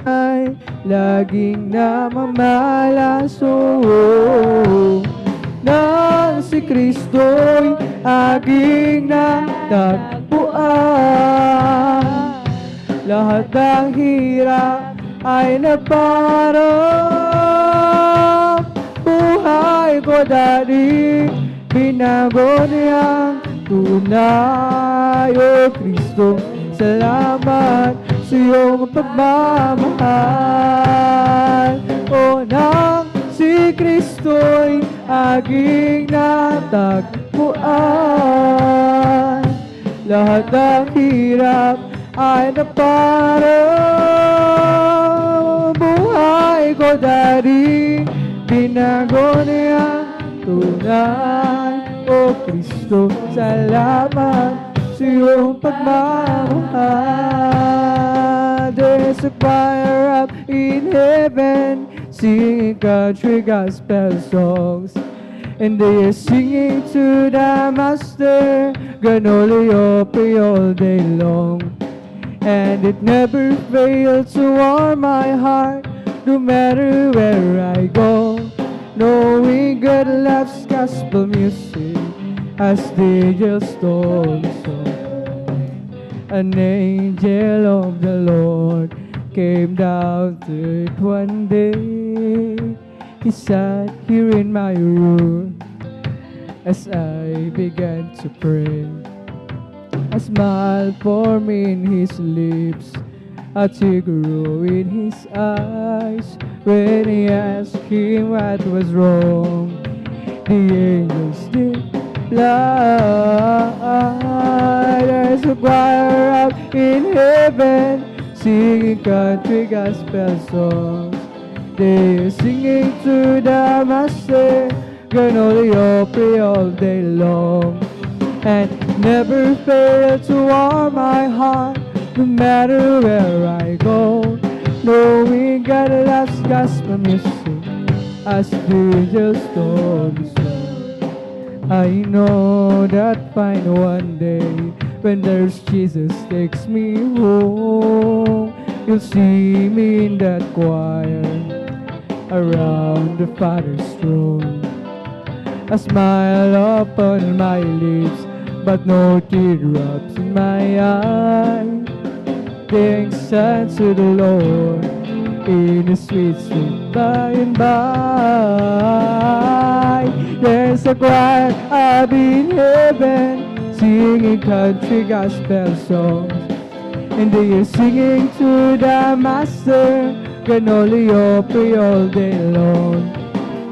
ay laging namamalaso nang si Kristo'y aking natagpuan. Lahat ng hirap ay naparang buhay ko dati, binago niyang tunay. O Kristo, salamat sa iyong pagmamahal. O nang si Kristo'y aking natagpuan, lahat ng hirap ay naparang buhay ko dati, binago niya tunay. O Kristo, salamat sa iyong pagmamahal. There's a choir up in heaven singing country gospel songs, and they are singing to the Master, Ganoliope all day long. And it never fails to warm my heart, no matter where I go, knowing God loves gospel music as they just told so. An angel of the Lord came down to earth one day. He sat here in my room as I began to pray. A smile formed in his lips, a tear grew in his eyes when he asked him what was wrong. The angels did fly. There's a choir up in heaven singing country gospel songs. They are singing to the Master, Ganoliope all day long. And never fail to warm my heart, no matter where I go, knowing God loves gospel music as they just told me so. I know that fine one day when there's Jesus takes me home, you'll see me in that choir around the Father's throne. A smile upon my lips, but no teardrops in my eyes. Thanks unto the Lord in the sweet, sweet by and by. There's a choir up in heaven singing country gospel songs, and they are singing to the Master, Ganoliope all day long.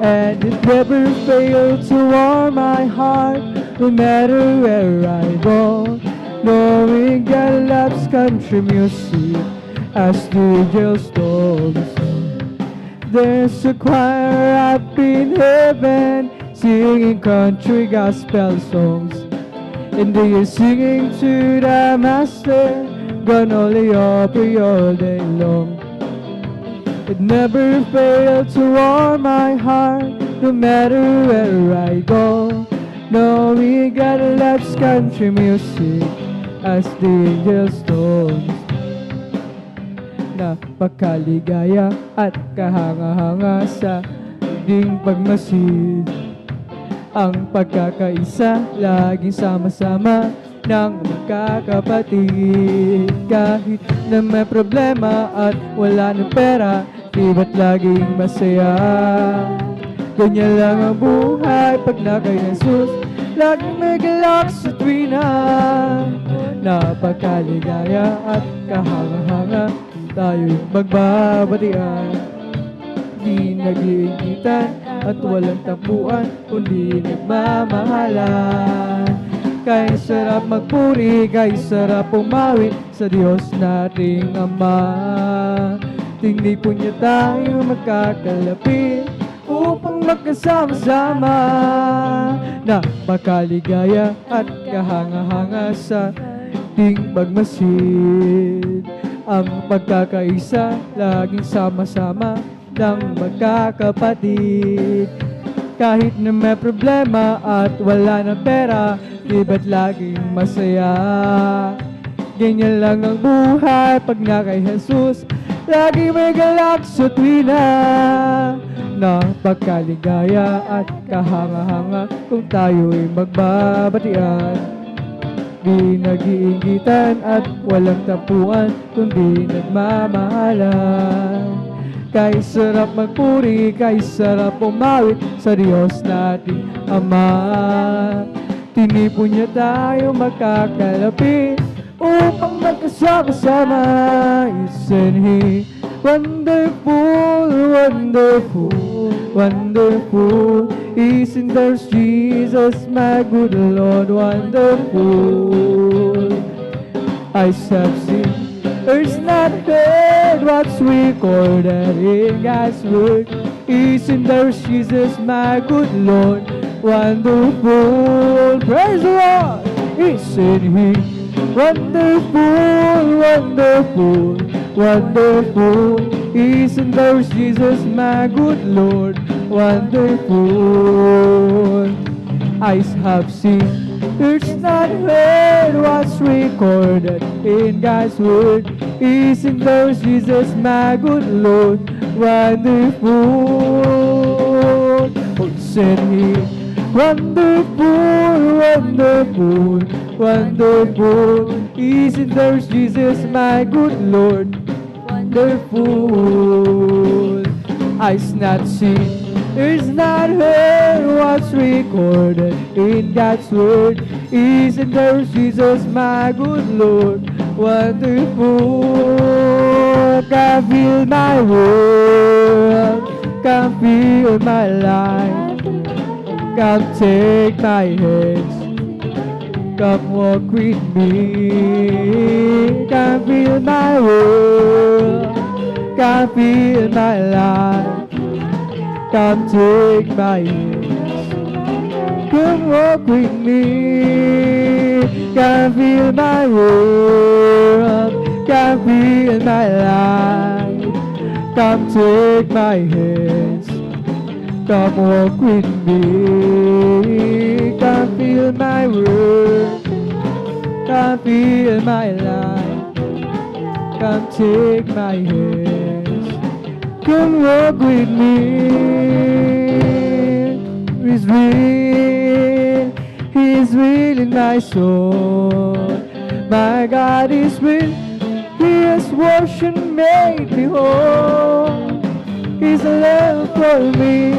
And it never fails to warm my heart, no matter where I go, knowing God loves country music as the angels told me so. There's a choir up in heaven singing country gospel songs, and they are singing to the Master, Ganoliope all day long. It never fails to warm my heart, no matter where I go, knowing God loves country music as the angels told me. Napakaligaya at kahanga-hanga sa ding pagmasid, ang pagkakaisa laging sama-sama ng magkakapatid. Kahit na may problema at wala ng pera, di ba't laging masaya? Ganyan lang ang buhay pag na kay Jesus, laging may galak sa tuwina. Napakaligaya at kahanga-hanga, tayo'y magbabatian. Di nag-iingitan at walang tampuan, kundi nagmamahalan. Kaya sarap magpuri, kaya sarap pumawi sa Diyos nating Ama. Tingni po niya tayo magkakalapit upang magkasama-sama. Napakaligaya at kahanga-hanga sa ating pagmasid, ang pagkakaisa laging sama-sama ng magkakapatid. Kahit na may problema at wala na pera, di ba't laging masaya? Ganyan lang ang buhay pag na kay Jesus, lagi may galak sa tuwina. Napakaligaya at kahanga-hanga kung tayo'y magbabatian. Di nag-iingitan at walang tapuan, kundi nagmamahalan. Kay sarap magpuri, kay sarap umawit sa Diyos nating Ama. Tinipon niya tayo magkakalapit upang magkasama-sama. Isn't He wonderful, wonderful, wonderful? Isn't there Jesus, my good Lord, wonderful? Eyes have seen, earth's not heard what's recorded in God's word. Isn't there Jesus, my good Lord, wonderful? Praise the Lord! Isn't He wonderful, wonderful, wonderful? Isn't there Jesus, my good Lord, wonderful? Eyes have seen, earth's not heard what's recorded in God's word. Isn't there Jesus, my good Lord, wonderful? Isn't He wonderful, wonderful, wonderful? Isn't there Jesus, my good Lord, wonderful? Eyes not seen, ears not heard what's recorded in God's word. Isn't there Jesus, my good Lord, wonderful? Can feel my world, can feel my life. Come take my hands, come walk with me. Come feel my world, come feel my life. Come take my hands, come walk with me. Come feel my world, come feel my life. Come take my hands, come walk with me. Come feel my world, come feel my life. Come take my hands, come walk with me. He's real, He's real in my soul. My God is real, He has washed and made me whole. His love for me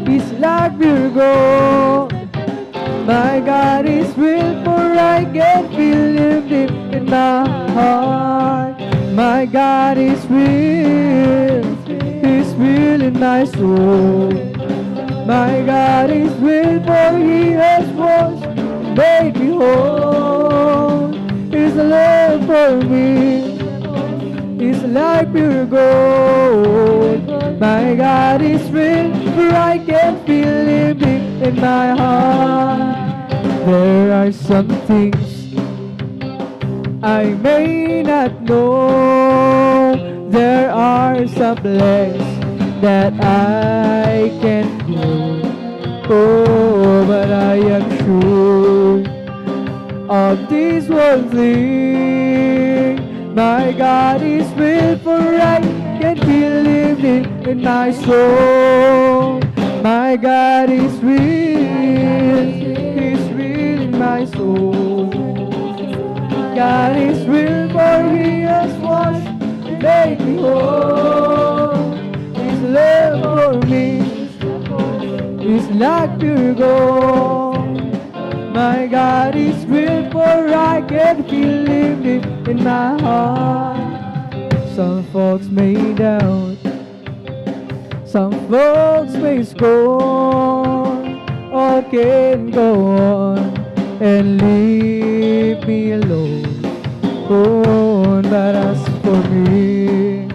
is like pure gold. My God is real, for I can feel Him deep in my heart. My God is real, He's real in my soul. My God is real, for He has washed, made me whole. His love for me is like pure gold. My God is real, for I can feel Him deep in my heart. There are some things I may not know. There are some places that I can't go. Oh, but I am sure of this one thing. My God is real, for I can feel Him deep in my soul. My God is real, He's real in my soul. God is real, for He has washed, made me whole. His love for me is like pure gold. My God is real, for I can feel Him deep in my heart. Some folks may doubt, some folks may scorn, or can go on and leave me alone. Oh, but as for me,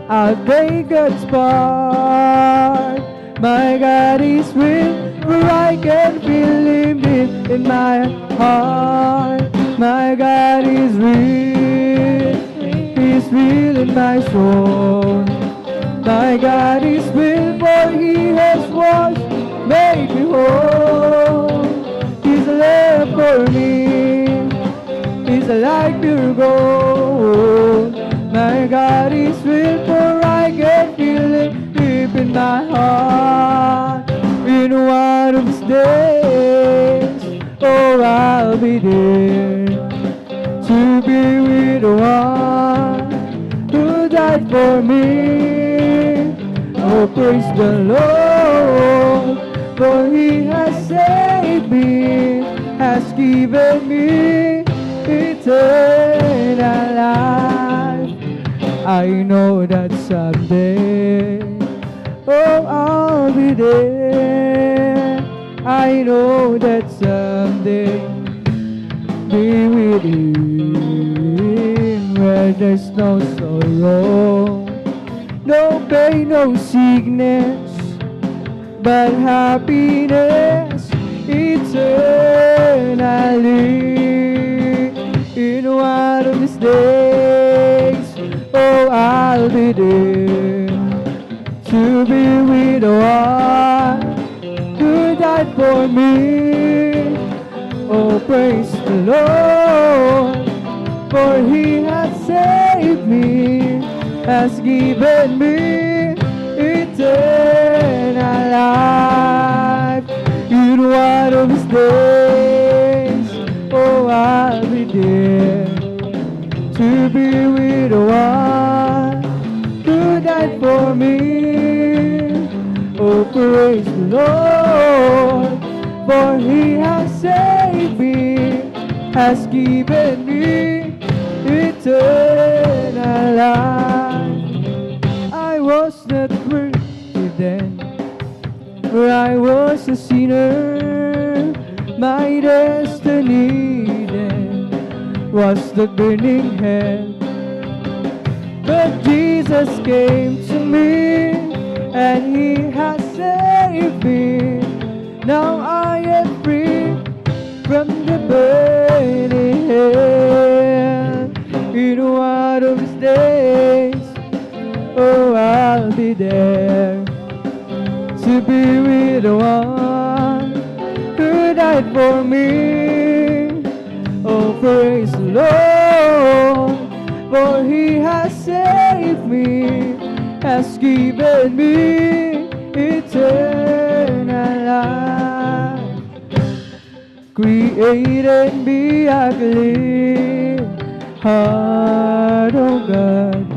I'll take God's part. My God is real, for I can feel Him deep in my heart. My God is real, He's real in my soul. My God is real, for He has washed, made me whole. His love for me is like pure gold. My where God is with, for I can feel it deep in my heart. In one of these days, oh, I'll be there to be with the one who died for me. Oh, praise the Lord, for He has saved me, has given me eternal life. I know that someday, oh, I'll be there. I know that someday, be with Him where there's no sorrow, no pain, no sickness, but happiness eternally. In one of these days, oh, I'll be there to be with the one who died for me. Oh, praise the Lord, for He has saved me, has given me eternal life. In one of these days, oh, I'll be there to be with the one who died for me. Oh, praise the Lord, for He has saved me, has given me eternal life. I was not worthy then, for I was a sinner. My destiny then was the burning hell, but Jesus came to me, and He has saved me. Now I am free from the burning hell. In one of these days, oh, I'll be there to be with the one who died for me. Oh, praise the Lord, for He has saved me, has given me eternal life. Create in me a clean heart, oh God,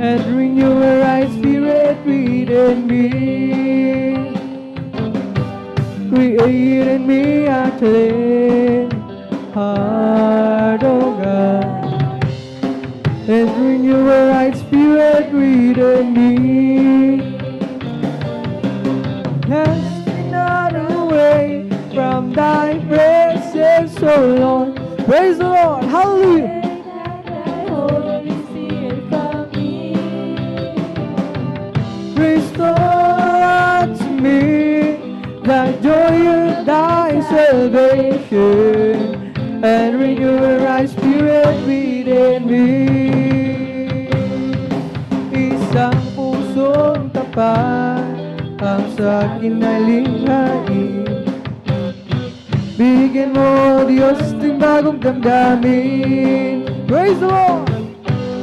and renew a right spirit within me. Create in me a clean heart, oh God, and renew a right spirit within me. Cast me not away from Thy presence, oh Lord. Praise the Lord, hallelujah. Restore to me the joy of Thy salvation, and renew a right spirit within me. Isang pusong tapat ang sa akin ay likhain. Bigyan mo, Diyos, ng bagong damdamin. Praise the Lord!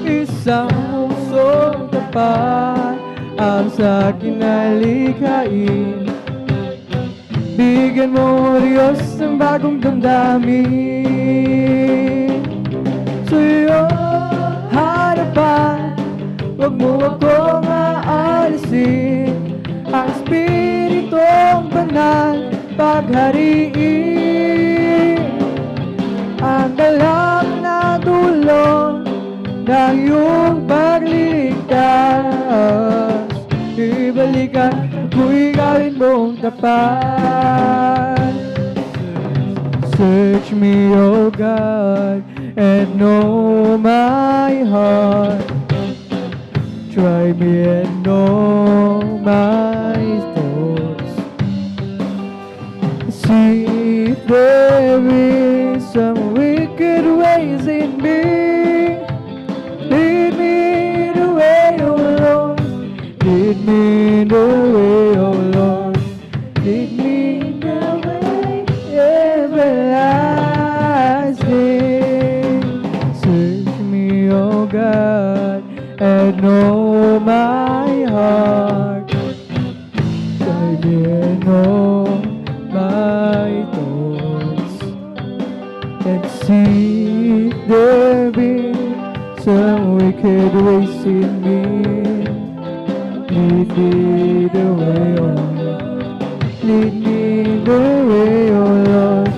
Isang pusong tapat ang sa akin ay likhain. Bigyan mo, Diyos, ng bagong damdamin. Sa iyong harapan, huwag mo akong aalisin. Ang Espiritong Banal paghariin. Ang dalang na tulong ng iyong pagliligtas, ibalikan ako'y gawin mong tapat. Search me, O God, and know my heart. Try me and know my thoughts. See if there is some wicked ways in me. Lead me the way, O Lord. Lead me the way, O Lord. Lead me the way everlasting. Search me, O God, God and know my heart. Baby, know my thoughts and see there be some wicked ways in me. Lead me the way, oh Lord. Lead me the way, oh Lord.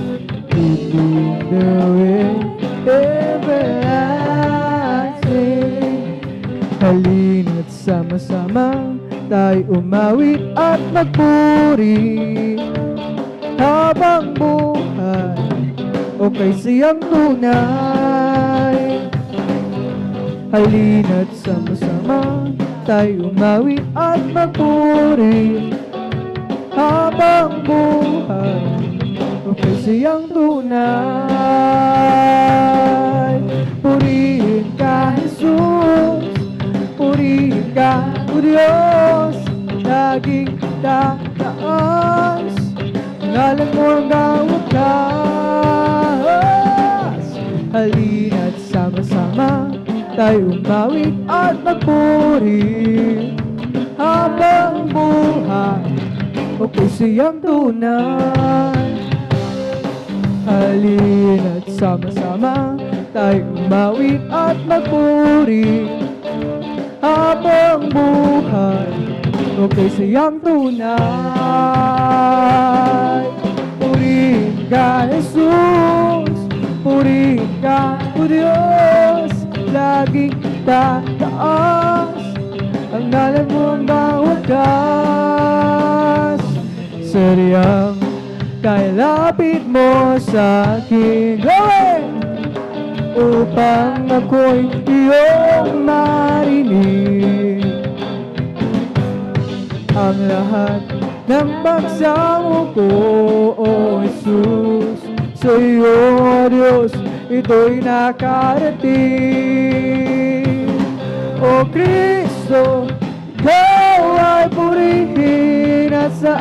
Lead me the way everlasting. Halina't sama-sama tayo umawit at magpuri habang buhay o kay siyang tunay. Halina't sama-sama tayo umawit at magpuri habang buhay o kay siyang tunay. Purihin ka, Jesus, purihin ka, O Diyos, laging tataas, ngalan mo hanggang wakas. Halina't sama-sama tayo umawit at magpuri habang buhay o kay siyang tunay. Halina't sama-sama tayo umawit at magpuri habang buhay o kay siyang tunay. Purihin ka, Jesus, purihin ka, O Diyos, laging tataas, ang ngalan mo hanggang wakas. Sadyang kailapit mo sa akin, upang ako'y iyong marinig. Ang lahat ng pagsamo ko, O Jesus, sa iyo, Diyos, ito'y nakarating. O Kristo, ikaw ay purihin at sa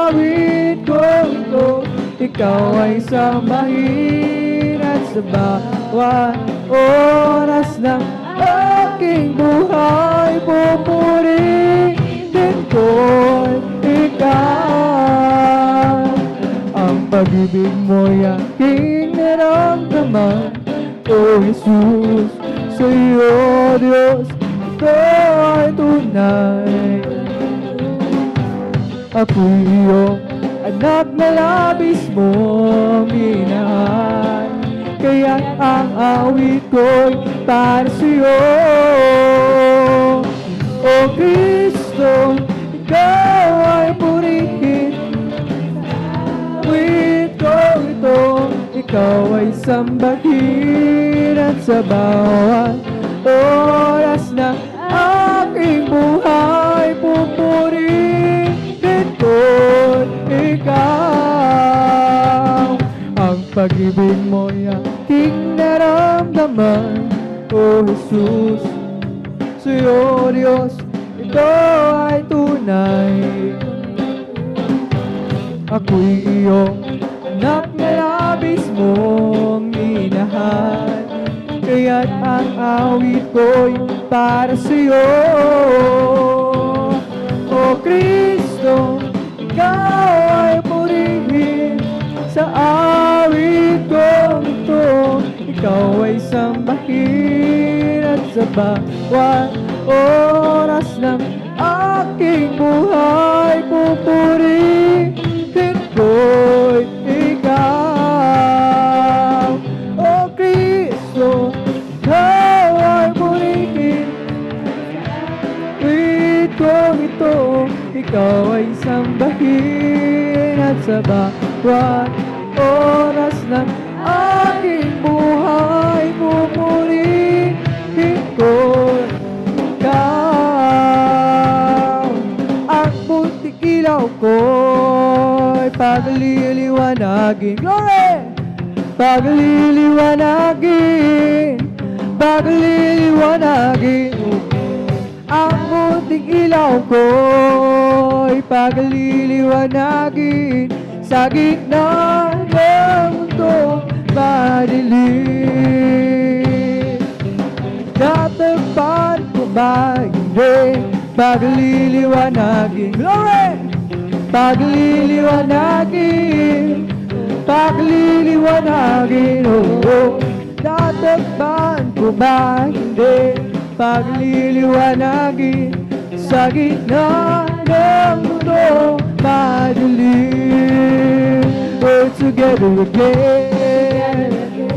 awit ko ito, ikaw ay sambahin at sa bawat oras ng aking buhay, pupurihin ko'y ikaw. Ang pag-ibig mo'y aking naramdaman, O Jesus, sa iyo, Diyos, ikaw ay tunay. Ako'y iyong anak na labis mong minahal, kaya ang awit ko'y para sa'yo. O Kristo, ikaw ay purihin, awit ko ito, ikaw ay sambahin at sa bawat oras ng aking buhay, pupurihin ko'y ikaw. Ang pag-ibig mo'y aking naramdaman, O Jesus, sa iyo, Diyos, ito ay tunay. Ako'y iyong anak na labis mong minahal, kaya't ang awit ko'y para sa'yo. O Kristo, ikaw ay purihin sa awit ko ito, ikaw ay sambahin at sa bawat oras ng aking buhay, pupurihin ko'y ikaw. O Kristo, ikaw ay purihin, awit ko ito, ikaw ay sambahin at sa bawat oras ng aking buhay, pupurihin ko'y ikaw. Ang munting ilaw ko'y pagliliwanagin, glory! Pagliliwanagin, pagliliwanagin. Ang munting ilaw ko'y pagliliwanagin sa gitna ng mundong madilim. Tatapan ko ba hindi pagliliwanagin? Glory! Pagliliwanagin, pagliliwanagin, oh, oh. Tatapan ko ba hindi pagliliwanagin sa gitna ng mundo madilim? We're together again,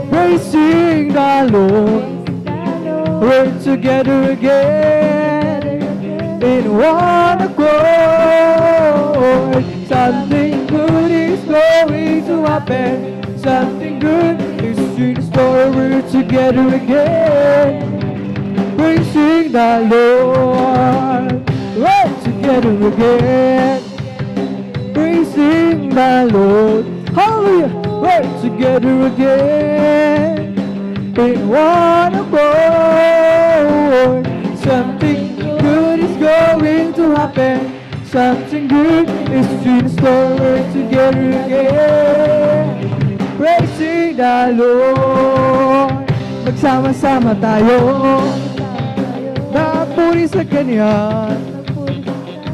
praising the Lord. We're together again in one accord. Something good is going to happen. Something good is in store. We're together again, praising the Lord. We're together again, praising the Lord. Hallelujah. We're together again in one accord. Something good is going to happen. Something good is in store. We're together again, praising the Lord. Magsama-sama tayo, napuri sa Kanya.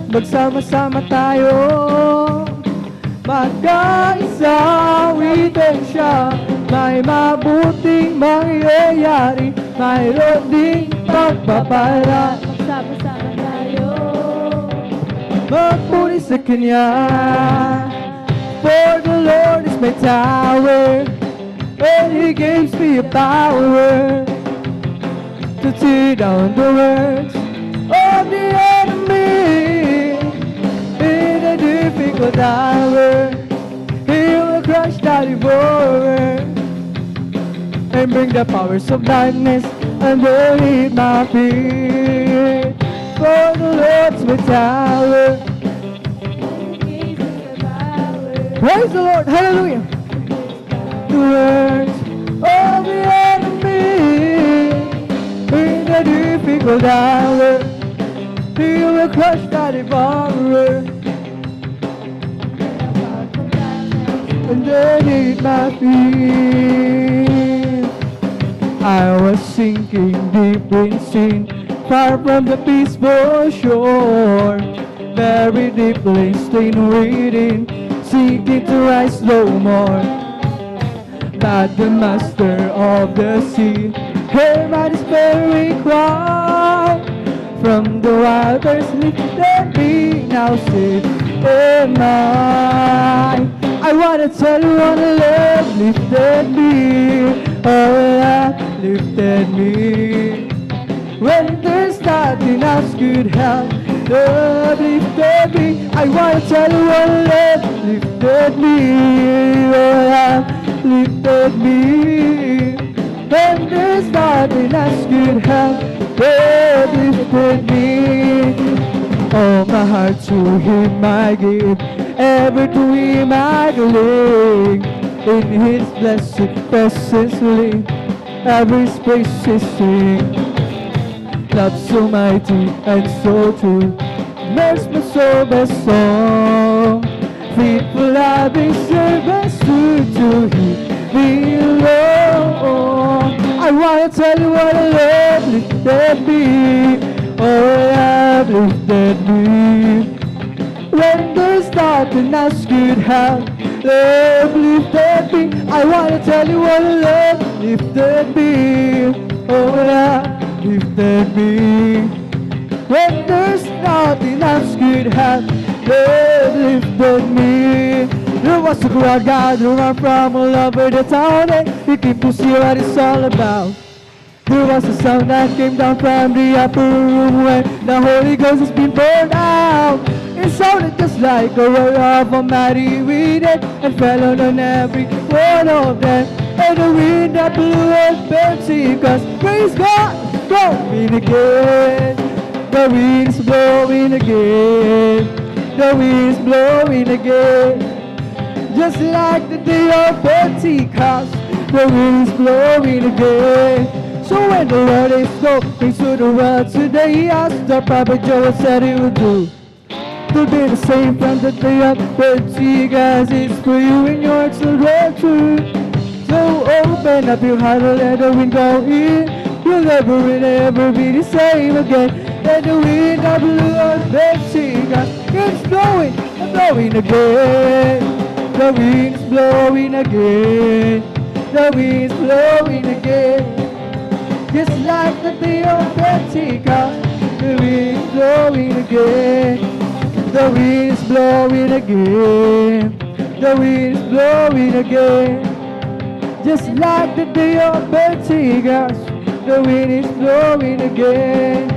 Magsama-sama tayo, magkaisa, witin siya. May mabuting mangyayari, mayroon ding pagpapala. Magsama-sama tayo, magpuri sa Kanya. For the Lord is my tower, and He gives me a power to tear down the works of the enemy. In a difficult hour, He will crush the devourer and bring the powers of darkness underneath my feet. For the Lord's my tower. Praise the Lord, hallelujah. The words of the enemy in a difficult hour, He will crush the devourer underneath my feet. I was sinking deep in sin, far from the peaceful shore, very deeply stained within, seeking to rise no more. But the master of the sea heard my despairing cry. From the waters lifted me, now safe am I. I wanna tell you what the Lord lifted me, oh yeah, lifted me. When there's nothing else could help, Lord lifted me. I wanna tell you what the Lord lifted me, oh yeah, lifted me. When there's nothing else could help, Lord lifted me. All my heart to Him I give, ever to Him I cling. In His blessed presence live, every space is sing. Love so mighty and so true, makes my soul best song. Faithful loving service to Him belong. I wanna tell you what the Lord lifted me, oh yeah, lifted me. When there's nothing else could help, Lord lifted me. I wanna tell you what the Lord lifted me, oh yeah, lifted me. When there's nothing else could help, Lord lifted me. There was a crowd gathered from all over the town, and we came to see what it's all about. There was a sound that came down from the upper room when the Holy Ghost has been poured out. It sounded just like a roar of a mighty wind and fell on every one of them. And the wind that blew at Pentecost, praise God, blowing again. The wind's blowing again. The wind's blowing again. Just like the day of Pentecost, the wind's blowing again. So when the Lord is going to the world today, as the prophet Joel said he would do, to be the same from the day of Pentecost is for you and yours to roll through. So open up your heart and let the wind go in. You'll never and ever be the same again. And the wind of blue and Mexico, it's blowing, blowing again. The wind's blowing again. The wind's blowing again. Just like the day of Pentecost, the wind's blowing again. The wind's blowing again. The wind's blowing again. Just like the day of Pentecost, the wind is blowing again.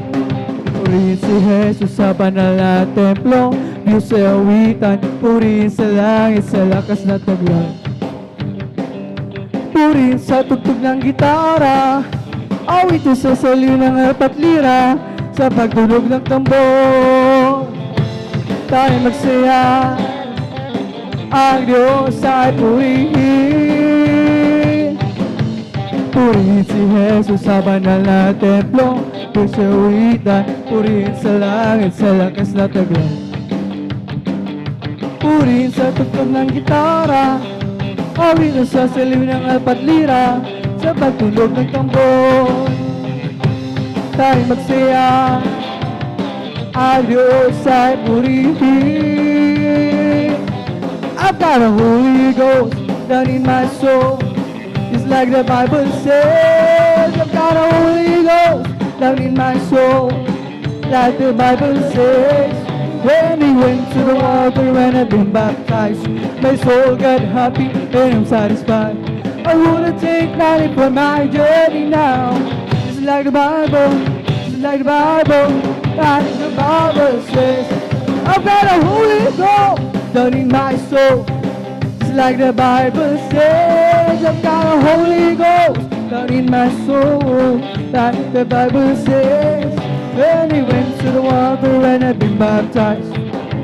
Purihin si Jesus sa banal na templo, Diyos sa awitan, purihin sa langit sa lakas na taglan. Purihin sa tugtog ng gitara, awitin sa saliw ng harap at lira, sa pagtunog ng tambor. Tayo magsaya, ang Diyos ay purihin. Purihin si Jesus sa banal na templo, Diyos sa awitan, purihin sa langit sa lakas na taglan. Purihin sa tugtog ng gitara, awitin sa saliw ng harap at lira, sa pagtunog ng tambor. Tayo magsaya, ang Diyos ay purihin. I've got a Holy Ghost down in my soul, just like the Bible says. I've got a Holy Ghost down in my soul, like the Bible says. When he went to the water and I've been baptized, my soul got happy and I'm satisfied. I wanna take life for my journey now, just like the Bible, just like the Bible, like the Bible says. I've got a Holy Ghost down in my soul, just like the Bible says. I've got a Holy Ghost down in my soul, like the Bible says. When he went to the water and I've been baptized,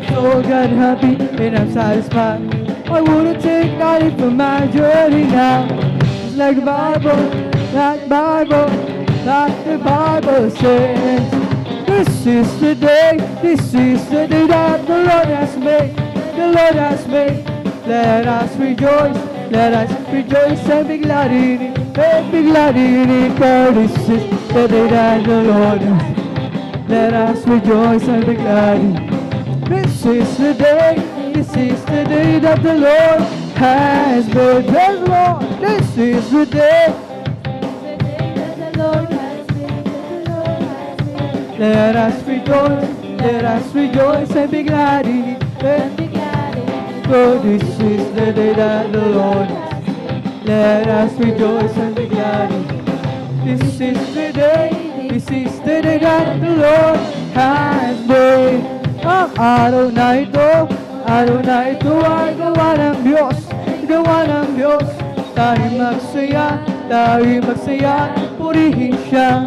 soul got happy and I'm satisfied. I wanna take life for my journey now, just like the Bible, like the Bible, like the Bible says. This is the day that the Lord has made, the Lord has made. Let us rejoice and be glad in it, and be glad in it. For this is the day that the Lord has made. Let us rejoice and be glad in it. This is the day that the Lord has made. Praise the Lord. This is the day that the Lord has made, that the Lord has made. Let us rejoice and be glad in it. And be glad in it. For this is the day that the Lord has made. Let us rejoice and be glad in it. This is the day that the Lord has made. Ang araw na ito ay gawa ng Diyos, gawa ng Diyos. Tayo magsaya, purihin siya.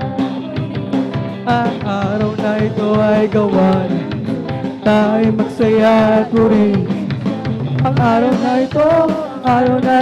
Ang araw na ito ay gawa ng Diyos, tayo magsaya at purihin. Ang araw na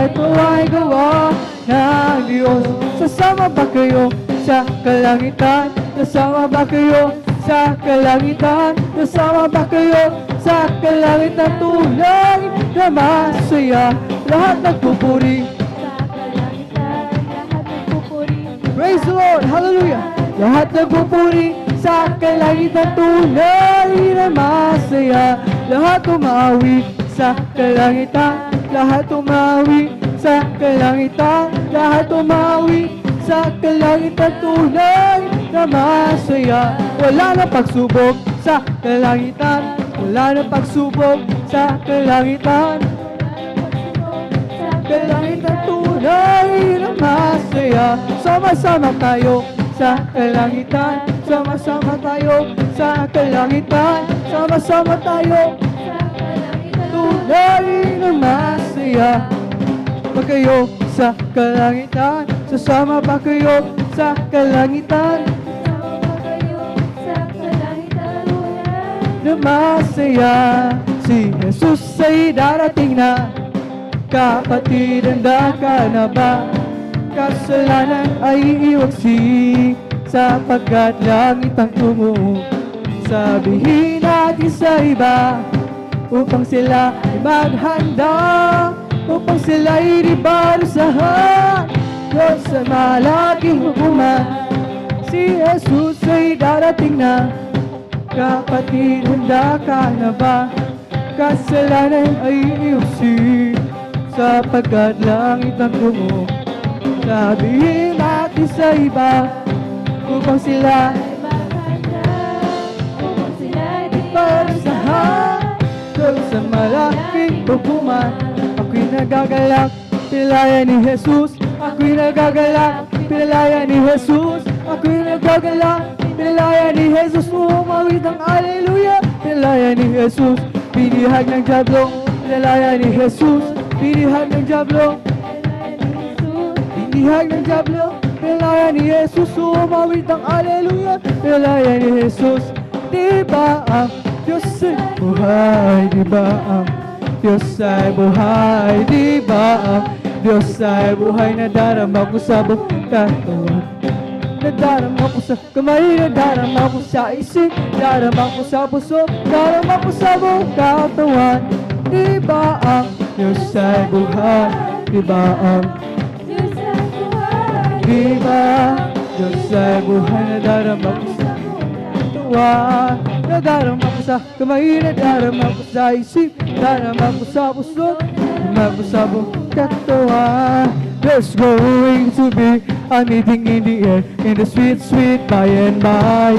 ito ay gawa ng Diyos. Sasama ba kayo sa kalangitan? Sasama ba kayo sa kalangitan? Sasama ba kayo sa kalangitan? Tunay na masaya, lahat nagpupuri. Sa kalangitan, lahat nagpupuri. Praise the Lord, hallelujah. Lahat nagpupuri sa kalangitan. Tunay na masaya, lahat umawi sa kalangitan. Lahat umawi sa kalangitan. Lahat umawi sa kalangitan. Tunay na masaya. Wala na pagsubok sa kalangitan. Wala na pagsubok sa kalangitan. Sa Kalangitan tunay na masaya. Sama-sama tayo sa kalangitan. Sama-sama tayo sa kalangitan. Sama-sama tayo tunay na masaya. Ba kayo sa kalangitan? Sasama ba kayo sa kalangitan? Na masaya. Si Jesus ay darating na. Kapatid, handa ka na ba? Kasalanan ay iiwaksi, sapagkat langit ang tungo. Sabihin natin sa iba, upang sila ay maghanda, upang sila ay di balusahan. Diyos sa malaking hukuman, Si Jesus ay darating na. Kapatid, handa ka na ba? Kasalanan ay iusin, sapagkat langit ang tungo. Sabihin natin sa iba, upang sila ay maganda, upang sila'y di parusahan. Doon sa malaking hukuman, ako'y nagagalak, pinalaya ni Jesus. Ako'y nagagalak, pinalaya ni Jesus. Ako'y nagagalak, pinalaya ni Jesus. Umawit ang Alleluia, pinalaya ni Jesus. Binihag ng diablo, pinalaya ni Jesus. Binihag ng diablo, binihag ng diablo, pinalaya ni Jesus. Umawit ang Alleluia, pinalaya ni Jesus. Di ba ang Diyos ay buhay? Di ba ang Diyos ay buhay? Di ba ang Diyos ay buhay? Nadarama ko sa buong katawan, nadarama ko sa kamay, nadarama ko sa isip, nadarama ko sa puso, nadarama ko sa buong katawan. Di ba ang Diyos ay buhay? Di ba ang Diyos ay buhay. Di ba Diyos ay buhay? Nadarama ko sa katawan, nadarama ko sa kamay, nadarama ko sa isip, nadarama ko sa puso, nadarama ko sa buong katawan. There's going to be a meeting in the air, in the sweet, sweet by and by.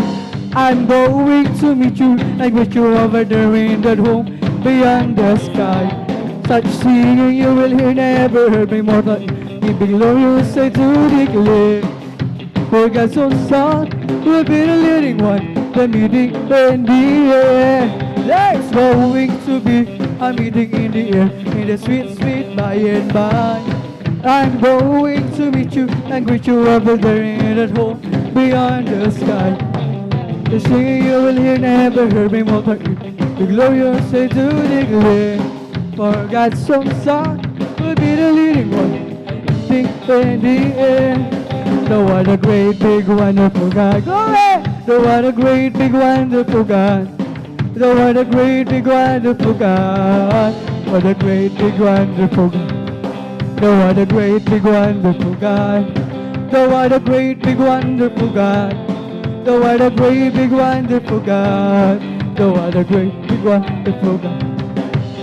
I'm going to meet you, I meet you over there in that home beyond the sky. Such singing you will hear, never heard me more than it be glorious, I do declare. For God's own Son will be the leading one, the meeting in the air. There's going to be a meeting in the air, in the sweet, sweet by and by. I'm going to meet you and greet you over there in that home beyond the sky. The singing you will hear, never heard me more than the glorious I do declare. For God's own Son will be the leading one, think in the air. The what a great big wonderful God. Glory! The what a great big wonderful God. The what a great big wonderful God. What a great big wonderful God. The what a great big wonderful God. The what a great big wonderful God. The what a great big wonderful God. The what a great big wonderful God.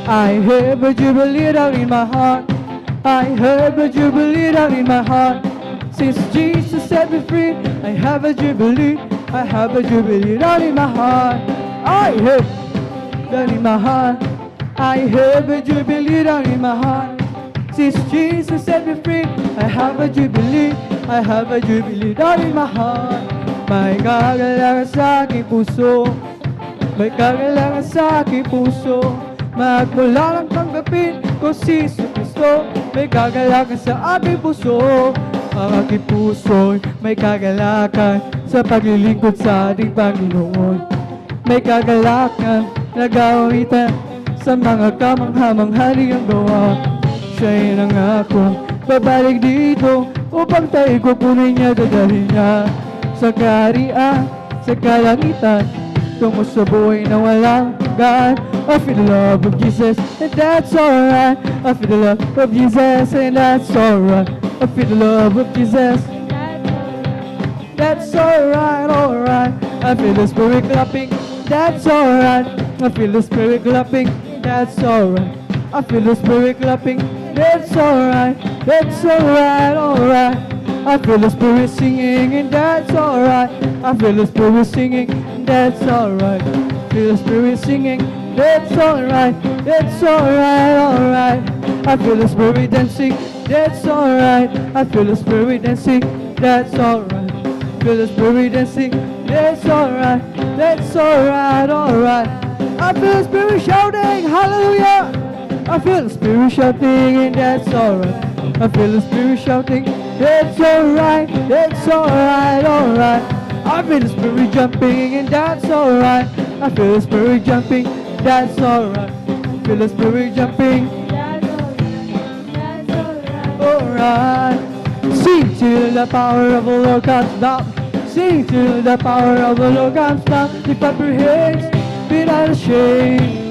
I have a jubilee down in my heart. I have a jubilee down in my heart. Since Jesus set me free, I have a jubilee. I have a jubilee down in my heart. I have down in my heart. I have a jubilee down in my heart. Since Jesus set me free, I have a jubilee. I have a jubilee down in my heart. May kagalangan sa aking puso, may kagalangan sa aking puso. Magmula lang tanggapin ko si Jesu Cristo. May kagalakan sa aking puso. Ang aking puso'y may kagalakan sa paglilingkod sa ating Panginoon. May kagalakan na gawitan sa mga kamangha-mangha niyang gawa. Siya'y nangako babalik dito upang tayo kukunin niya, dadalhin niya sa kaharian, sa kalangitan, tungo sa buhay na walang hanggan. I feel the love of Jesus and that's alright. I feel the love of Jesus and that's alright. I feel the love of Jesus, that's alright, alright. I feel the Spirit clapping, that's alright. I feel the Spirit clapping, that's alright. I feel the Spirit clapping, that's alright, that's alright, alright. I feel the Spirit singing and that's alright. I feel the Spirit singing, that's alright. Feel the Spirit singing, that's alright, that's alright, alright. I feel the Spirit dancing, that's alright. I feel the Spirit dancing, that's alright. Feel the Spirit dancing, that's alright, that's alright, alright. I feel the Spirit shouting, hallelujah. I feel the Spirit shouting and that's alright. I feel the Spirit shouting, that's alright, that's alright, alright. I feel the Spirit jumping and that's alright. I feel the Spirit jumping, that's alright. Feel the Spirit jumping, alright. Sing till the power of the Lord comes down. Sing till the power of the Lord comes down. Lift up your hands, be not ashamed.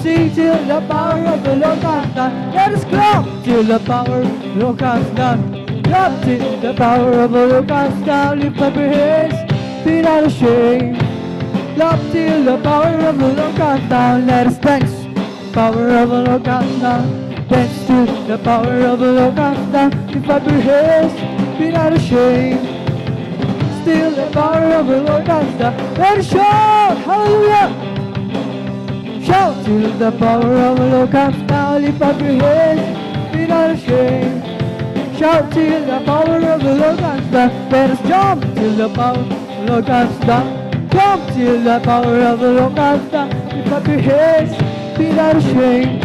Sing till the power of the Lord comes down. Let us clap till the power of the Lord comes down. Clap till the power of the Lord comes down. Lift up your hands. be not ashamed. Love till the power of the Lord comes down. Let us dance. Power of the Lord comes down. Dance till the power of the Lord comes down. Lift up your hands, be not ashamed. Still the power of the Lord comes down. Let us shout, hallelujah. Shout till the power of the Lord comes down. Lift up your hands, be not ashamed. Shout till the power of the Lord comes down. Let us jump till the power of the Lord comes down. Jump till the power of the Lord comes down. Lift up your hands, be not ashamed.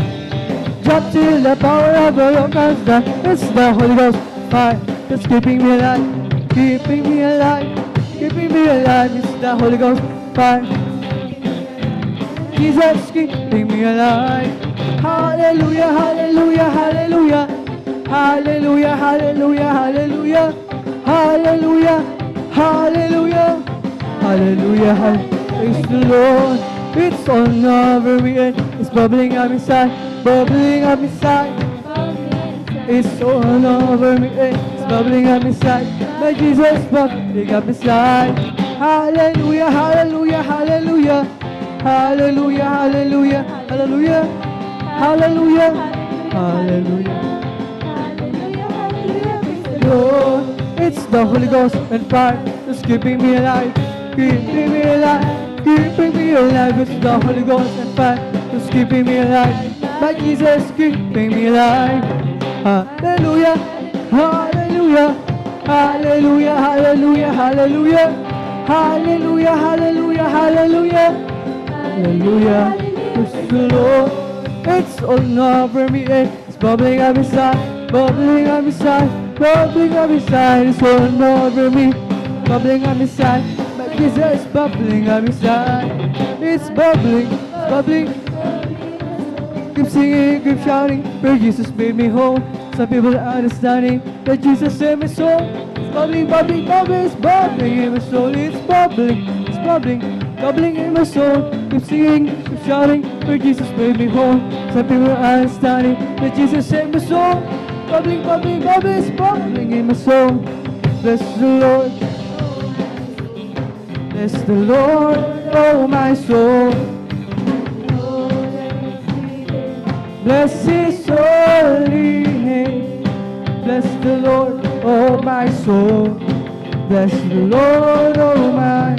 Jump till the power of the Lord comes down. It's the Holy Ghost fire that's keeping me alive, keeping me alive, keeping me alive. It's the Holy Ghost fire. Jesus keeping me alive. Hallelujah, hallelujah, hallelujah. Hallelujah, hallelujah, hallelujah. Hallelujah, hallelujah. Hallelujah, hallelujah. Praise the Lord. It's all over me and it's bubbling up inside, bubbling up inside. It's all over me and it's bubbling up inside. My Jesus bubbling up inside. Hallelujah, hallelujah, hallelujah. Hallelujah, hallelujah, hallelujah. Hallelujah, hallelujah. Lord, it's the Holy Ghost and fire that's keeping me alive, keeping me alive, keeping me alive. It's the Holy Ghost and fire that's keeping me alive. My Jesus keeping me alive. Hallelujah, hallelujah, hallelujah, hallelujah, hallelujah, hallelujah, hallelujah, hallelujah, hallelujah. Praise the Lord. It's all over me and it's bubbling up inside, bubbling up inside, bubbling up inside. It's all over me, bubbling up inside. My Jesus bubbling up inside. It's bubbling, it's bubbling. Keep singing, keep shouting, where Jesus made me whole. Some people are understanding that Jesus saved my soul. It's bubbling, bubbling, bubbling, it's bubbling in my soul. It's bubbling, bubbling in my soul. Keep singing, keep shouting, where Jesus made me whole. Some people are understanding that Jesus saved my soul. Bubbling, bubbling, bubbling, it's bubbling in my soul. Bless the Lord. Bless the Lord, oh my soul. Bless His holy name. Bless the Lord, oh my soul. Bless the Lord, oh my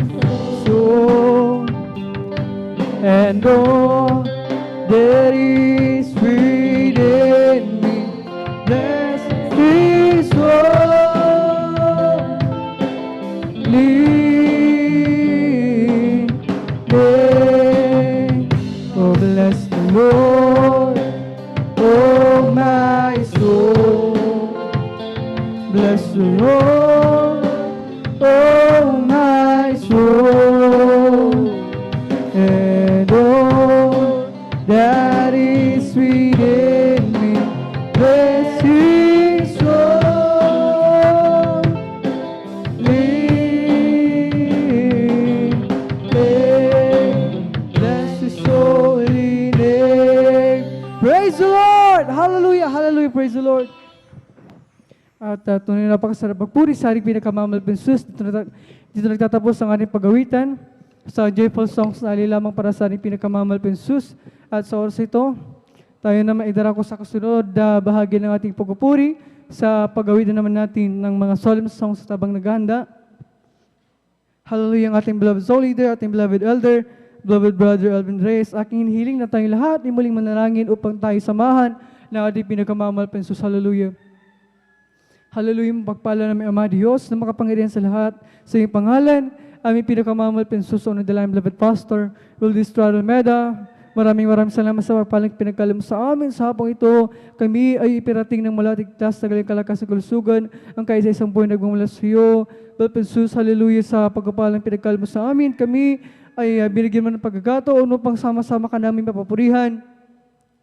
soul. And all that is within me, bless His holy name. Oh, bless the Lord, oh my soul. Bless the Lord, oh my soul. And all that is within me, bless His holy name. Bless His holy name. Praise the Lord! Hallelujah! Hallelujah! Praise the Lord! At tunay na napakasarap magpuri sa ating pinakamamalpensus. Dito nagtatapos ang ating pagawitan sa joyful songs na lamang para sa ating pinakamamalpensus. At sa oras ito, tayo na maidarako sa kasunod na bahagi ng ating pagpupuri sa pagawitan naman natin ng mga solemn songs sa tabang naghahanda. Hallelujah ang ating beloved soul leader, ating beloved elder, beloved brother Alvin Reyes. Aking hinihiling na tayong lahat ay muling manalangin upang tayo samahan ng ating pinakamamalpensus. Hallelujah. Hallelujah, pagpala namin Ama Diyos na makapangyarihan sa lahat. Sa iyong pangalan, aming pinakamamalpensus o nadalang beloved pastor, Wildes Almeda. Maraming salamat sa pagpalang pinagkalam sa amin sa hapong ito. Kami ay ipirating ng malatigtas na galing kalakas sa kalusugan. Ang kaisa-isang buhay nagmumula sa iyo. Balpensus, hallelujah, sa pagpalang pinagkalam sa amin. Kami ay binigyan mo ng pagkakataon upang sama-sama ka namin mapapurihan.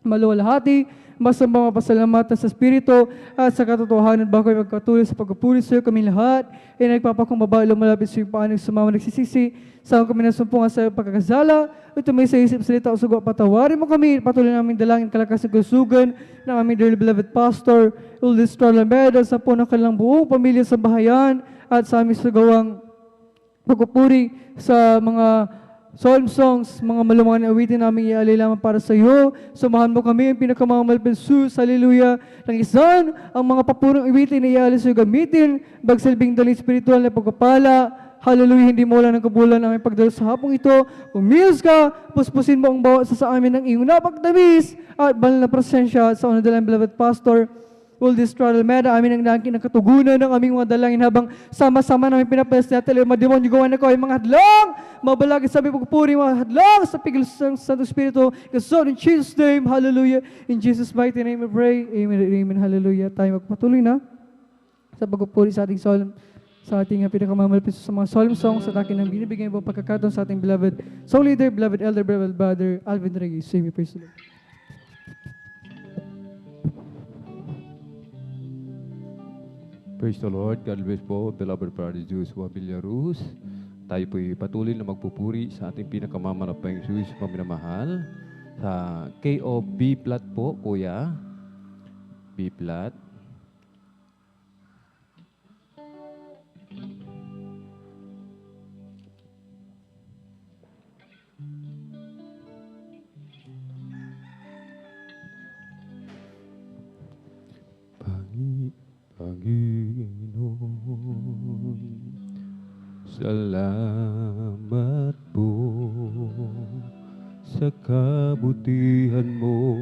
Maluwalhati, masambang mapasalamatan sa Espiritu at sa katotohanan bago ay magkatuloy sa pagpupuri sa iyo kami lahat ay nagpapakumbaba lumalapit sa iyong paanong sumama nagsisisi sa kami nasumpungan sa pagkakasala ito may sa isip salita o sugo patawarin mo kami patuloy namin dalangin kalakas ng kalusugan ng aming dearly beloved pastor Wildes Almeda sa po ng kanilang buong pamilya sa bahayan at sa aming sagawang pagpupuri sa mga psalm songs, mga malumangan na awitin namin ialay lamang para sa iyo. Samahan mo kami ang pinakamamalpin sus, hallelujah. Nang isan, ang mga papurong awitin na ialay sa iyo gamitin, bagsilbing daling spiritual na pagpapala. Hallelujah, hindi mo wala ng kabulan ang aming pagdalo sa hapong ito. Umilos ka, puspusin mo ang bawat sa amin ng iyong napagtamis at banal na presensya sa unadalang beloved pastor. Will this trial meda, amin ang nangkin ng katugunan ng aming mga dalangin habang sama-sama namin pinapayas na tali mademonyo gawa na ko ay mga hadlang. Mabalagin sa aming pagpupuri, mga hadlang sa pigil sa Santo Espiritu. Kasod in Jesus' name, hallelujah. In Jesus' mighty name we pray. Amen, amen, hallelujah. Tayo magpatuloy na sa pagpupuri sa ating psalm, sa ating pinakamamalpis sa mga psalm songs at akin ang binibigay mo pagkakataon sa ating beloved soul leader, beloved elder, beloved brother, Alvin Reyes. Say me, praise the Lord. Praise the Lord. God bless po, beloved brother Joshua Villaruz. Tayo po'y patuloy na magpupuri sa ating pinakamamalapang Jesus paminamahal sa KO B-flat po, kuya. B-flat. Panginoon, salamat po sa kabutihan mo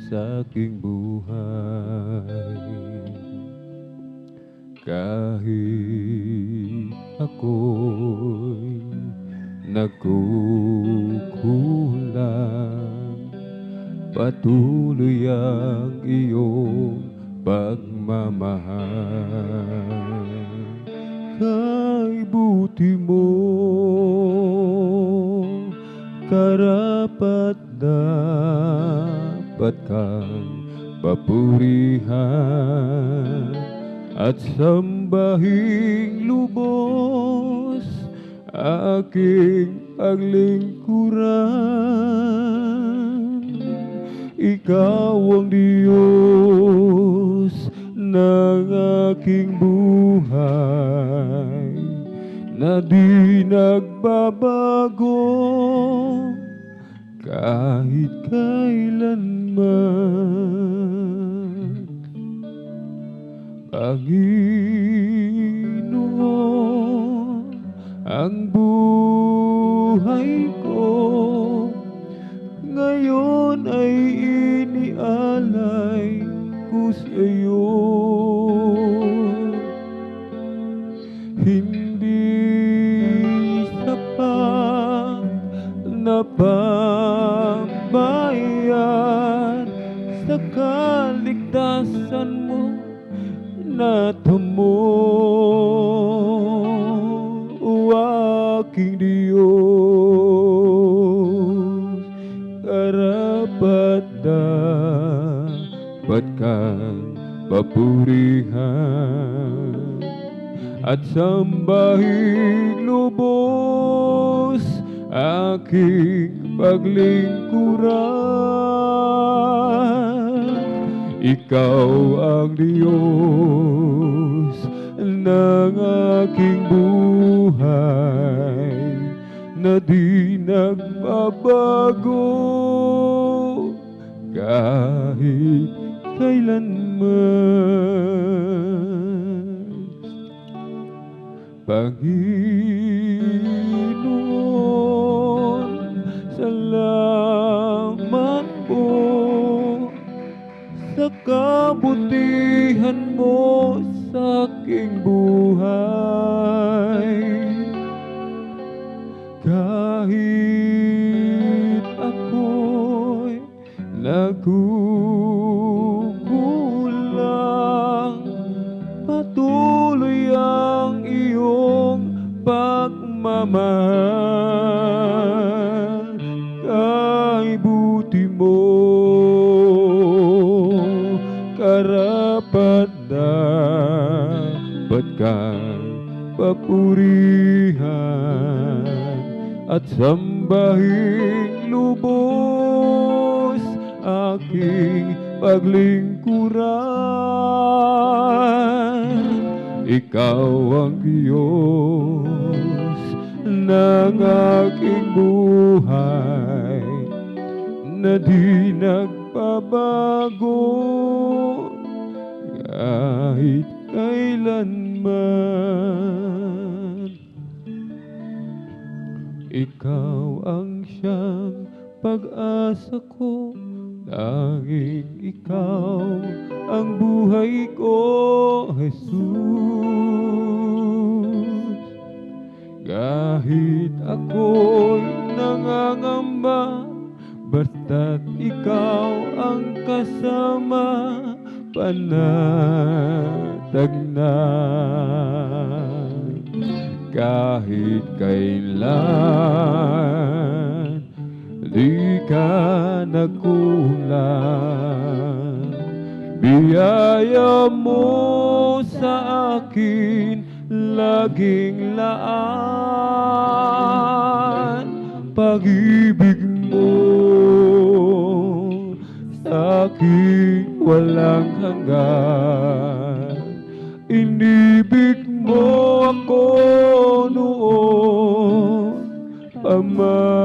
sa aking buhay. Kahit ako'y nagkukulang, patuloy ang iyong pagmamahal. Kay buti mo, karapat dapat kang papurihan at sambahing lubos aking paglingkuran. Ikaw ang Diyos ng aking buhay na di nagbabago kahit kailanman. Panginoon, ang buhay ko ngayon ay inialay ko sa iyo. Hindi sapat na pambayan sa kaligtasan mo na tamo, o aking Diyos. Karapat dapat kang papurihan at sambahin lubos aking paglingkuran. Ikaw ang Diyos ng aking buhay na di nagbabago kahit kailanman. Panginoon, salamat po sa kabutihan mo sa aking buhay. Kahit ako'y nagkukulang, patuloy ang iyong pagmamahal. Kay buti mo, karapat dapat kang papurihan at sambahin lubos aking paglingkuran. Ikaw ang Diyos ng aking buhay na di nagbabago kahit kailanman. Ikaw ang siyang pag-asa ko, tanging ikaw ang buhay ko, Jesus. Kahit ako'y nangangamba, basta't ikaw ang kasama, panatag na. Kahit kailan di ka nagkulang, biyaya mo sa akin laging laan. Pag-ibig mo sa akin walang hanggan, inibig mo ako noon pa man.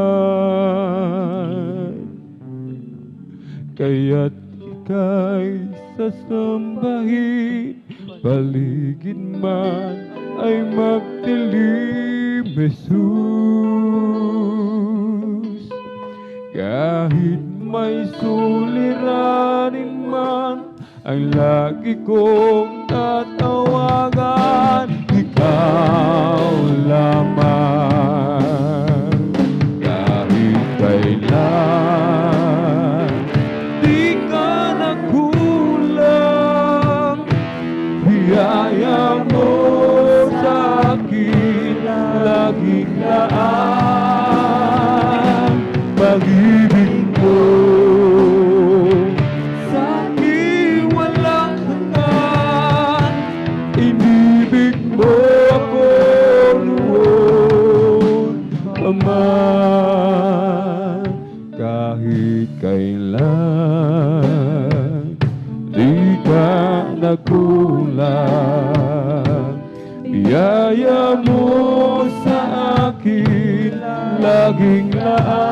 Kaya't ika'y sasambahin, paligid man ay magdilim, Jesus. Kahit may suliranin man, ang lagi kong tatawagan, ikaw lamang. Kahit kailan di ka nagkulang, biyaya mo sa akin laging laan. Pag-ibig mo sa akin walang hanggan, inibig mo ako noon pa man. Kahit kailan di ka nagkulang, biyaya mo sa akin laging laan.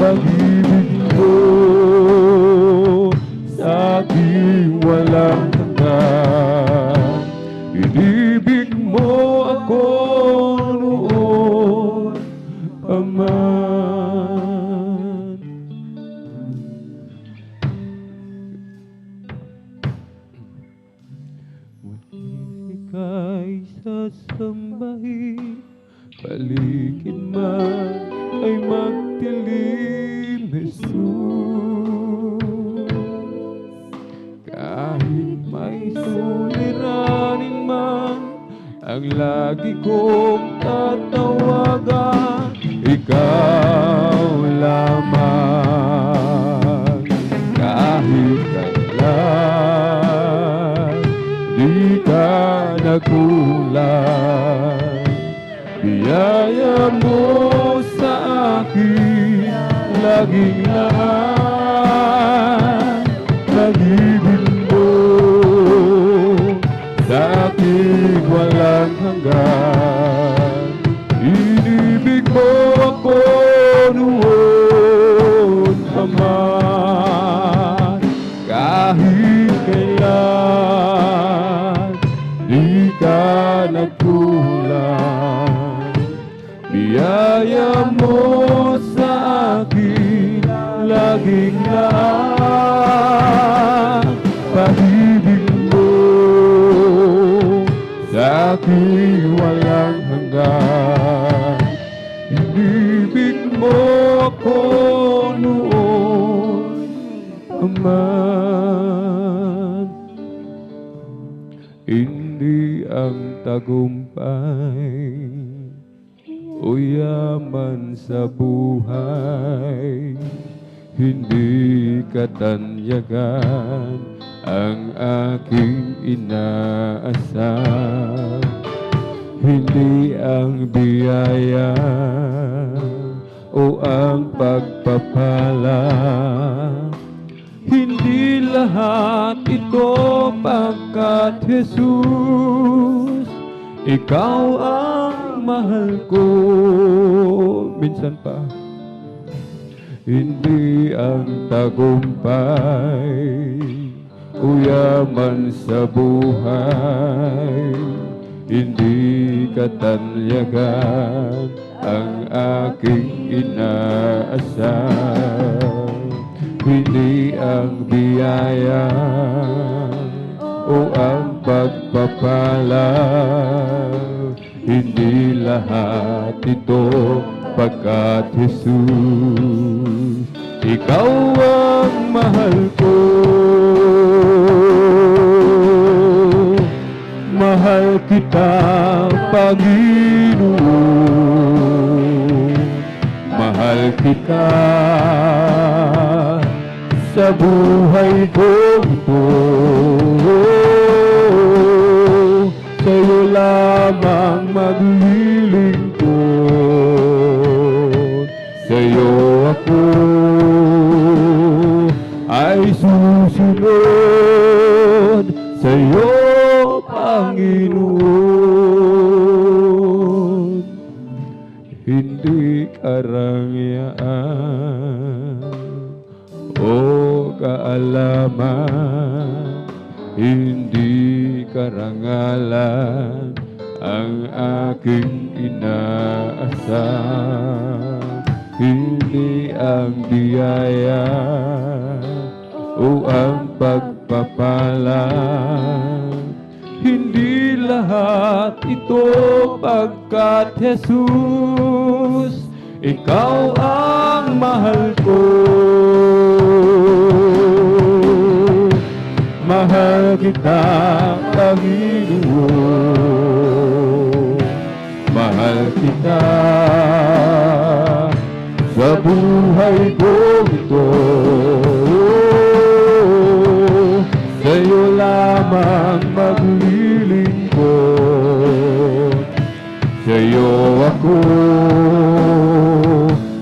Pag-ibig mo sa akin walang hanggan, inibig mo ako noon pa man. Ika'y sasambahin, paligid man ay magdilim, Jesus. Kahit may suliranin man, ang lagi kong tatawagan, ikaw lamang. Kahit kailan di ka nagkulang, biyaya mo sa akin laging laan. Pag-ibig mo sa akin walang hanggan, inibig mo ako noon pa man. Kahit kailan di ka nagkulang, biyaya mo sa akin laging laan. Pag-ibig mo sa akin walang hanggan, inibig mo ako noon pa man. Hindi ang tagumpay o yaman sa buhay, hindi katanyagan ang aking inaasam. Hindi ang biyaya o ang pagpapala, hindi lahat ito pagkat Jesus, ikaw ang ang mahal ko. Minsan pa, hindi ang tagumpay o yaman sa buhay, hindi katanyagan ang aking inaasam. Hindi ang biyaya o ang pagpapala, hindi lahat ito pagkat Jesus, Ikaw ang mahal ko. Mahal kita, Panginoon. Mahal kita sa buhay ko ito. Sa'yo lamang maglilingkod. Sa'yo ako ay susunod. Sa'yo, Panginoon. Hindi karangyaan o kaalaman, hindi karangalan ang aking inaasam. Hindi ang biyaya o ang pagpapala, hindi lahat ito pagkat Jesus, Ikaw ang mahal ko. Mahal kita, Panginoon. Mahal kita sa buhay ko ito. Sa'yo lamang maglilingkod. Sa'yo ako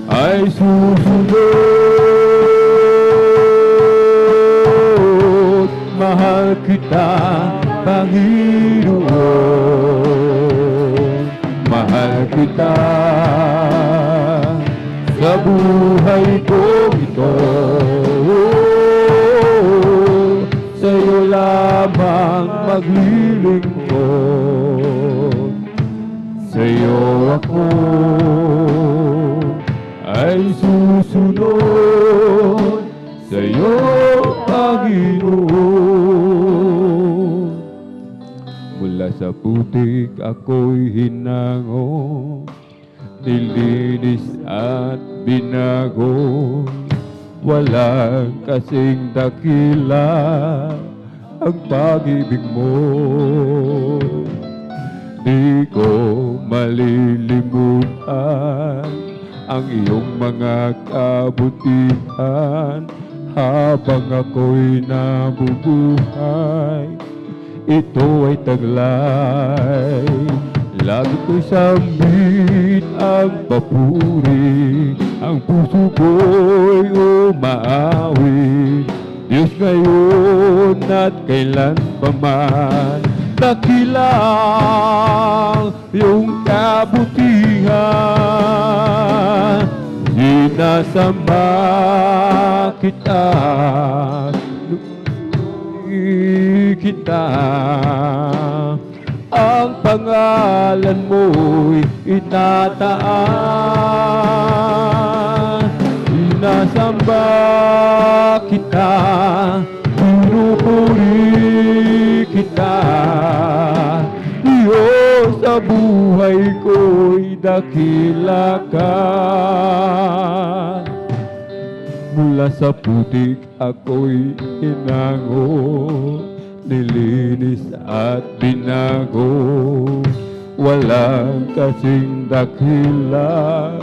ay susunod. Mahal kita, Panginoon. Mahal kita sa buhay ko ito. Sa'yo lamang maglilingkod. Sa'yo ako ay susunod. Sa'yo, Panginoon. Mula sa putik ako'y hinango, nilinis at binago. Walang kasing dakila ang pag-ibig mo. Di ko malilimutan ang iyong mga kabutihan habang ako'y nabubuhay. Ito ay taglay, lagi ko'y sambit ang papuri, ang puso ko'y umaawi. Diyos ngayon at kailan pa man, dakilang iyong kabutihan. Sinasamba kita, kita, ang pangalan mo'y itataas. Sinasamba kita, pinupuri kita. Diyos, sa buhay ko'y dakila ka. Mula sa putik ako'y hinango, nilinis at binago. Walang kasing dakila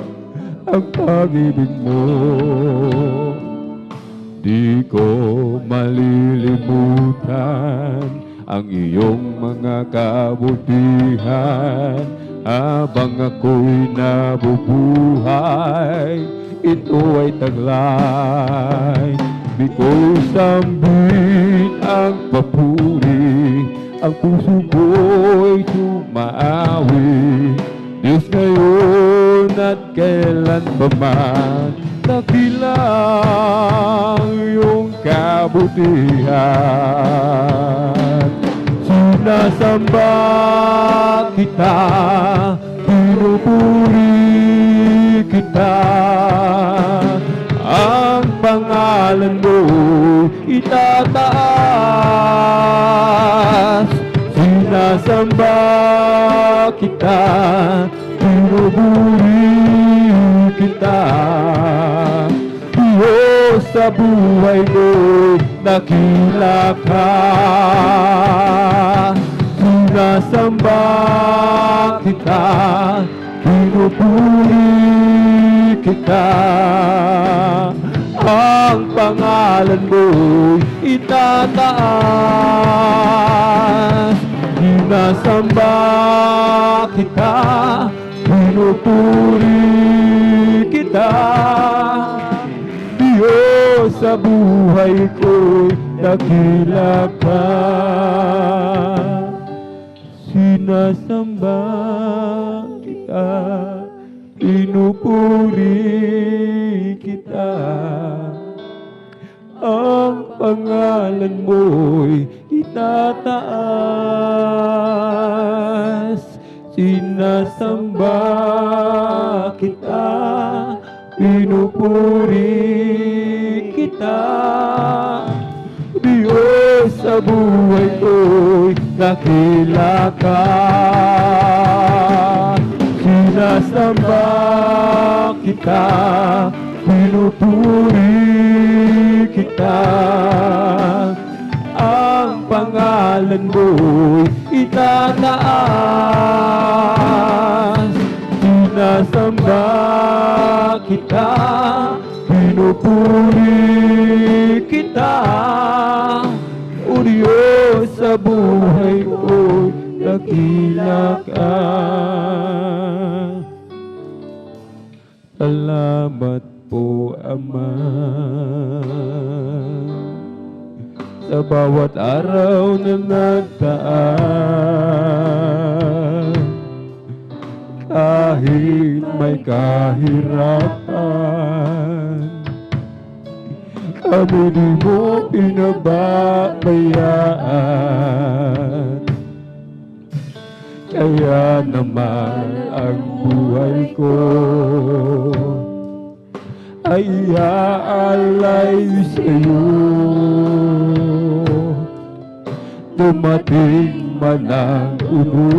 ang pag-ibig mo. Di ko malilimutan ang iyong mga kabutihan habang ako'y nabubuhay. Ito ay taglay, di ko sambit ang papuri, ang puso ko'y sumaawi. Diyos ngayon at kailan pa man, dakilang iyong kabutihan. Sinasamba kita, pinupuri kita, ang pangalan mo itataas. Sinasamba kita, pinupuri kita, Diyos sa buhay ko, dakila ka. Sinasamba kita, pinupuri kita, ang pangalan mo itataas. Sinasamba kita, pinupuri kita, Diyos sa buhay ko, dakila ka. Sinasamba kita, pinupuri kita, ang pangalan mo'y itataas. Sinasamba kita, pinupuri kita, Diyos sa buhay ko'y dakila ka. Sinasamba kita, pinupuri kita, ang pangalan mo'y itataas. Sinasamba kita, pinupuri kita, o Diyos sa buhay ko'y dakila ka. Salamat po, Ama, sa bawat araw na nagdaan. Kahit may kahirapan, kami di mo pinababayaan. Kaya naman ang buhay ko ay iaalay sa'yo. Dumating man ang unos,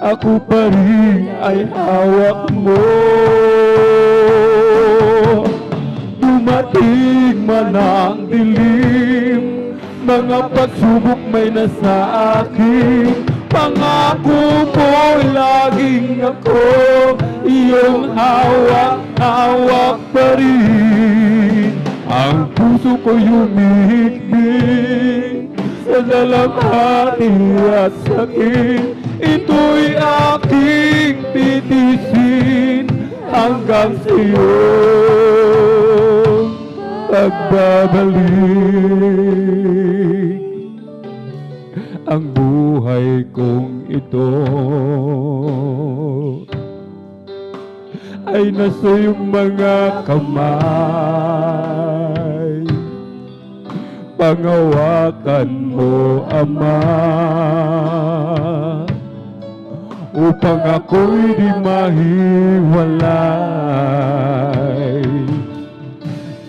ako pa rin ay hawak mo. Dumating man ang dilim, mga pagsubok may nasa akin, pangako mo laging ako iyong hawak pa rin. Ang puso ko humihikbit sa dalamhati at sakit, ito'y aking titisin hanggang sa iyong pagbabalik. Ang buhay kong ito ay nasa iyong mga kamay. Pangawakan mo, Ama, upang ako'y di mahiwalay.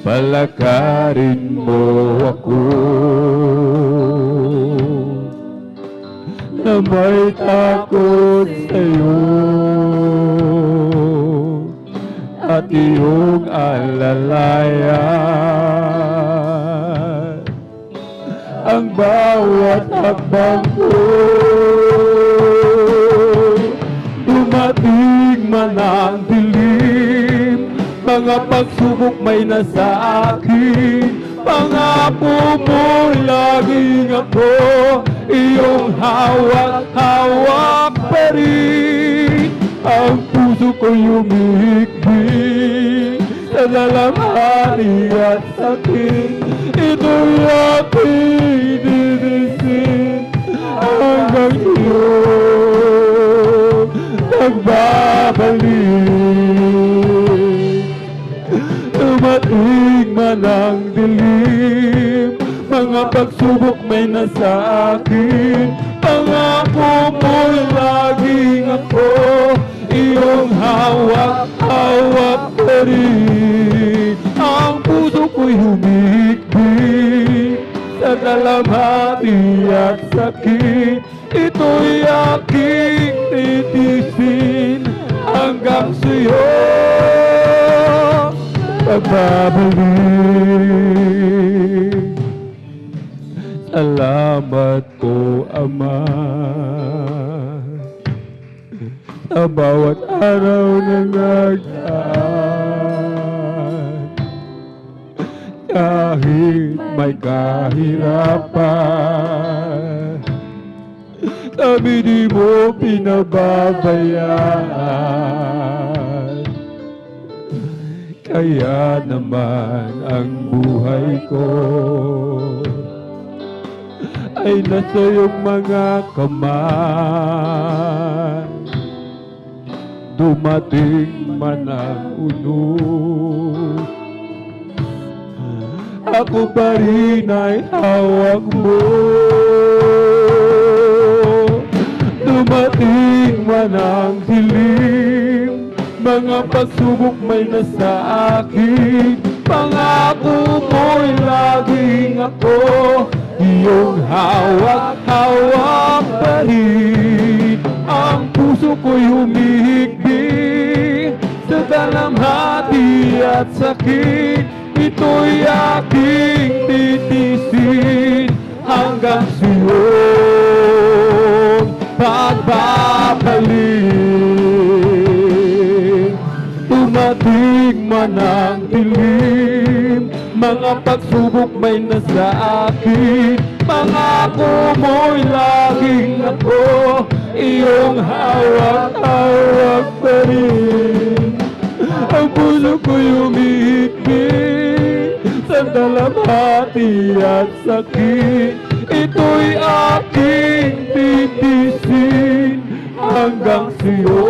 Palakarin mo ako na may takot sa'yo at iyong alalayan ang bawat hakbang ko. Dumating man ang dilim, mga pagsubok may nasa akin, pangako mo laging ako iyong hawak pa rin. Ang puso ko humihikbit sa dalamhati at sakit, ito'y aking titisin hanggang sa'yo nagbabalik. Dumating man ang dilim, mga pagsubok may nasa akin, pangako mo'y laging ako, iyong hawak-hawak pa rin. Ang puso ko'y humihikbi sa dalamhati at sakit, ito'y aking titisin hanggang sa'yo pagbabalik. Salamat po, Ama, sa bawat araw na nagdaan. Kahit may kahirapan, kami di mo pinababayaan. Kaya naman ang buhay ko ay nasa iyong mga kamay. Dumating man ang unos, ako pa rin ay hawak mo. Dumating man ang dilim, mga pagsubok may nasa akin, pangako mo'y laging ako, iyong hawak-hawak pa rin. Ang puso ko'y humihikbi sa dalamhati at sakit, ito'y aking titisin hanggang sa'yo pagbabalik. Dumating man ang dilim, mga pagsubok may nasa akin, pangako mo'y laging ako, iyong hawak-hawak pa rin. Ang puso ko'y humihikbi sa dalamhati at sakit, ito'y aking titisin hanggang sa'yo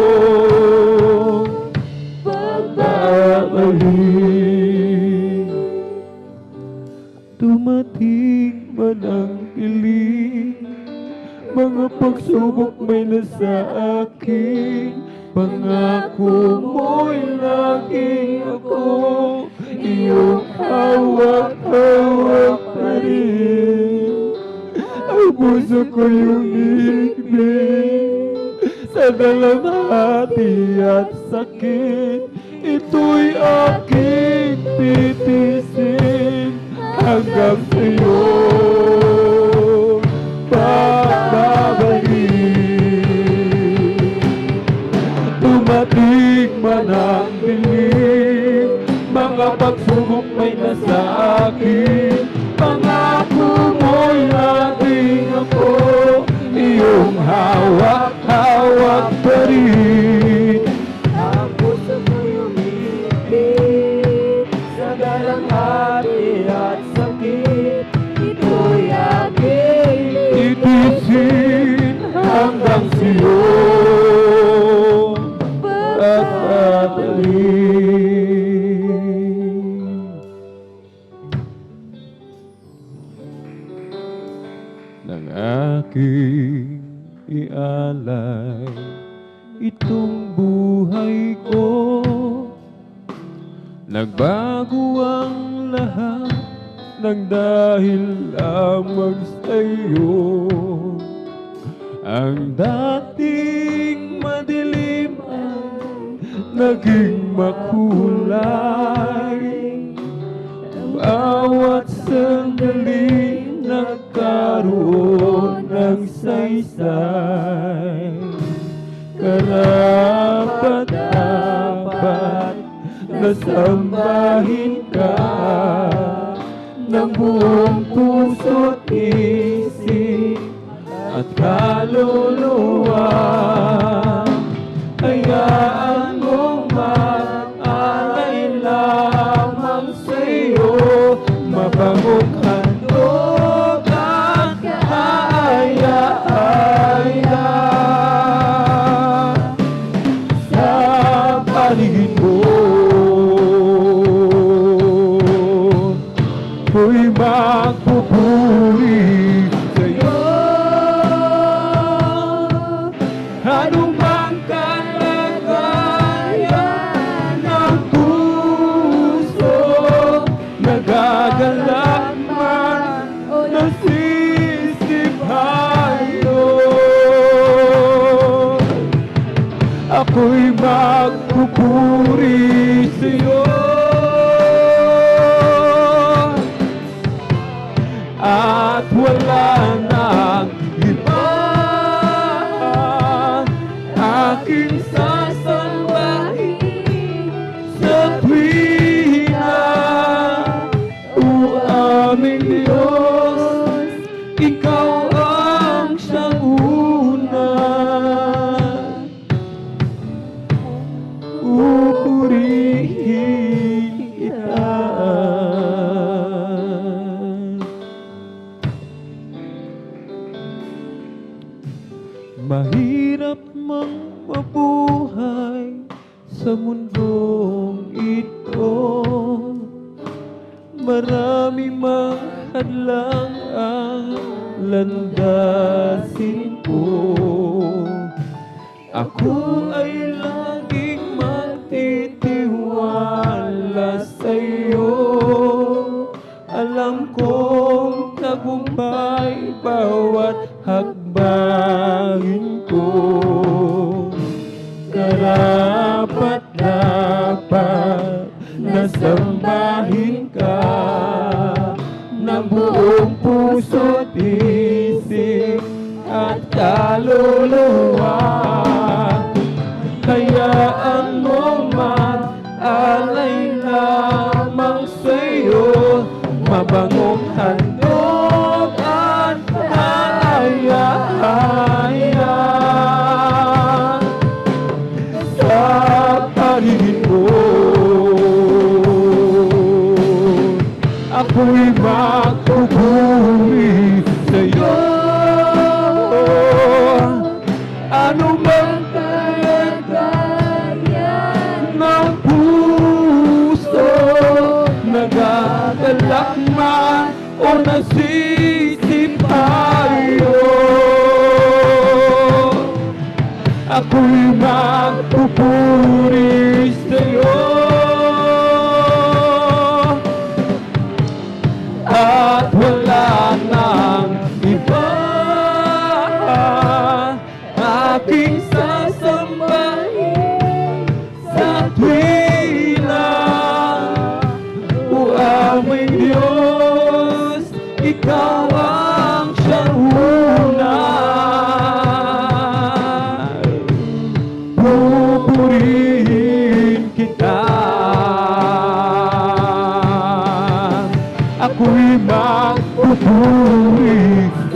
pagbabalik. Dumating man ang dilim, mga pagsubok may nasa akin, pangako mo'y laging ako, iyong hawak-hawak pa rin. Ang puso ko'y humihikbi sa dalamhati at sakit, ito'y aking titisin hanggang sa'yo pagbabalik. Dumating man ang dilim, mga pagsubok may nasa akin, pangako mo'y laging ako, iyong hawak-hawak pa rin. Ang puso ko'y humihikbi sa dalamhati at sakit, ito'y aking titisin hanggang sa'yo pagbabalik. Nang aking ialay itong buhay ko, nagbago ang lahat nang dahil lamang sa'yo. Ang dating madilim ay naging makulay, bawat sandali nagkaroon ng saysay. Karapat-dapat na sambahin ka ng buong puso't isip at kaluluwa. Hayaan mong mag-alay lamang sa'yo, mapamukhandog at kaayaan. parihin mo. Ako'y magpupuri sa'yo. Ano mang kalagayan ng puso, nagagalak man o nasisipayo, ako'y magpupuri sa'yo. At wala nang iba aking sasambahin sa tuwina. O aming Diyos, Ikaw ang siyang una. Pupurihin kita. Mahirap mang mabuhay sa mundong ito, marami mang hadlang ang landasin ko. Ako ay laging magtitiwala sa'yo. Alam kong tagumpay bawat hakbangin ko. Karapat-dapat na sambahin ka ng buong puso't isip at kaluluwa. Hayaan mo mag-alay lamang sa'yo, mabangong handog at haya-haya sa parihin mo. Ako'y magpupuri sa'yo. Ano mang kalagayan ng puso, nagagalak man o nasisipayo, ako'y magpupuri sa'yo. At wala nang iba aking sasambahin sa tuwina. O aming Diyos, Ikaw ang siyang una. Pupurihin kita. Ako'y magpupuri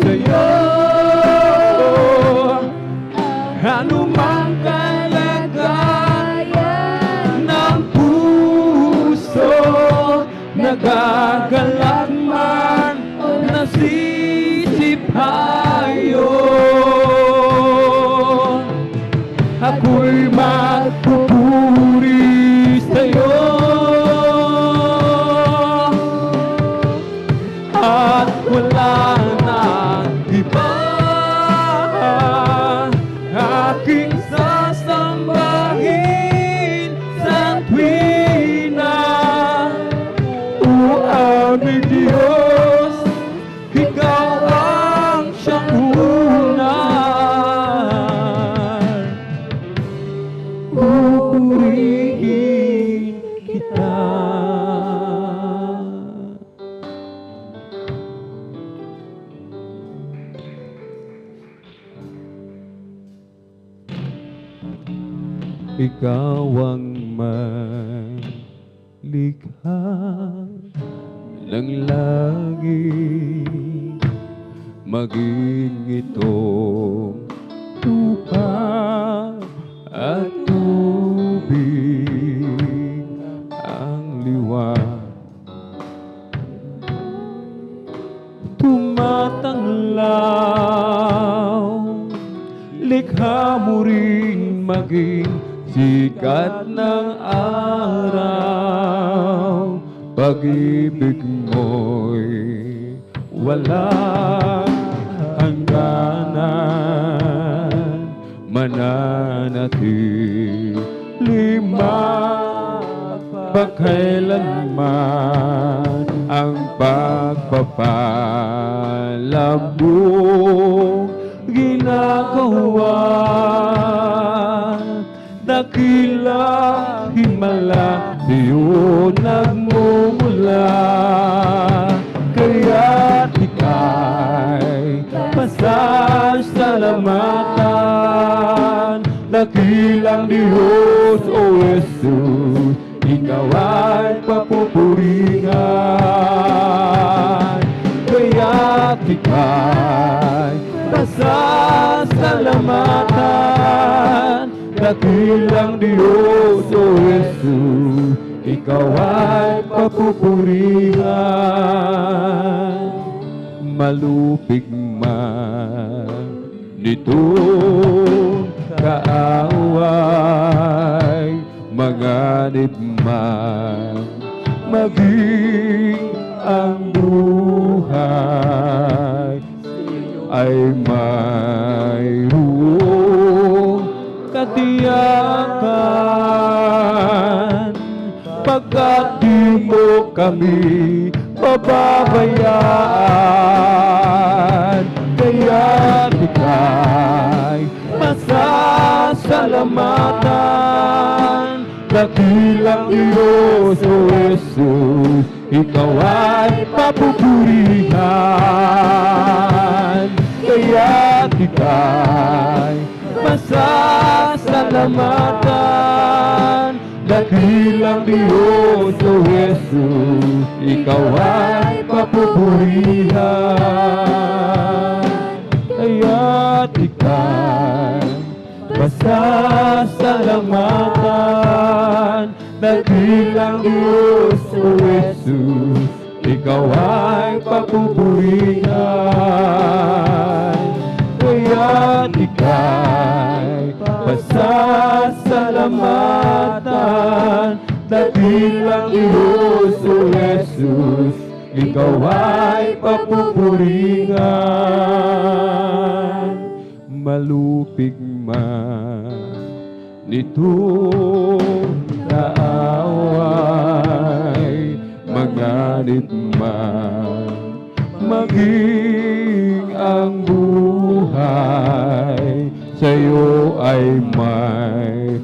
sa'yo. Ano mang kalagayan ng puso, nagagalak man o nasisipayo, ako'y magpupuri sa'yo. At wala nang iba aking sasambahin sa tuwina. O aming Diyos, Ikaw ang siyang una. Pupurihin kita. Ikaw ang malikha ng langit, maging itong lupa at tubig ang liwanag. Tumatanglaw, likha mo rin maging sikat ng araw, pag-ibig mo'y walang hangganan, mananatili magpakailanman ang pagpapalab mong ginagawa. Dakila himala diyo nagmumula, kaya't ika'y pasasalamatan. Dakilang Diyos, O Jesus, ikaw ay papupurihan. Kaya't ika'y pasasalamatan. Dakilang Diyos, O Jesus, ikaw ay papupurihan. Malupig man nitong kaaway, manganib man maging ang buhay, ay mayroong katiyakan, pagkat di mo kami pababayaan. Kaya't ika'y masasalamatan. Dakilang Diyos, O Jesus, ikaw ay papupurihan. Kaya't ika'y masasalamatan. Dakilang Diyos, O Jesus, ikaw ay papupurihan. Kaya't ika'y masasalamatan. Dakilang Diyos, O Jesus, ikaw ay papupurihan. Kaya't ika'y pasasalamatan. Dakilang Diyos, O Jesus, ikaw ay papupurihan. Malupig man nitong kaaway, manganib man maging ang buhay, sa'yo ay mayroon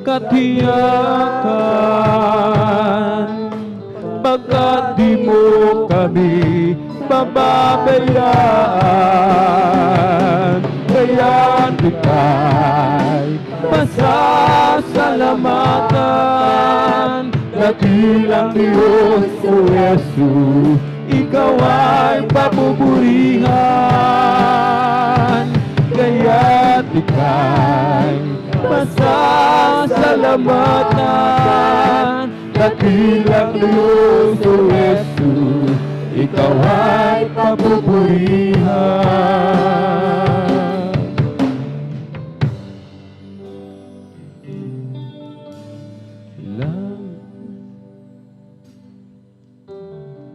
katiyakan, pagkat di mo kami pababayaan. Kaya't ika'y pasasalamatan. Dakilang Diyos, O Jesus, ikaw ay papupurihan. Kaya't ika'y pasasalamatan. Dakilang Diyos, O Jesus, ikaw ay papupurihan.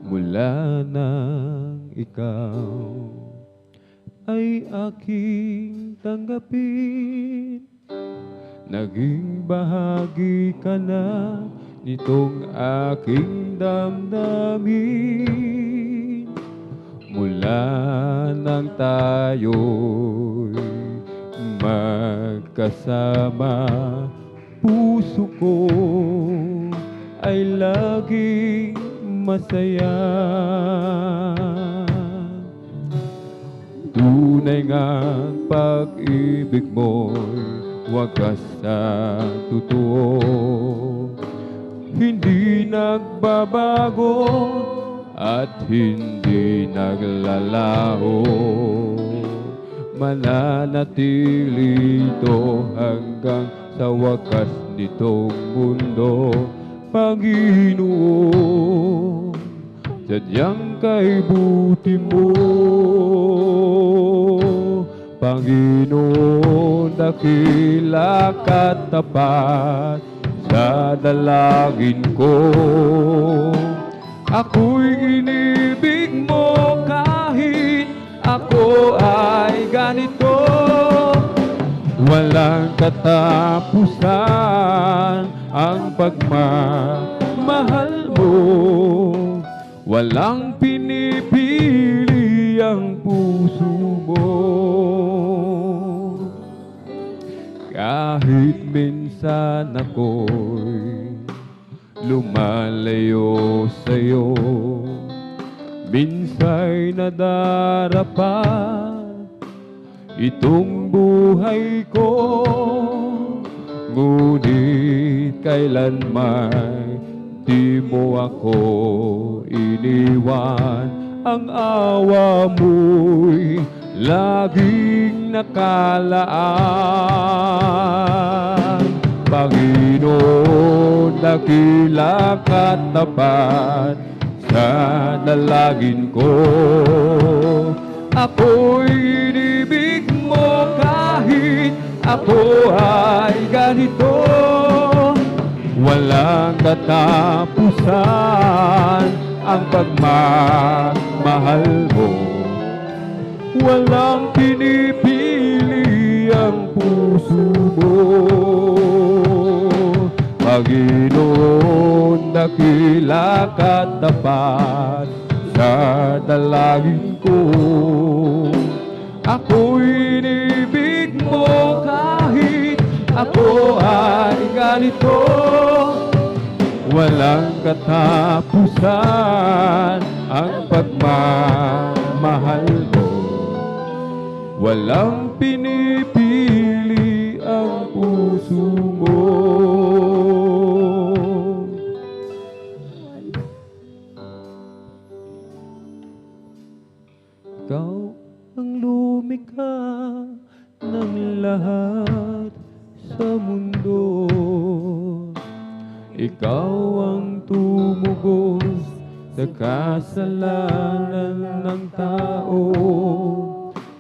Mula nang ikaw ay aking tanggapin, naging bahagi ka na nitong aking damdamin. Mula nang tayo'y magkasama, puso ko ay laging masaya. Tunay ngang pag-ibig mo'y wagas sa totoo, hindi nagbabago at hindi naglalaho. Mananatili ito hanggang sa wakas nitong mundo, Panginoon. Sadyang kay buti mo, Panginoon, dakila ka tapat sa dalangin ko. Ako'y inibig mo kahit ako ay ganito. Walang katapusan ang pagmamahal mo. Walang pinipili ang puso mo. Kahit minsan ako'y lumalayo sa'yo, minsa'y nadarapa itong buhay ko, ngunit kailanman di mo ako iniwan. Ang awa mo'y laging nakalaan. Panginoon, dakila ka tapat sa dalangin ko. Ako'y inibig mo kahit ako ay ganito. Walang katapusan ang pagmamahal mo. Walang pinipili ang puso mo. Panginoon, dakila ka tapat sa dalangin ko. Ako'y inibig mo kahit ako ay ganito. Walang katapusan ang pagmamahal mo. Walang pinipili ang puso mo. Ikaw ang lumikha ng lahat sa mundo. Ikaw ang tumugos sa kasalanan ng tao.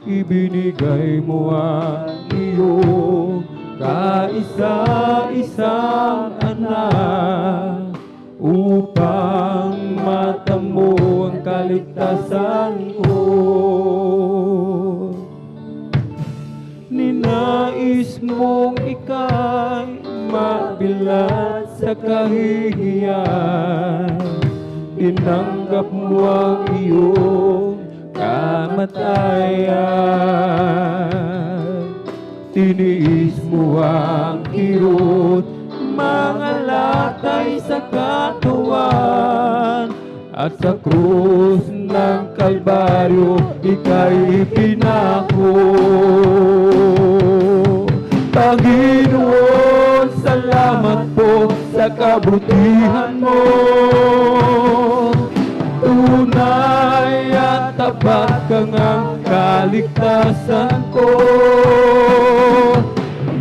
Ibinigay mo ang iyong kaisa-isang anak upang matamo ang kaligtasan ko. Ninais mong ika'y mabilat sa kahihiyan. Tinanggap mo ang iyong kamatayan. Tiniis mo ang kirot, mga latay sa katawan. At sa krus ng Kalbaryo, ika'y pinako. Panginoon, salamat po sa kabutihan mo. Tunay at tapat kang ang kaligtasan ko.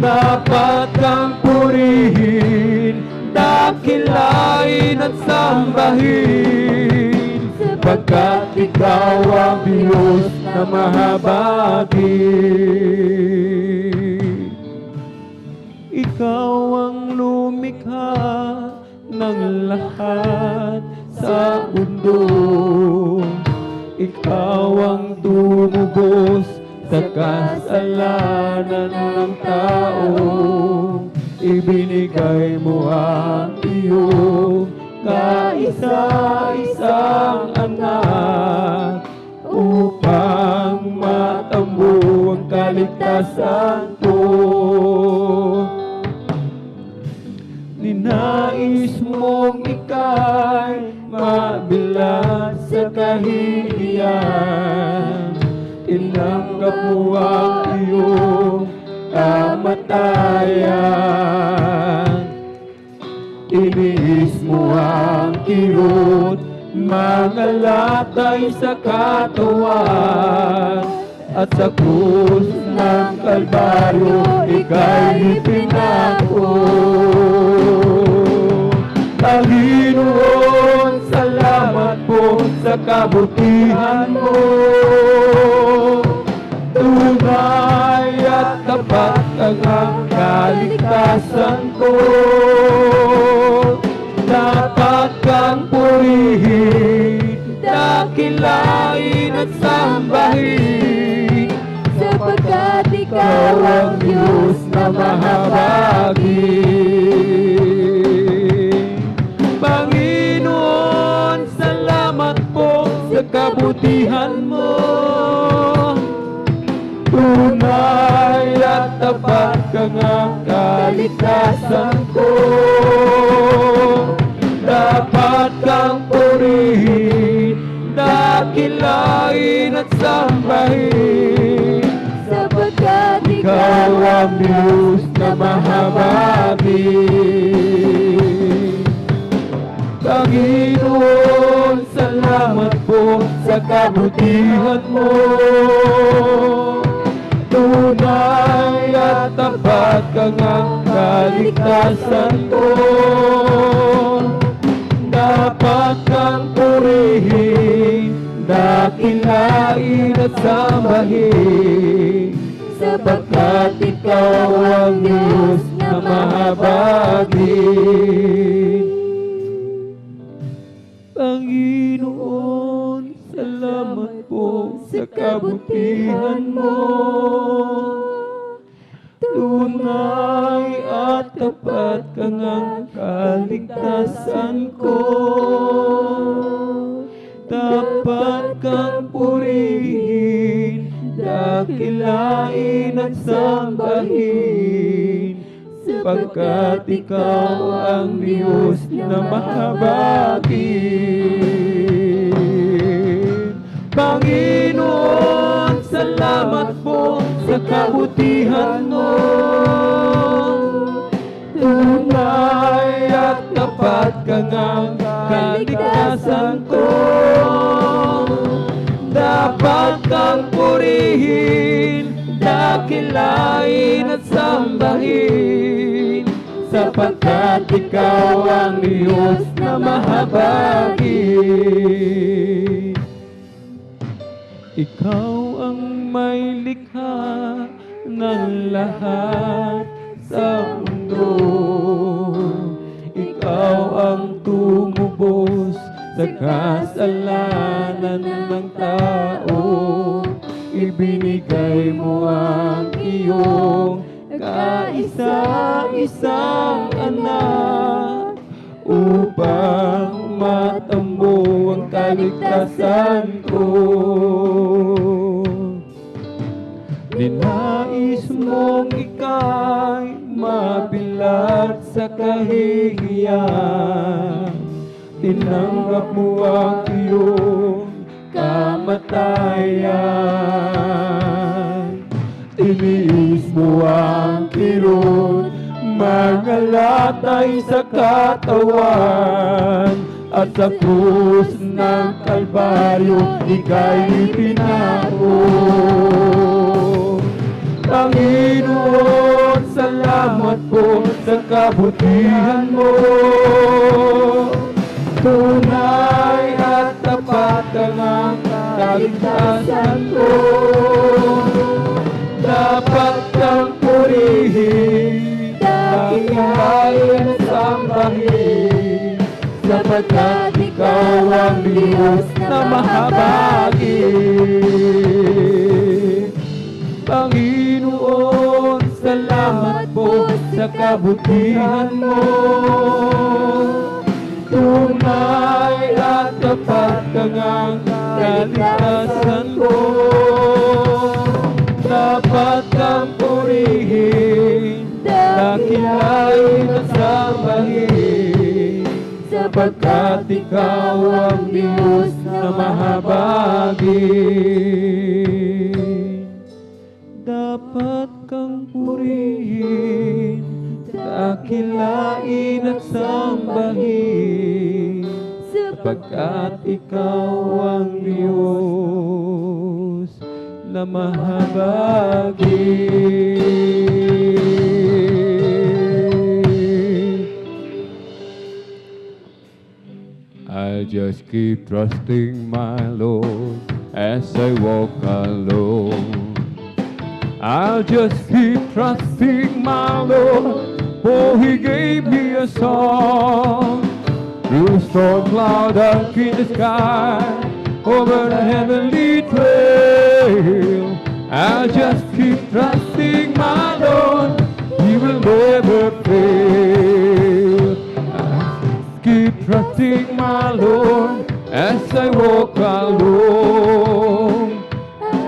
Dapat kang purihin, dakilain at sambahin, sapagkat ikaw ang Diyos na mahabagi. Ikaw ang lumikha ng lahat sa mundo. Ikaw ang tumubos sa kasalanan ng tao. Ibinigay mo ang iyong kaisa-isang anak upang matamo ang kaligtasan ko. Ninais mong ika'y mabilat sa kahihiyan. Tinanggap mo ang iyong kamatayan. Tiniis mo ang kirot, mga latay sa katawan. At sa krus ng Kalbaryo, ika'y ipinako. Panginoon, salamat po sa kabutihan mo. Tunay kang kaligtasan ko. Dapat kang purihin, dakilain at sambahin, sapagkat ikaw ang Diyos na mahabagi. Panginoon, salamat po sa kabutihan mo. Tunay at tapat kang kaligtasan ko. Dapat kang purihin, dakilain at sambahin, Sapagkat ikaw ang Diyos na mahabagi. Panginoon, salamat po sa kabutihan mo. Tunay at tapat kang kaligtasan ko. Dapat kang purihin, dakilain at sambahin, sapagkat ikaw ang Diyos na mahabagi. Panginoon, salamat po sa kabutihan mo. Tunay at tapat kang kaligtasan ko. Dapat kang purihin, dakilain at sambahin, sapagkat ikaw ang Diyos na mahabagi. Panginoon, salamat po sa kabutihan mo. Tunay at tapat kang kaligtasan ko. Dapat kang purihin, dakilain at sambahin, sapagkat ikaw ang Diyos na mahabagi. Ikaw ang may likha ng lahat sa mundo. Ikaw ang tumubos sa kasalanan ng tao. Ibinigay mo ang iyong kaisa-isang anak upang matambo ang kaligtasan ko. Ninais mong ika'y mabilat sa kahihiyan. Tinanggap mo ang iyong kamatayan. Tiniis mo ang kirot, magalatay sa katawan, at sa krus ng Kalbaryo ika'y pinako. Panginoon, salamat po sa kabutihan mo. Tunay at tapat kang kaligtasan ko. Dapat kang purihin, dakilain at sambahin, sapagkat ikaw ang Diyos na mahabagi. Panginoon, salamat po sa kabutihan mo. Tunay at tapat kang kaligtasan ko. Dapat kang purihin, dakilain at sambahin, sapagkat ikaw ang Diyos na mahabagi. Dapat kang purihin, dakilain at sambahin, sapagkat ikaw ang Diyos na mahabagi. I just keep trusting my Lord as I walk alone. I'll just keep trusting my Lord, for He gave me a song. Through storm cloud dark in the sky, over the heavenly trail, I'll just keep trusting my Lord, He will never fail. I'll keep trusting my Lord as I walk alone.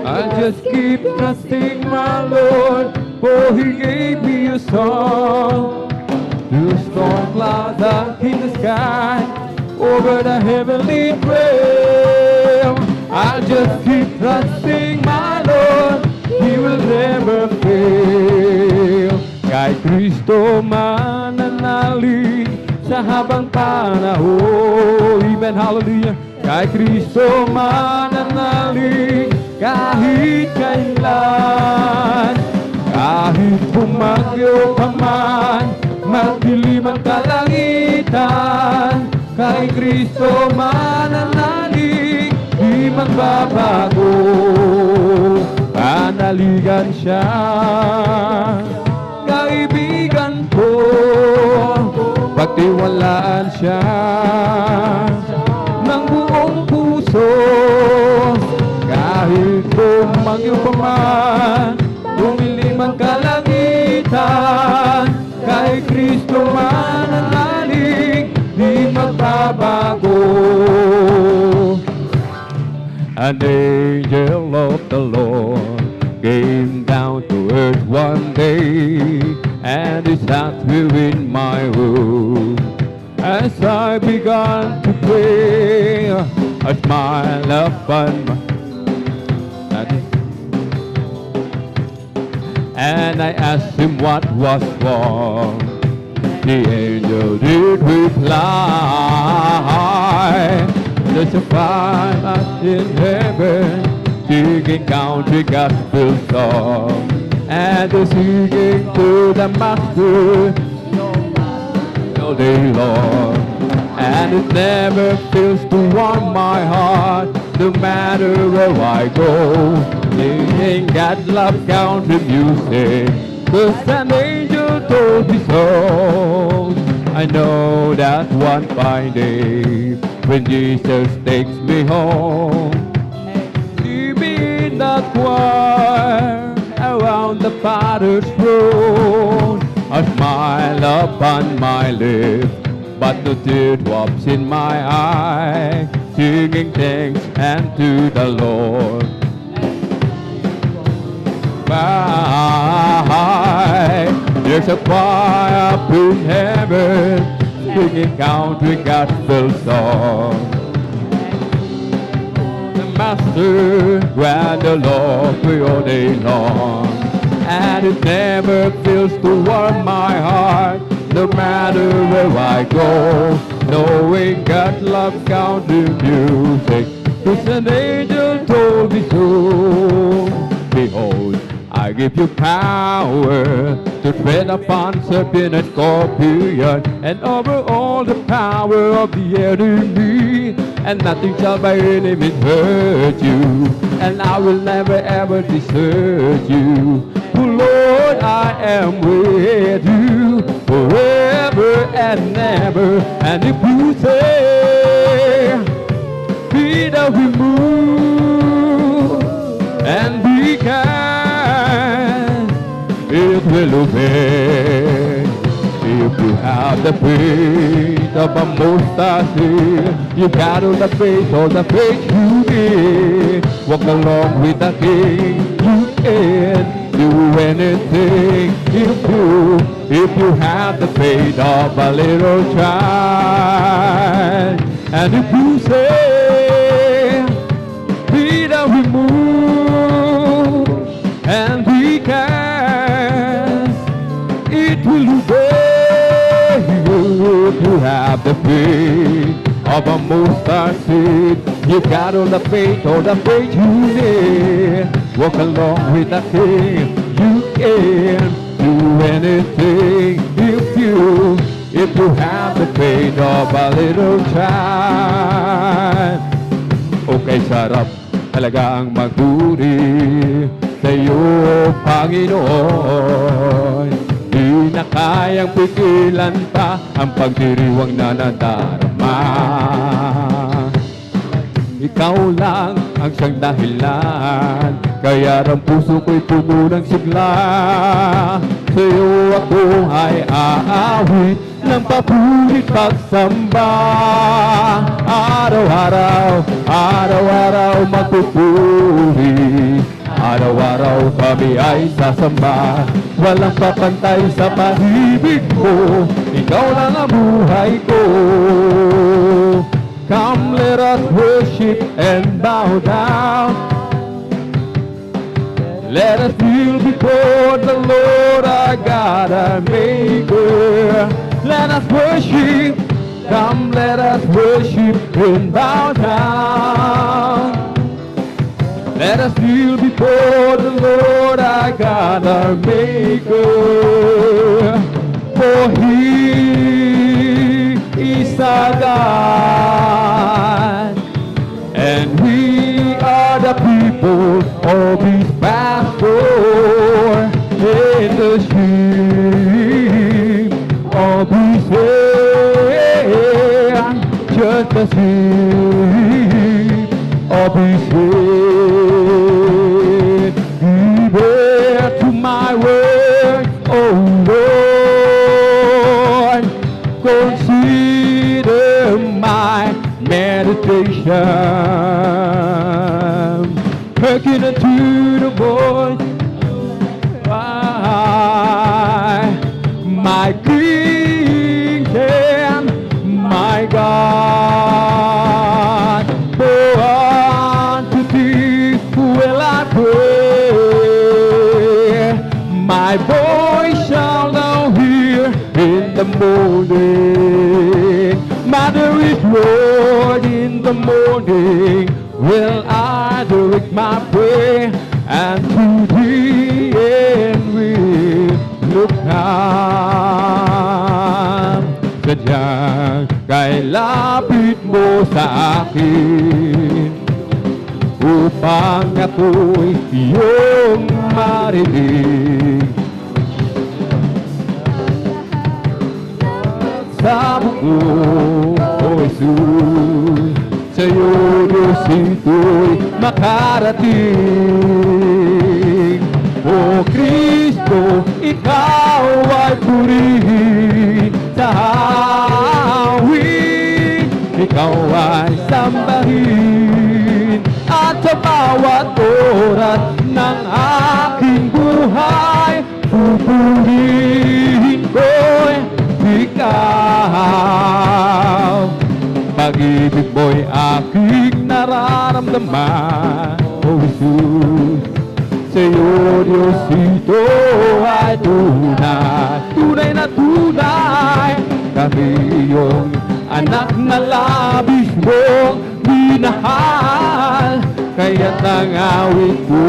I'll just keep trusting my Lord, for He gave me a song. Through storm clouds dark in the sky, over the heavenly trail, I'll just keep trusting my Lord, He will never fail. Kay Kristo mananalig sa habang panahon. Amen, hallelujah. Kay Kristo mananalig kahit kailan, kahit bumagyo pa man, magdilim ang kalangitan. Kay Kristo mananalig, di magbabago. Panaligan siya, kaibigan ko, pagtiwalaan siya ng buong puso. Kahit bumagyo pa man, dumilim ang kalangitan, kay Kristo mananalig, di magbabago. An angel of the Lord came down to earth one day, and He sat within my room. As I began to pray, a smile upon my and I asked him what was wrong. The angel did reply, there's a fire in heaven, singing country gospel song, and they're singing to the Master all day long. And it never fails to warm my heart, no matter where I go. Singing God love country music, 'cause an angel told me so. I know that one fine day, when Jesus takes me home, see me in the choir around the Father's throne. A smile upon my lips, but no teardrops in my eye, singing thanks unto the Lord. Bye. There's a choir up in heaven, singing country gospel song. The Master and the Lord for all day long, and it never fails to warm my heart, no matter where I go, knowing God loves country music, 'cause an angel told me so. Behold, I give you power to tread upon serpent and scorpion, and over all the power of the enemy, and nothing shall by any means hurt you, and I will never ever desert you. Oh Lord, I am with you forever and ever. And if you say, be thou removed and be cast, it will obey. If you have the faith of a mustard seed, you got all the faith you need. Walk along with the King, you can do anything if you have the faith of a little child. And if you say, be thou removed and be cast, it will obey. If you have the faith of a mustard seed, you got all the faith you need. Walk along with the King, you can do anything if you have the faith of a little child. Okay, sarap talagang magpuri sa'yo, Panginoon. Di na kayang pigilan pa ang pagdiriwang na nadarama. Ikaw lang ang siyang dahilan, kaya ang puso ko'y puno ng sigla. Sa'yo ako ay aawit ng papulit pagsamba. Araw-araw, araw-araw magpupuri. Araw-araw kami ay sasamba. Walang papantay sa pag-ibig mo, ikaw lang ang buhay ko. Come, let us worship and bow down. Let us kneel before the Lord our God, our Maker. Let us worship. Come, let us worship and bow down. Let us kneel before the Lord our God, our Maker. For He is our God, and we are the people of His pasture, in the sheep of His hand, just the sheep of His hand. Give ear to my word, O Lord. Consider my meditation. Hearken unto the voice my King and my God. For unto Thee will I pray. My voice shall thou hear in the morning. Mother is Lord in the morning. Will I direct my prayer, and to Thee end will look up. Sadyang kay lapit mo sa akin, upang ako'y iyong marinig. Sa buong Jesus, sa'yo Diyos ito'y makarating. O Kristo, Ikaw ay purihin sa hawin. Ikaw ay sambahin, at sa bawat oras ng aking buhay, pupurihin ko'y Ikaw. Pag-ibig mo'y aking nararamdaman, O Jesus. Sa'yo, Diyos, ito ay tunay, tunay na tunay. Kami iyong anak na labis mong minahal, kaya't ang awit ko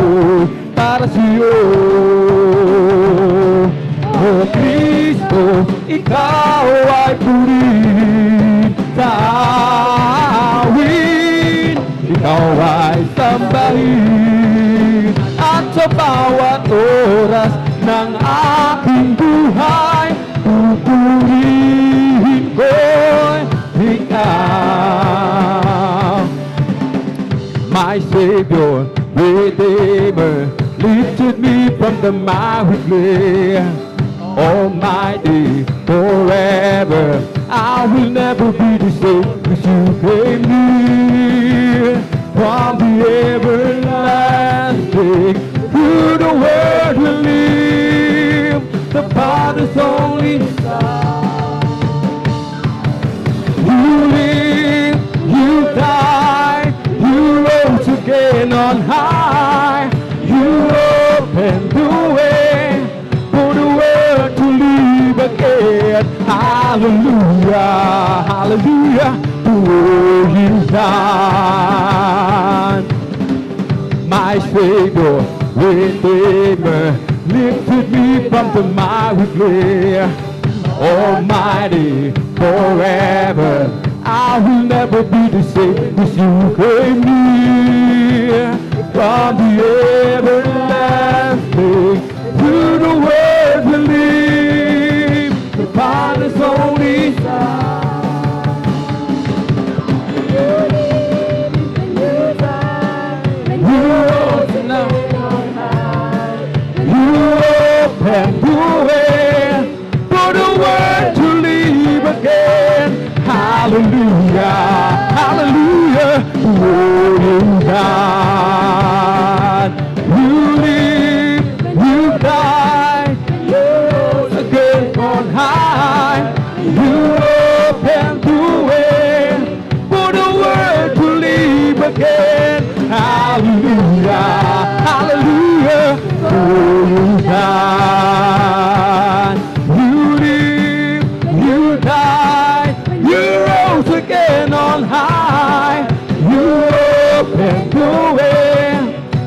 para sa'yo. O Kristo, Ikaw ay purihin sa awit. Ikaw ay sambahin, at sa bawat oras ng aking buhay, pupurihin ko'y Ikaw. My Savior, Redeemer, lifted me from the miry clay. Almighty, forever, I will never be the same, 'cause you came near. From the everlasting, through the world we live, the Father's only Son. You live, you died, you rose again on high. You opened the way for the world to live again. Hallelujah, hallelujah, the world is done. My Savior, Redeemer, lifted me from the miry clay. Almighty, forever, I will never be the same, 'cause you came near. From the everlasting, made. Through the word believe, the Father's only Son. You open the way for the word to live again. Hallelujah, hallelujah. Oh God, you live, you die, you rose again on high. You open the way for the word to live again. Hallelujah, hallelujah. Oh God, you live, you die, you rose again on high. You open the way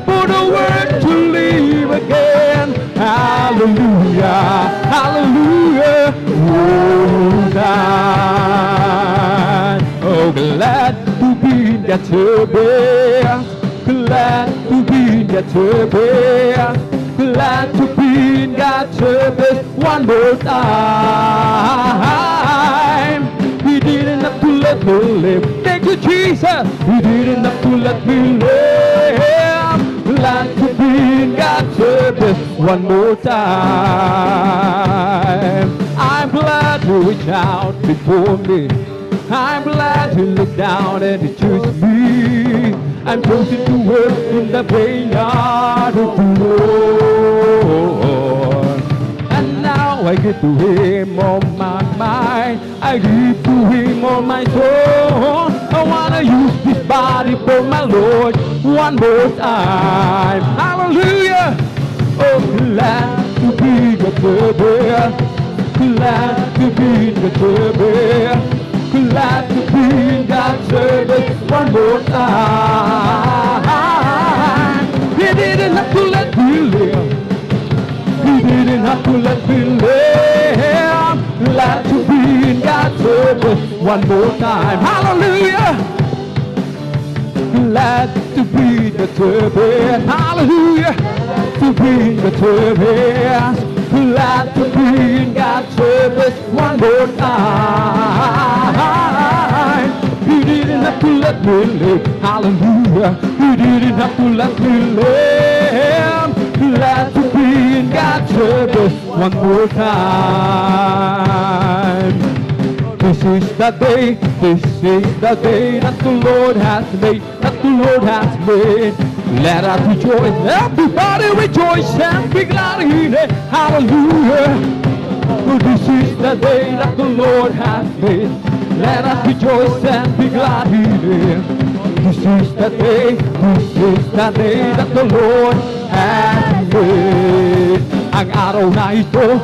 for the word to live again. Hallelujah, hallelujah. Oh God, oh glad to be that your best. Glad to be in God's service. Glad to be in God's service one more time. He didn't have to let me live. Thank you, Jesus. He didn't have to let me live. Glad to be in God's service one more time. I'm glad you reached out before me. I'm glad you looked down and you chose me. I'm chosen to work in the vineyard of the Lord. And now I give to Him all my mind. I give to Him all my soul. I wanna use this body for my Lord one more time. Hallelujah! Oh, glad to be the service. Glad to be the service. Glad to be in God's service one more time. He didn't have to let me live. He didn't have to let me live. Glad to be in God's service one more time. Hallelujah. Glad to be in the service. Hallelujah. To be in the service. Glad to be in God's service one more time. He didn't have to let me live. Hallelujah. He didn't have to let me live. Glad to be in God's service one more time. This is the day that the Lord has made, that the Lord has made. Let us rejoice, everybody rejoice and be glad in it. Hallelujah. For this is the day that the Lord has made. Let us rejoice and be glad in it. This is the day that the Lord has made. Ang araw na ito,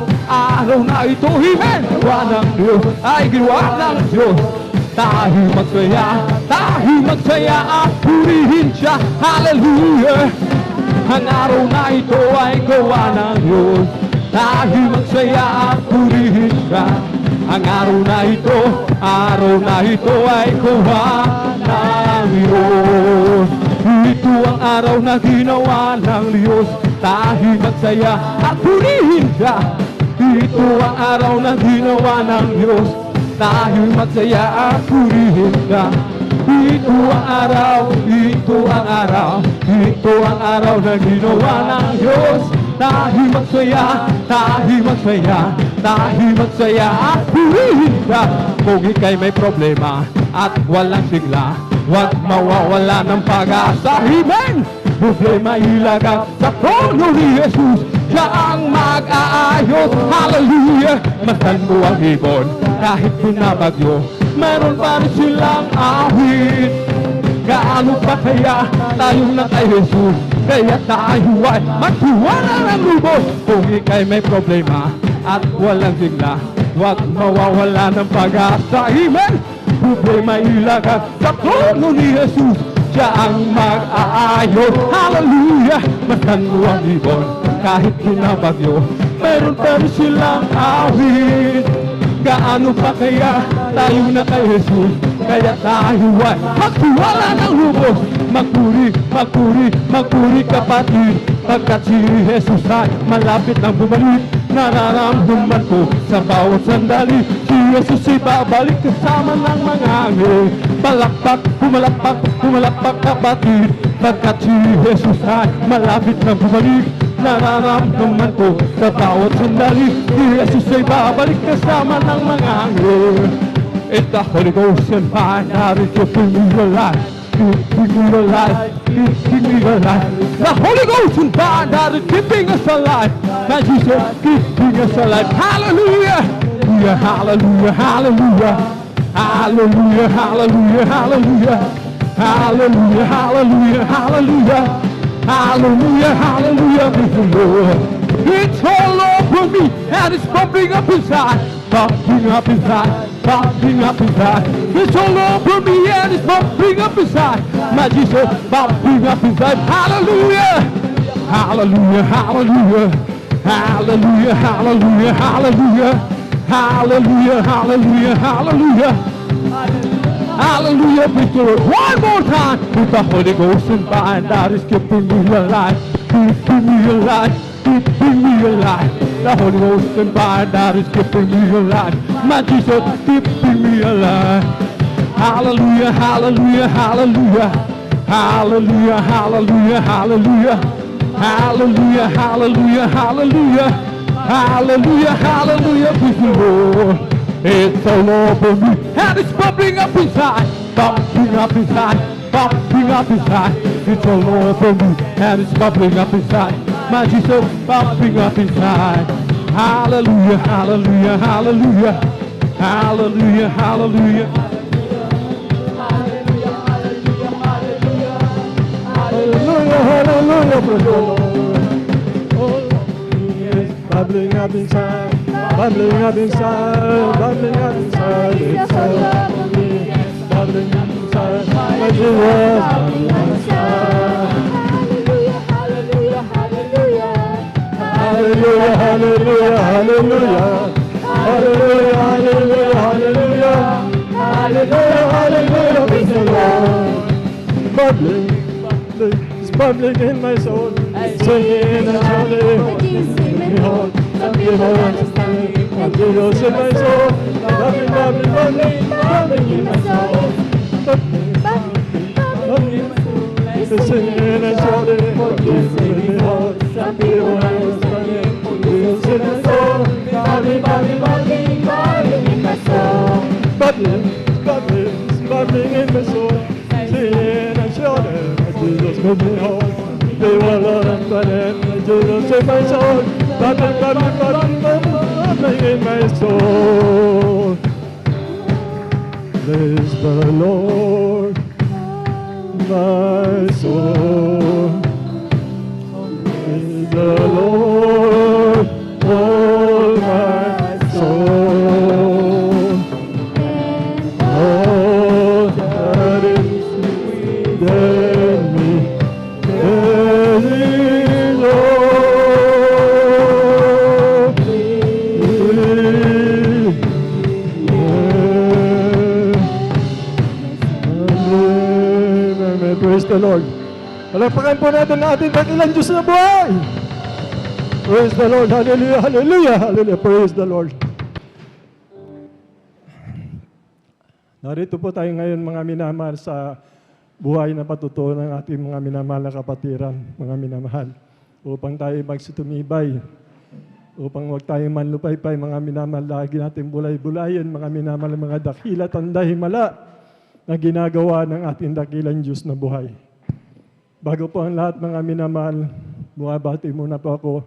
amen. Gawa ng Diyos, ay ginawa ng Diyos. Tayo magsaya at purihin siya. Hallelujah! Ang araw na ito ay gawa ng Diyos. Tayo magsaya at purihin siya. Ang araw na ito ay gawa ng Diyos. Ito ang araw na ginawa ng Diyos. Tayo magsaya at purihin siya. Ito ang araw na ginawa ng Diyos. Tayo magsaya at purihin ka. Ito ang araw na ginawa ng Diyos. Tayo magsaya at purihin ka. Kung ika'y may problema at walang sigla, huwag mawawala ng pag-asa. Amen! Problema ilagay sa trono ni Jesus. Siya ang mag-aayos. Hallelujah! Masdan mo ang ibon kahit pinabagyo, meron pa rin silang awit. Gaano pa kaya tayo na kay Jesus? Kaya tayo ay magtiwala ng lubos. Kung ika'y may problema at walang sigla, huwag mawawala ng pag-asa. Amen! Problema ilagay sa trono ni Jesus. Siya ang mag-aayos. Hallelujah! Masdan mo ang ibon kahit pinabagyo, meron pa rin silang awit. Gaano pa kaya tayo na kay Jesus? Kaya tayo ay magtiwala ng lubos. magpuri kapatid, pagkat si Jesus ay malapit nang bumalik. Nararamdaman ko sa bawat sandali, si Jesus ay babalik kasama ng mga anghel. Pumalakpak kapatid, pagkat si Jesus ay malapit nang bumalik. Nararamdaman ko sa bawat sandali, si Jesus ay babalik kasama ng mga anghel. It's the Holy Ghost and fire, now it's giving me your life. Giving me your life, giving me your life. The Holy Ghost and fire, now it's keeping us alive. Now Jesus, keeping us alive. Hallelujah, hallelujah, hallelujah, hallelujah, hallelujah, hallelujah, hallelujah, hallelujah, hallelujah, hallelujah, hallelujah, praise the Lord. It's all over me and it's bubbling up inside, bubbling up inside, bubbling up inside. It's all over me and it's bubbling up inside. My Jesus, bubbling up inside. Hallelujah, hallelujah, hallelujah, hallelujah, hallelujah, hallelujah, hallelujah, hallelujah, hallelujah. Hallelujah, praise the Lord. One more time with the Holy Ghost and fire that is keeping me alive, keeping me alive, keeping me alive. The Holy Ghost and fire that is keeping me alive. My Jesus, keeping me alive. Hallelujah, hallelujah, hallelujah, hallelujah, hallelujah, hallelujah, hallelujah, hallelujah, hallelujah, hallelujah, hallelujah, praise the Lord. It's all over me and it's bubbling up inside, bubbling up inside, bubbling up inside. It's all over me and it's bubbling up inside. My Jesus, bubbling up inside. Hallelujah, hallelujah, hallelujah, hallelujah, hallelujah. Hallelujah, hallelujah, praise the Lord. Oh, yes, bubbling up inside, bubbling up inside, bubbling up inside. It's all over me, bubbling up inside. My Jesus, bubbling up inside. Hallelujah, hallelujah, hallelujah, hallelujah, hallelujah, hallelujah, hallelujah, hallelujah, praise the Lord. Bubbling, it's bubbling in my soul, singing and shouting, behold, some people understand, and Jesus in my soul, bubbling, bubbling, bubbling, bubbling in my soul, bubbling, bubbling, singing and shouting, behold, some people understand, Jesus in my soul, bubbling, bubbling, bubbling, bubbling in my soul, bubbling, bubbling, bubbling in my soul, singing and shouting. Jesus made me whole. They were loving, but Jesus in my soul. Bubbling, bubbling, bubbling, bubbling in my soul. Praise the Lord, my soul. Praise the Lord, oh my soul. Oh, that is within me. Praise the Lord. Palakpakan po natin ang ating dakilang Diyos na buhay. Praise the Lord. Hallelujah, hallelujah, hallelujah. Praise the Lord. Narito po tayo ngayon mga minamahal sa buhay na patutuo ng ating mga minamahal na kapatiran, mga minamahal. Upang tayo magsitumibay, upang huwag tayo manlupaypay, mga minamahal, lagi natin bulay-bulayan, mga minamahal, mga dakila, tanda, himala, na ginagawa ng ating dakilang Diyos na buhay. Bago po ang lahat mga minamahal, bumabati muna po ako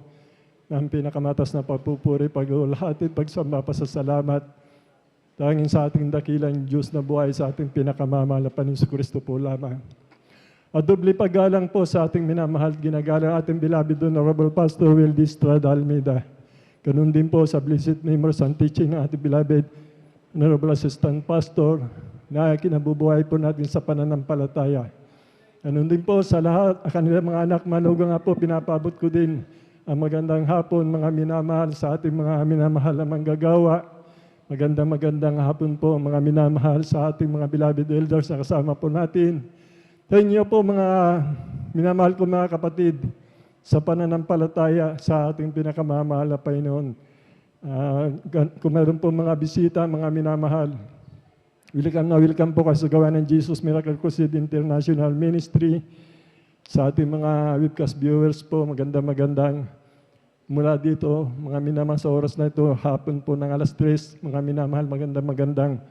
ng pinakamatas na pagpupuri, pag-uulhatid, pagsamba, pasasalamat, tanging sa ating dakilang Diyos na buhay, sa ating pinakamamahal na Panginoon Kristo po lamang. At doble paggalang po sa ating minamahal, ginagalang ating beloved Honorable Pastor Will D. Estrada Almeida. Ganun din po sa blessed memories and teaching ng ating beloved Honorable Assistant Pastor, na kinabubuhay po natin sa pananampalataya. Ganun din po sa lahat, ang kanilang mga anak, manugang nga po, pinapabot ko din ang magandang hapon, mga minamahal sa ating mga minamahal na manggagawa. Magandang hapon po, mga minamahal sa ating mga beloved elders na kasama po natin. Sa inyo po mga minamahal ko mga kapatid, sa pananampalataya sa ating pinakamamahal na Panginoon. Kung meron po mga bisita, mga minamahal, welcome po kayo sa gawa ng Jesus Miracle Crusade International Ministry. Sa ating mga webcast viewers po, magandang mula dito, mga minamahal sa oras na ito, hapon po ng alas 3, mga minamahal, magandang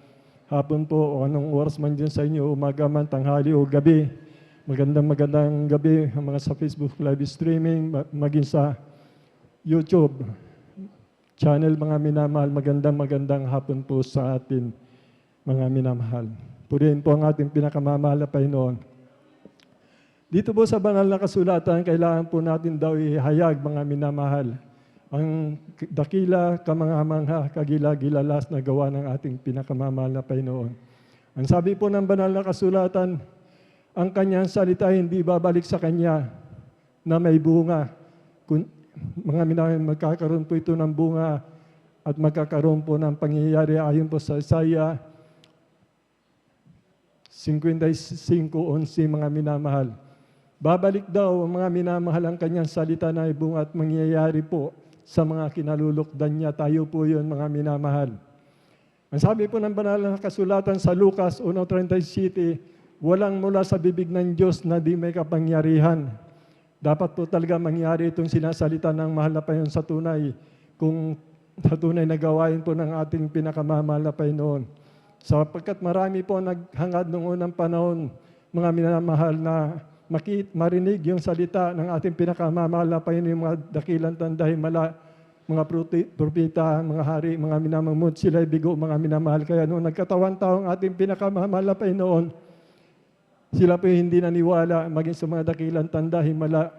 hapon po o anong oras man dyan sa inyo, umaga man, tanghali o gabi. Magandang gabi ang mga sa Facebook live streaming, maging sa YouTube channel, mga minamahal, magandang hapon po sa atin, mga minamahal. Purihin po ang ating pinakamamahal na Panginoon. Dito po sa banal na kasulatan, kailangan po natin daw ihayag, mga minamahal, ang dakila, kamangha-mangha, kagila-gilalas na gawa ng ating pinakamamahal na Panginoon. Ang sabi po ng banal na kasulatan, ang kanyang salita hindi babalik sa kanya na may bunga. Mga minamahal, magkakaroon po ito ng bunga at magkakaroon po ng pangyayari ayon po sa Isaiah 55:11, mga minamahal. Babalik daw, mga minamahal, ang kanyang salita na may bunga at mangyayari po sa mga kinalulukdan niya. Tayo po yun, mga minamahal. Ang sabi po ng banal na kasulatan sa Lucas 1:37, walang mula sa bibig ng Diyos na di may kapangyarihan. Dapat po talaga mangyari itong sinasalita ng mahal na Panginoon sa tunay, kung sa tunay na gawain po ng ating pinakamamahal na Panginoon. Sapagkat marami po naghangad noong unang panahon, mga minamahal, na marinig yung salita ng ating pinakamamahal na Panginoon, yung mga dakilang tanda, himala, mga propeta, mga hari, mga minamamud, sila'y bigo, mga minamahal. Kaya noong nagkatawan taong ating pinakamamahal na Panginoon, sila po hindi naniwala, maging sa mga dakilang tanda, himala,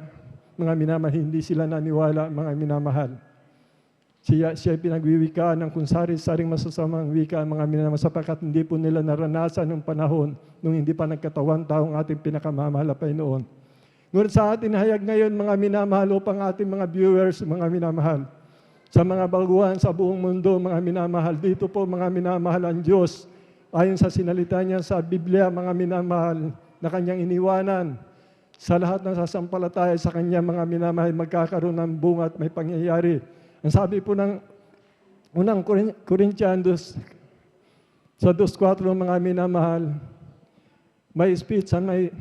mga minamahal, hindi sila naniwala, mga minamahal. Siya pinagwiwikaan ng kung sari-saring masasamang wika, mga minamahal, sapagkat hindi po nila naranasan ng panahon nung hindi pa nagkatawan taong ating pinakamamahal na Panginoon. Ngunit sa atin hayag ngayon, mga minamahal, upang ating mga viewers, mga minamahal, sa mga baguhan sa buong mundo, mga minamahal, dito po, mga minamahal, ang Diyos, ayon sa sinalita niya sa Biblia, mga minamahal, na kanyang iniwanan, sa lahat ng sasampalataya sa kanya, mga minamahal, magkakaroon ng bunga at may pangyayari. Ang sabi po ng unang Corinthians sa 2:4, mga minamahal, my speech and my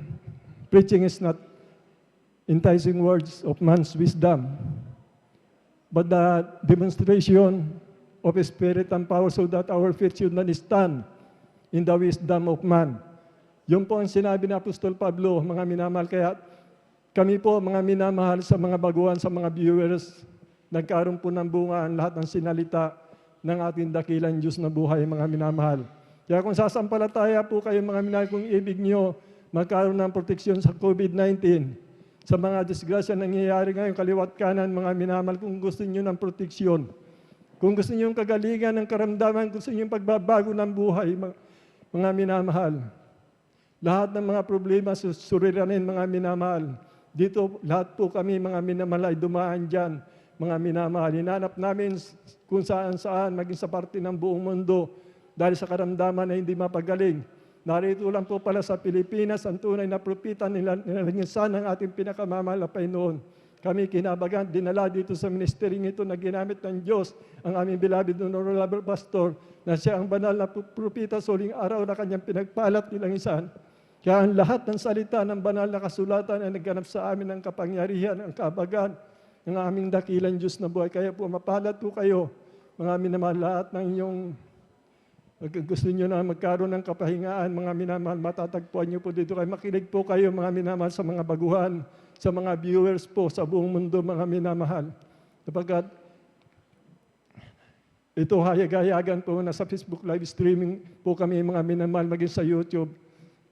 preaching is not enticing words of man's wisdom, but the demonstration of Spirit and power, so that our faith should not stand in the wisdom of man. Yun po ang sinabi ni Apostol Pablo, mga minamahal. Kaya kami po, mga minamahal, sa mga baguhan, sa mga viewers, nagkaroon po ng bunga ang lahat ng sinalita ng ating dakilang Diyos na buhay, mga minamahal. Kaya kung sasampalataya po kayo, mga minamahal, kung ibig nyo magkaroon ng proteksyon sa COVID-19, sa mga disgrasya nangyayari ngayon, kaliwat kanan, mga minamahal, kung gusto nyo ng proteksyon, kung gusto nyo yung kagalingan ng karamdaman, gusto nyo yung pagbabago ng buhay, mga minamahal, lahat ng mga problema suriranin, mga minamahal. Dito, lahat po kami, mga minamahal, ay dumaan dyan, mga minamahal. Hinanap namin kung saan-saan, maging sa parte ng buong mundo, dahil sa karamdaman na hindi mapagaling. Narito lang po pala sa Pilipinas, ang tunay na propeta nilalingisan ng ating pinakamamahal na Panginoon. Kami kinabagan, dinala dito sa ministering ito na ginamit ng Diyos, ang aming beloved Honorable Pastor, na siya ang banal na propeta sa huling araw na kanyang pinagpalat nilangisan. Kaya ang lahat ng salita ng banal na kasulatan ay nagganap sa amin ng kapangyarihan, ang kabagan ng aming dakilang Diyos na buhay. Kaya po mapalad po kayo, mga minamahal, lahat ng inyong gusto nyo na magkaroon ng kapahingaan, mga minamahal, matatagpuan nyo po dito. Kaya makinig po kayo, mga minamahal, sa mga baguhan, sa mga viewers po sa buong mundo, mga minamahal. Sapagkat ito hayag-hayagan po na sa Facebook live streaming po kami, mga minamahal, maging sa YouTube,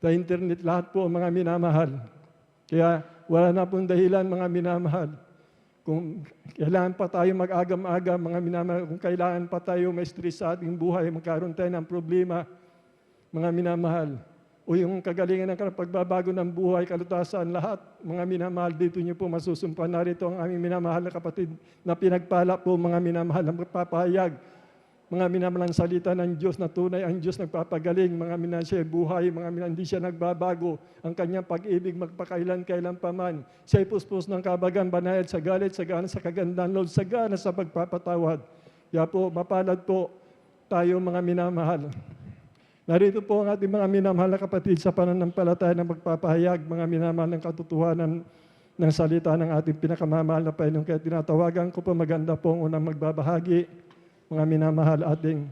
sa internet, lahat po, mga minamahal. Kaya wala na pong dahilan, mga minamahal. Kung kailangan pa tayo mag-agam-agam, mga minamahal, kung kailangan pa tayo may stress sa ating buhay, magkaroon tayo ng problema, mga minamahal, o yung kagalingan ng pagbabago ng buhay, kalutasan, lahat, mga minamahal, dito niyo po masusumpa. Narito ang aming minamahal na kapatid na pinagpala po, mga minamahal, na magpapahayag mga minamalang salita ng Diyos na tunay ang Diyos nagpapagaling, mga minamahal siya buhay, mga minamahal hindi siya nagbabago, ang kanyang pag-ibig magpakailan-kailan paman. Siya'y puspos ng kabagan, banayad sa galit, sagana sa kagandahan loob, sagana sa pagpapatawad. Kaya po, mapalad po tayo mga minamahal. Narito po ang ating mga minamahal na kapatid sa pananampalataya na magpapahayag, mga minamahal ng katotohanan ng salita ng ating pinakamamahal na Panginoon. Kaya tinatawagan ko po maganda po ang unang magbabahagi, mga minamahal ating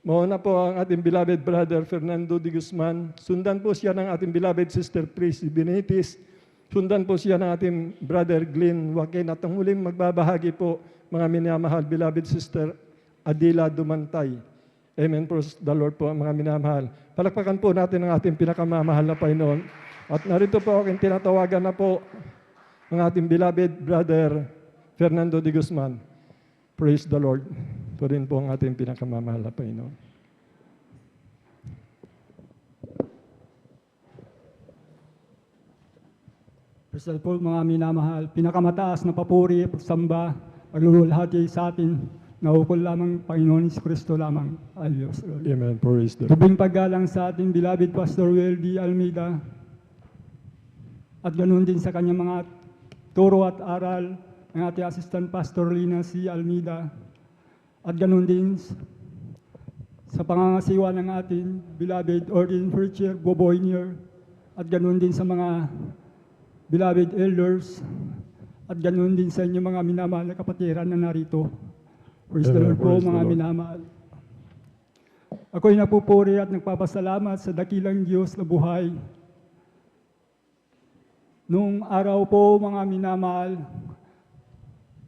mauna po ang ating beloved brother Fernando de Guzman. Sundan po siya ng ating beloved sister Prissy Benitez. Sundan po siya ng ating brother Glenn Joaquin. At ang huling magbabahagi po, mga minamahal, beloved sister Adila Dumantay. Amen. Praise the Lord po, mga minamahal. Palakpakan po natin ang ating pinakamamahal na Panginoon. At narito po aking tinatawagan na po ang ating beloved brother Fernando de Guzman. Praise the Lord. Ito rin po ang ating pinakamamahal na Panginoon. Praise the Lord po, mga minamahal. Pinakamataas na papuri, pagsamba, pagluluwalhati sa atin, naukol lamang Panginoon Kristo lamang. Ayos. Amen. Praise the Lord. Tubing paggalang sa ating beloved Pastor Will D. Almeida at ganoon din sa kanyang mga turo at aral ng ating Assistant Pastor Lina C. Almeida at ganoon din sa pangangasiwa ng ating beloved Ordin Preacher Boboynier at ganoon din sa mga beloved elders at ganoon din sa inyong mga minamahal na kapatiran na narito. Praise the Lord po, mga minamahal. Ako'y napupuri at nagpapasalamat sa dakilang Diyos na buhay. Nung araw po, mga minamahal,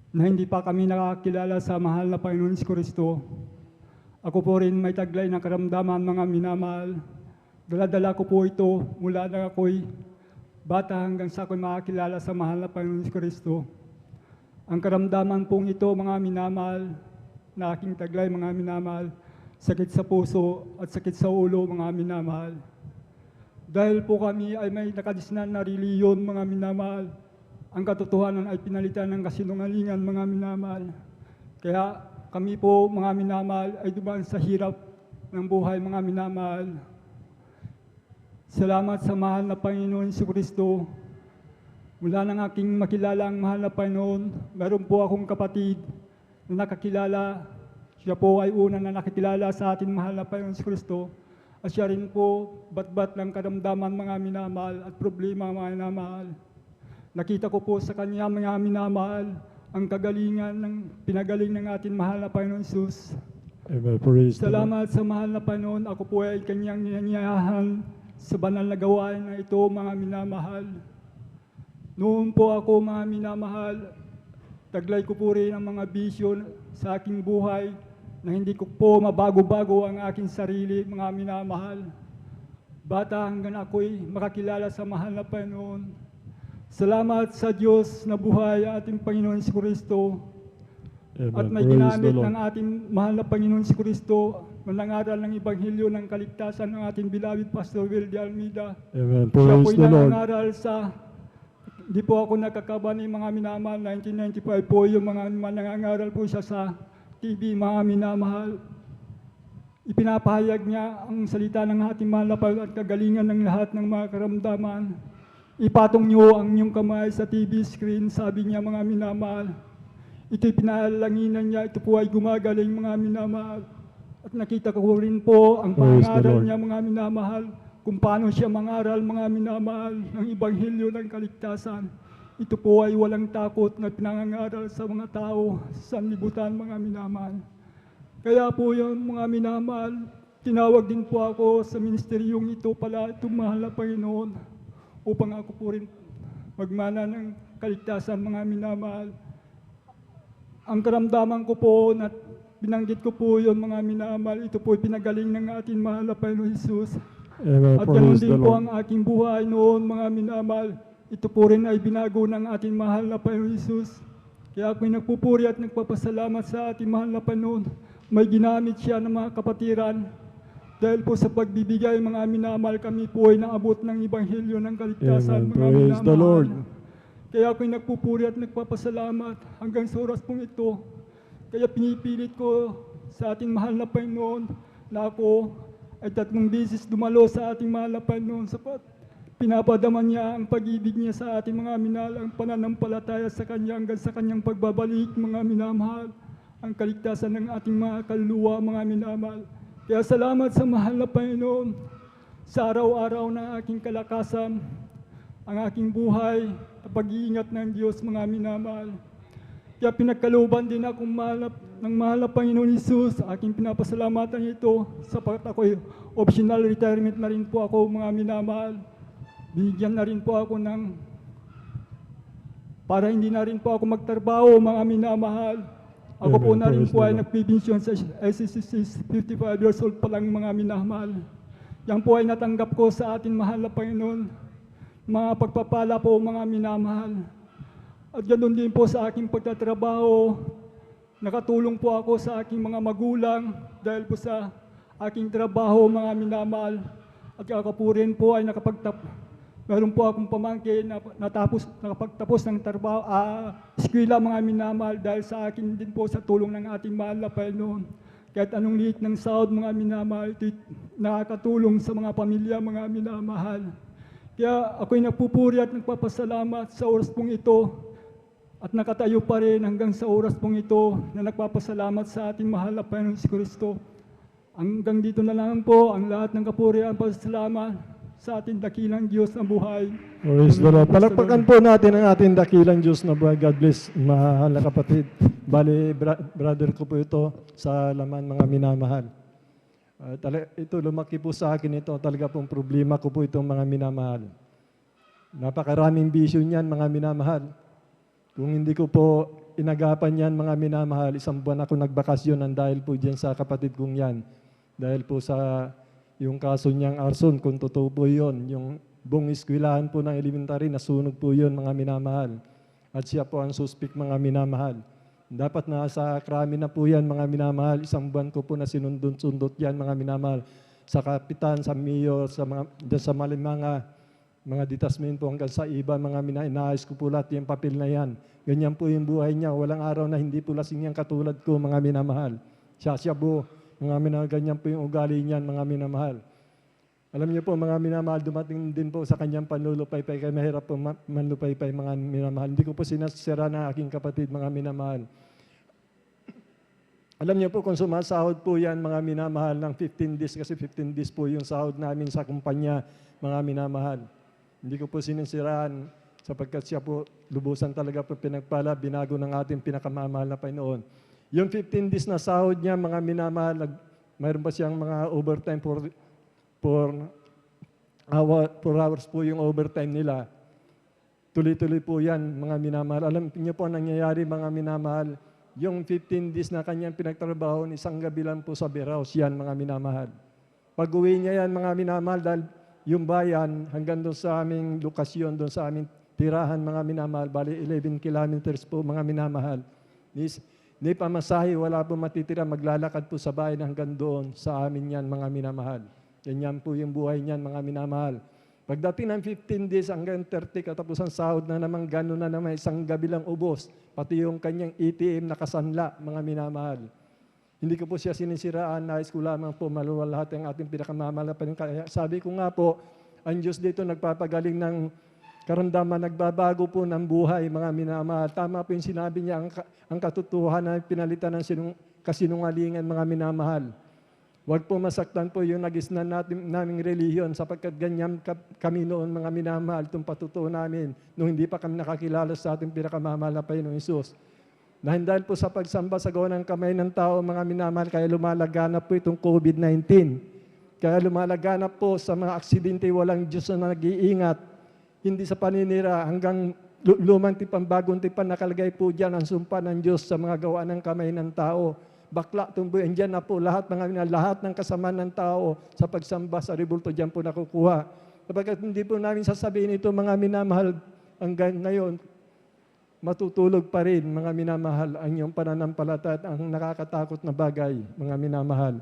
na hindi pa kami nakakilala sa mahal na Panginoon Kristo, ako po rin may taglay na karamdaman, mga minamahal. Dala-dala ko po ito mula na ako'y bata hanggang sa ako'y makakilala sa mahal na Panginoon Kristo. Ang karamdaman pong ito, mga minamahal, na aking taglay, mga minamahal, sakit sa puso at sakit sa ulo, mga minamahal. Dahil po kami ay may nakadisnan na reliyon, mga minamahal, ang katotohanan ay pinalitan ng kasinungalingan, mga minamahal. Kaya kami po, mga minamahal, ay dumaan sa hirap ng buhay, mga minamahal. Salamat sa mahal na Panginoon Kristo. Mula nang aking makilala ang mahal na Panginoon, meron po akong kapatid na nakakilala. Siya po ay una na nakikilala sa ating mahal na Panginoon Kristo. At siya rin po bat-bat ng karamdaman, mga minamahal, at problema, mga minamahal. Nakita ko po sa kanya, mga minamahal, ang kagalingan ng pinagaling ng ating mahal na Panginoon Jesus. Amen. Praise the Lord. Salamat sa mahal na Panginoon. Ako po ay kanyang ninanyayahan sa banal na gawain na ito, mga minamahal. Noon po ako, mga minamahal, taglay ko po rin ang mga bisyo sa aking buhay na hindi ko po mabago-bago ang aking sarili, mga minamahal. Bata hanggang ako'y makakilala sa mahal na Panginoon. Salamat sa Diyos na buhay, ating Panginoon Kristo. At may ginamit ng ating mahal na Panginoon Kristo na nangaral ng Ebanghelyo ng Kaligtasan ng ating beloved Pastor Will D. Almeida. Amen. Siya Praise po'y the Lord. nangaral sa, di po ako nakakabani, mga minamahal, 1995 po yung mga nangangaral po siya sa TV, mga minamahal. Ipinapahayag niya ang salita ng ating mahal na Panginoon at kagalingan ng lahat ng mga karamdaman. Ipatong niyo ang inyong kamay sa TV screen, sabi niya, mga minamahal. Ito'y pinalanginan niya, ito po ay gumagaling, mga minamahal. At nakita ko rin po ang pangaral niya, mga minamahal, kung paano siya mangaral, mga minamahal, ng Ebanghelyo ng Kaligtasan. Ito po ay walang takot na pinangangaral sa mga tao sa sanlibutan, mga minamahal. Kaya po yung mga minamahal, tinawag din po ako sa ministeryong ito pala, itong mahal na Panginoon, upang ako po rin magmana ng kaligtasan, mga minamahal. Ang karamdaman ko po na binanggit ko po yun, mga minamahal, ito po ay pinagaling ng ating mahal na Panginoon Jesus. Amen. At ganoon Praise din the po Lord. ang aking buhay noon, mga minamahal. Ito po rin ay binago ng ating mahal na Panginoon Jesus. Kaya ako'y nagpupuri at nagpapasalamat sa ating mahal na Panginoon. May ginamit siya ng mga kapatiran. Dahil po sa pagbibigay, mga minamahal, kami po ay naabot ng Ebanghelyo ng Kaligtasan, Amen. mga Praise the minamahal. Lord. Kaya ako'y nagpupuri at nagpapasalamat hanggang sa oras pong ito. Kaya pinipilit ko sa ating mahal na Panginoon na ako ay 3 beses dumalo sa ating mahal na Panginoon sapat pinapadaman niya ang pag-ibig niya sa ating mga minahal, ang pananampalataya sa Kanya hanggang sa Kanyang pagbabalik, mga minamahal, ang kaligtasan ng ating mga kaluluwa, mga minamahal. Kaya salamat sa mahal na Panginoon sa araw-araw ng aking kalakasan, ang aking buhay, at pag-iingat ng Diyos, mga minamahal. Kaya pinagkalooban din akong ng mahal na Panginoon Hesus, aking pinapasalamatan ito sapat ako'y optional retirement na rin po ako, mga minamahal. Binigyan na rin po ako para hindi na rin po ako magtrabaho, mga minamahal. Ako po na rin po ay nagpibensyon sa SSC, 55 years old pa lang, mga minamahal. Yan po ay natanggap ko sa ating mahal na Panginoon. Mga pagpapala po, mga minamahal. At ganoon din po sa aking pagtatrabaho. Nakatulong po ako sa aking mga magulang dahil po sa aking trabaho, mga minamahal. At kakapurin po ay meron po akong pamangkin na nakapagtapos ng trabaho, eskwela, mga minamahal, dahil sa akin din po sa tulong ng ating mahal na Panginoon. Kahit anong liit ng sahod, mga minamahal, nakakatulong sa mga pamilya, mga minamahal. Kaya ako'y nagpupuri at nagpapasalamat sa oras pong ito at nakatayo pa rin hanggang sa oras pong ito na nagpapasalamat sa ating mahal na Panginoon si Kristo. Hanggang dito na lang po ang lahat ng kapurihan, pasalamat sa ating dakilang Diyos na buhay. Praise the Lord. Palakpakan po natin ang ating dakilang Diyos na buhay. God bless, mahal na kapatid. Bali, brother ko po ito sa laman, mga minamahal. Ito, lumaki po sa akin ito. Talaga pong problema ko po itong mga minamahal. Napakaraming bisyo niyan, mga minamahal. Kung hindi ko po inagapan yan, mga minamahal, 1 buwan ako nagbakasyon dahil po dyan sa kapatid kong yan. Dahil po sa yung kaso niyang arson, kung totoo po yun, yung buong eskwilahan po ng elementary, nasunog po yun, mga minamahal. At siya po ang suspect, mga minamahal. Dapat nasa krami na po yan, mga minamahal. 1 buwan ko po na sinundot-sundot yan, mga minamahal. Sa kapitan, sa mayor, sa malimanga, mga detachment po hanggang sa iba, mga inaayos ko po lahat yung papel na yan. Ganyan po yung buhay niya. Walang araw na hindi po lasing yan katulad ko, mga minamahal. Siya po. Mga minamahal, ganyan po yung ugali niyan, mga minamahal. Alam niyo po, mga minamahal, dumating din po sa kanyang panlulupaypay, kaya mahirap po manlupaypay, mga minamahal. Hindi ko po sinasira na aking kapatid, mga minamahal. Alam niyo po, kung sumasahod po yan, mga minamahal, ng 15 days, kasi 15 days po yung sahod namin sa kumpanya, mga minamahal. Hindi ko po sinisiraan, sapagkat siya po, lubusan talaga po pinagpala, binago ng ating pinakamamahal na Panginoon. Yung 15 days na sahod niya, mga minamahal, mayroon ba siyang mga overtime for hours po yung overtime nila. Tuloy-tuloy po yan, mga minamahal. Alam niyo po ang nangyayari, mga minamahal, yung 15 days na kanyang pinagtrabaho, isang gabi lang po sa warehouse yan, mga minamahal. Pag-uwi niya yan, mga minamahal, dahil yung bayan, hanggang doon sa aming lokasyon, doon sa aming tirahan, mga minamahal, bali 11 kilometers po, mga minamahal. Hindi pa masahe, wala po matitira, maglalakad po sa bayan hanggang doon sa amin yan, mga minamahal. Ganyan po yung buhay niyan, mga minamahal. Pagdating ng 15 days hanggang 30, katapusan sahod na naman, gano'n na naman, isang gabi lang ubos, pati yung kanyang ATM nakasanla, mga minamahal. Hindi ko po siya sinisiraan, nais ko lamang po maluwal lahat ang ating pinakamamahal. Kaya sabi ko nga po, ang Diyos dito nagpapagaling ng karamdaman, nagbabago po ng buhay, mga minamahal. Tama po yung sinabi niya, ang katotohanan na pinalitan ng kasinungalingan, mga minamahal. Huwag po masaktan po yung nagisnan naming relihiyon, sapagkat ganyan kami noon, mga minamahal, itong patutuo namin, nung hindi pa kami nakakilala sa ating pinakamamahal na Panginoong Hesus. Dahil po sa pagsamba sa gawa ng kamay ng tao, mga minamahal, kaya lumalaganap po itong COVID-19. Kaya lumalaganap po sa mga aksidente, walang Diyos na nag-iingat. Hindi sa paninira, hanggang lumang tipan, bagong tipan, nakalagay po dyan ang sumpa ng Diyos sa mga gawa ng kamay ng tao. Bakla, tumbuhin dyan na po lahat ng kasamaan ng tao sa pagsamba sa rebulto dyan po nakukuha. Sapagkat hindi po namin sasabihin ito, mga minamahal, hanggang ngayon, matutulog pa rin, mga minamahal, ang iyong pananampalataya at ang nakakatakot na bagay, mga minamahal.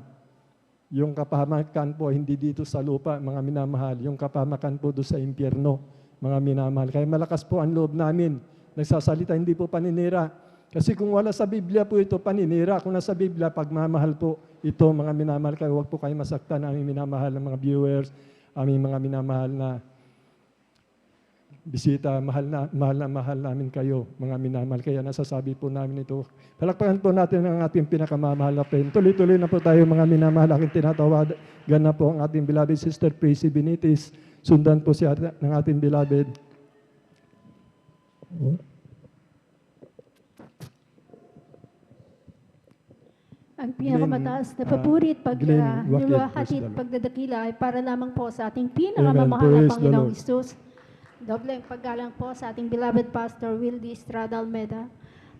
Yung kapahamakan po, hindi dito sa lupa, mga minamahal. Yung kapahamakan po doon sa impyerno. mga minamahal. Kaya malakas po ang loob namin. Nagsasalita, hindi po paninira. Kasi kung wala sa Biblia po ito, paninira. Kung nasa Biblia, pagmamahal po ito, mga minamahal. Kaya huwag po kayo masaktan aming minamahal ng mga viewers, aming mga minamahal na bisita, mahal namin kayo, mga minamahal. Kaya nasasabi po namin ito. Palakpakan po natin ang ating pinakamamahal na friend. Tuloy-tuloy na po tayo, mga minamahal. Aking tinatawagan na po ang ating beloved Sister Praisy Benitez. Sundan po siya ng ating beloved. Ang pinakamataas na papuri at Glenn Joaquin, niluwahati praise at the Lord. pagdadakila ay para lamang po sa ating pinakamamahal na Praise the Panginoong Lord. Isus. Doble ang paggalang po sa ating beloved Pastor Wildy Estrada Almeda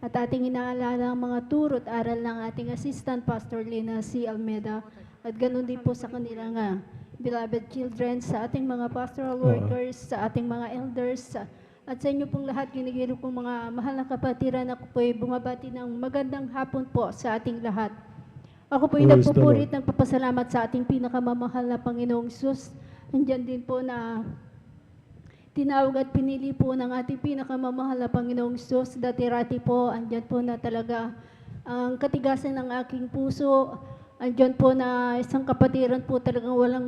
at ating inaalala ang mga turo at aral ng ating Assistant Pastor Lina C. Almeda at ganun din po sa kanilang beloved children, sa ating mga pastoral workers, sa ating mga elders, at sa inyo pong lahat, ginigiro kong mga mahal na kapatiran, ako po ay bumabati ng magandang hapon po sa ating lahat. Ako po ay Praise the nagpupurit Lord. ng papasalamat sa ating pinakamamahal na Panginoong Sus. Nandiyan din po na tinawag at pinili po ng ating pinakamamahal na Panginoong Sus. Dati-rati po, andyan po na talaga ang katigasan ng aking puso. Andyan po na isang kapatiran po talagang walang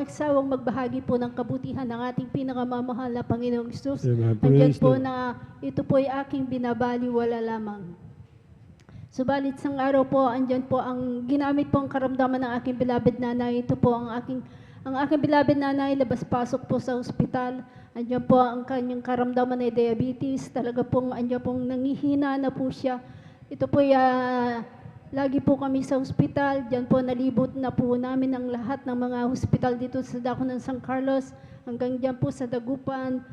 sawang magbahagi po ng kabutihan ng ating pinakamamahal na Panginoong Sus. Amen. Andyan Praise po the Lord. na ito po ay aking binabaliwala lamang. Subalit sang araw po, andyan po ang ginamit po ang karamdaman ng aking beloved nanay. Ito po ang aking beloved nanay, labas-pasok po sa ospital. Andyan po ang kanyang karamdaman ay diabetes. Talaga pong, andyan pong nangihina na po siya. Ito po lagi po kami sa ospital. Diyan po nalibot na po namin ang lahat ng mga ospital dito sa dako ng San Carlos. Hanggang diyan po sa Dagupan.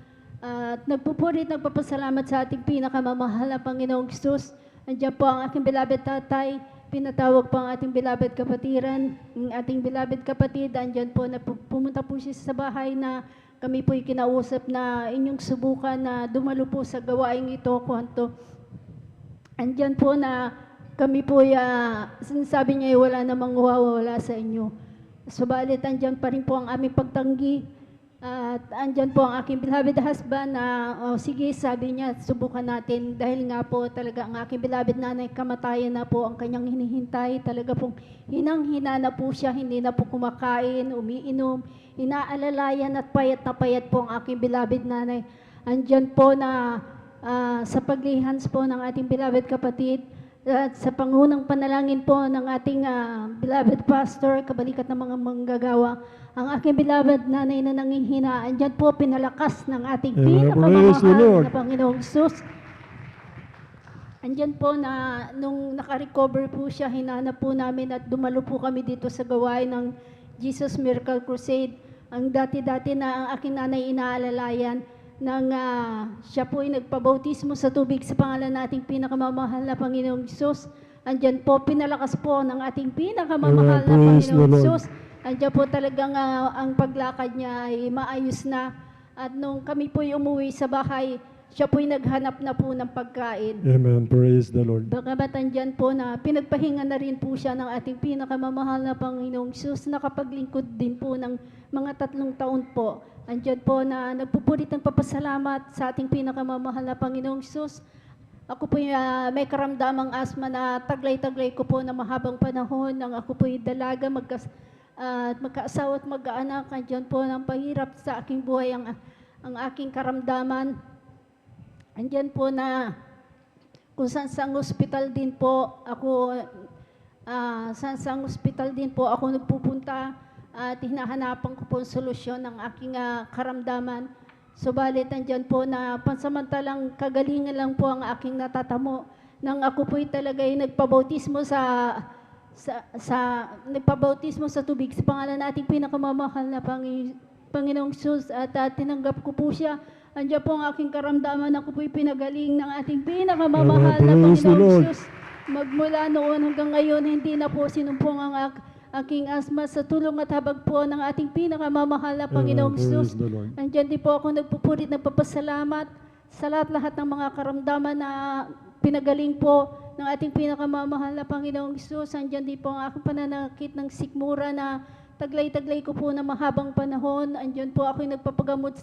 At nagpapasalamat sa ating pinakamamahal na Panginoong Isus. Andiyan po ang aking beloved tatay, pinatawag po ang ating beloved kapatiran, ang ating beloved kapatid, andiyan po na pumunta po siya sa bahay na kami po'y kinausap na inyong subukan na dumalo po sa gawaing ito, kwanto. Andiyan po na kami po'y, sinasabi niya wala namang wawala sa inyo. Subalit andyan pa rin po ang aming pagtanggi. At andyan po ang aking beloved husband na, sige, sabi niya, subukan natin. Dahil nga po talaga ang aking beloved nanay, kamatayan na po ang kanyang hinihintay. Talaga pong hinang-hina na po siya, hindi na po kumakain, umiinom. Inaalalayan at payat na payat po ang aking beloved nanay. Andyan po na sa paglihans po ng ating beloved kapatid, at sa pangunang panalangin po ng ating beloved pastor, kabalikat ng mga manggagawa, ang aking beloved nanay na nangihina, andyan po pinalakas ng ating Praise the pinakamamahal Lord. na Panginoong Sus. Andyan po na nung nakarecover po siya, hinanap po namin at dumalo po kami dito sa gawain ng Jesus Miracle Crusade. Ang dati-dati na ang aking nanay inaalalayan, nang siya po ay nagpabautismo sa tubig sa pangalan nating pinakamamahal na Panginoong Isus. Andyan po, pinalakas po ng ating pinakamamahal na Praise the Panginoong Lord. Isus. Andyan po talagang ang paglakad niya ay maayos na. At nung kami po ay umuwi sa bahay, siya po ay naghanap na po ng pagkain. Amen. Praise the Lord. Bagamat andyan po na pinagpahinga na rin po siya ng ating pinakamamahal na Panginoong Isus, nakapaglingkod din po ng mga 3 taon po. Andyan po na nagpupulit ng papasalamat sa ating pinakamamahal na Panginoong Isus. Ako po may karamdamang asma na taglay-taglay ko po na mahabang panahon nang ako po dalaga, magkaasawa at mag-aanak. Andyan po ng pahirap sa aking buhay ang aking karamdaman. Andyan po na kung saan hospital din po ako, saan hospital din po ako nagpupunta at hinahanapan ko po ang solusyon ng aking karamdaman. Subalit andyan po na pansamantalang kagalingan lang po ang aking natatamo nang ako po'y talaga'y nagpabautismo nagpabautismo sa tubig sa pangalan nating pinakamamahal na Panginoong Sus at tinanggap ko po siya. Andiyan po ang aking karamdaman, ako po'y pinagaling ng ating pinakamamahal na Praise the Panginoong Lord. Sus. Magmula noon hanggang ngayon, hindi na po sinumpong ang aking asma sa tulong at habag po ng ating pinakamamahal na Panginoong Praise Sus. the Lord. Andyan din po ako nagpupulit, nagpapasalamat sa lahat ng mga karamdaman na pinagaling po ng ating pinakamamahal na Panginoong Sus. Andyan din po ang aking pananakit ng sikmura na taglay-taglay ko po na mahabang panahon. Andyan po ako nagpapagamot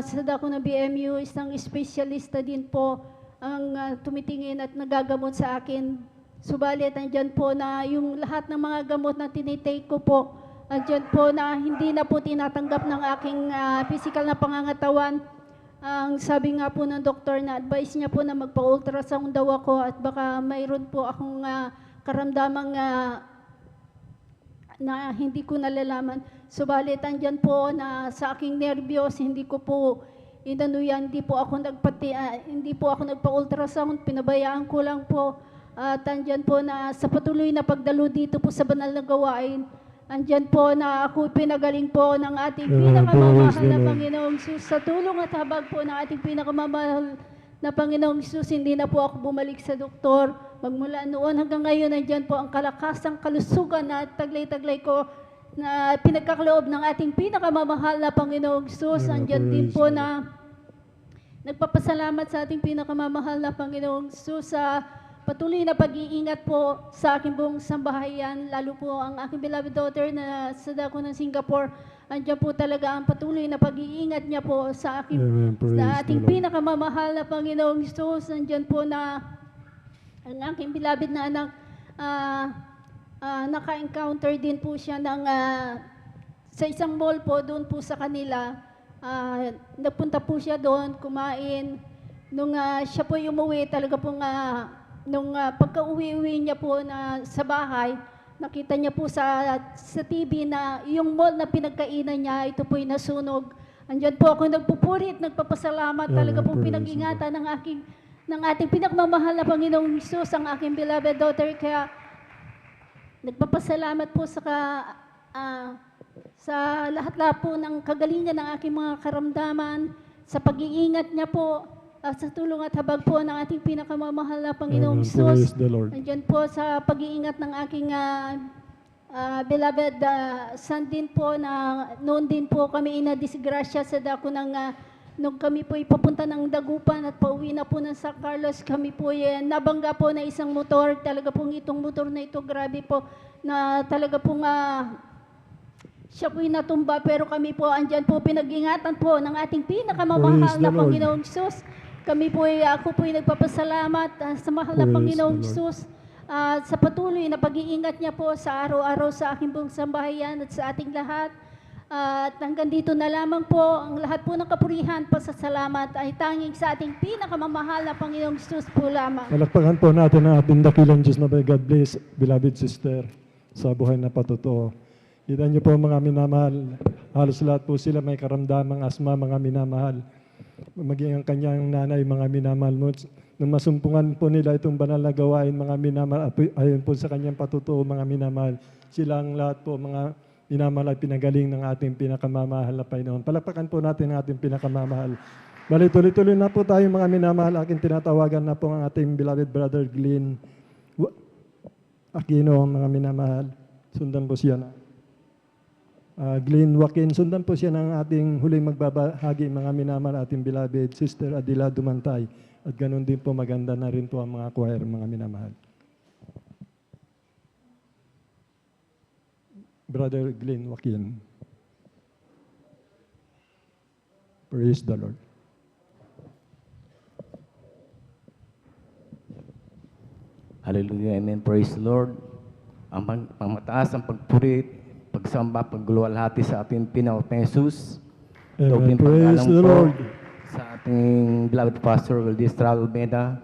sa dako ng BMU, isang espesyalista din po ang tumitingin at nagagamot sa akin. Subalit, andyan po na yung lahat ng mga gamot na tinitake ko po, andyan po na hindi na po tinatanggap ng aking physical na pangangatawan. Ang sabi nga po ng doktor na advice niya po na magpa-ultrasound daw ako at baka mayroon po akong karamdamang na hindi ko nalalaman. Subalit, andyan po na sa aking nervyos, hindi ko po inano yan, hindi po ako nagpa-ultrasound, pinabayaan ko lang po. At andyan po na sa patuloy na pagdalo dito po sa banal na gawain, andyan po na ako pinagaling po ng ating pinakamamahal na Panginoong Sus. Sa tulong at habag po ng ating pinakamamahal na Panginoong Sus, hindi na po ako bumalik sa doktor. Magmula noon hanggang ngayon, andyan po ang kalakasang kalusugan na taglay-taglay ko na pinagkakaloob ng ating pinakamamahal na Panginoong Sus. Andyan din po na nagpapasalamat sa ating pinakamamahal na Panginoong Sus sa patuloy na pag-iingat po sa aking buong sambahayan, lalo po ang aking beloved daughter na sa dako ng Singapore. Andiyan po talaga ang patuloy na pag-iingat niya po sa ating pinakamamahal na Panginoong Diyos. Andiyan po na ang aking beloved na anak, naka-encounter din po siya ng, sa isang mall po, doon po sa kanila. Nagpunta po siya doon, kumain. Nung siya po umuwi, talaga pong nung pagka-uwi niya po na sa bahay, nakita niya po sa TV na yung mall na pinagkainan niya, ito po'y nasunog. Andiyan po ako nagpupurit, nagpapasalamat, talaga pong pinag-ingatan ng ating pinakmamahal na Panginoong Hesus, ang aking beloved daughter. Kaya nagpapasalamat po sa lahat-lahat po ng kagalingan ng aking mga karamdaman, sa pag-iingat niya po, sa tulong at habag po ng ating pinakamamahal na Panginoong Hesus. Nandiyan po sa pag-iingat ng aking beloved son din po na noon din po kami inadisgrasya sa dako ng nung kami po papunta ng Dagupan at pauwi na po ng San Carlos, kami po nabangga po na isang motor. Talaga pong itong motor na ito, grabe po, na talaga pong siya po'y natumba, pero kami po andyan po pinag-ingatan po ng ating pinakamamahal na Panginoong Hesus. Kami po ako po'y nagpapasalamat sa mahal na Panginoong Hesus sa patuloy na pag-iingat niya po sa araw-araw sa aking buong sambahayan at sa ating lahat. At hanggang dito na lamang po, ang lahat po ng kapurihan, pasasalamat ay tanging sa ating pinakamamahal na Panginoong Hesus po lamang. Palakpakan po natin ang ating dakilang Diyos na may God bless, beloved sister, sa buhay na patotoo. Kita niyo po mga minamahal, halos lahat po sila may karamdamang asma, mga minamahal. Maging ang kanyang nanay, mga minamahal mo. Nung masumpungan po nila itong banal na gawain, mga minamahal, ayon po sa kanyang patutuo, mga minamahal, sila ang lahat po, mga minamahal ay pinagaling ng ating pinakamamahal na Panginoon. Palakpakan po natin ang ating pinakamamahal. Bali, tuloy-tuloy na po tayo, mga minamahal. Aking tinatawagan na po ang ating beloved brother Glenn Aquino, mga minamahal. Sundan po siya na. Glenn Joaquin, sundan po siya ng ating huling magbabahagi, mga minamahal, ating beloved Sister Adila Dumantay. At ganun din po, maganda na rin po ang mga choir, mga minamahal. Brother Glenn Joaquin. Praise the Lord. Hallelujah, amen. Praise the Lord. Ang mataas ang pagpurit, pagsamba, pagluluwalhati sa ating Panginoong Hesus. Amen. Praise the Lord. Sa ating beloved Pastor Valdez Almeda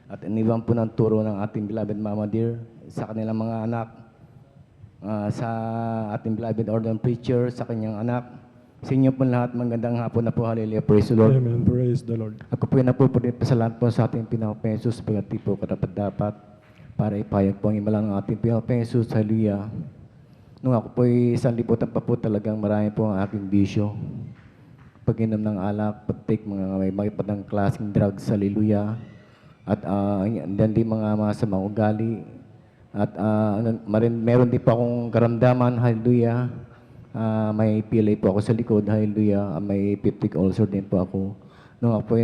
at iniwan po ng turo ng ating beloved Mama Dear sa kanilang mga anak, sa ating beloved ordained preacher, sa kanyang anak. Sa inyo po lahat, magandang hapon na po. Hallelujah. Praise the Lord. Amen. Praise the Lord. Ako po yung napupunit pasalamat po sa ating Panginoong Hesus, pagkati po karapat-dapat para ipayag po ang imalang ng ating Panginoong Hesus. Hallelujah. Nung ako po'y isang liputan pa po, talagang marami po ang aking bisyo. Pag-inom ng alak, pag-take mga may ng klaseng drugs, hallelujah. At then din mga masamang ugali. At meron din po akong karamdaman, hallelujah. May PLA po ako sa likod, hallelujah. May peptic ulcer din po ako. Nung ako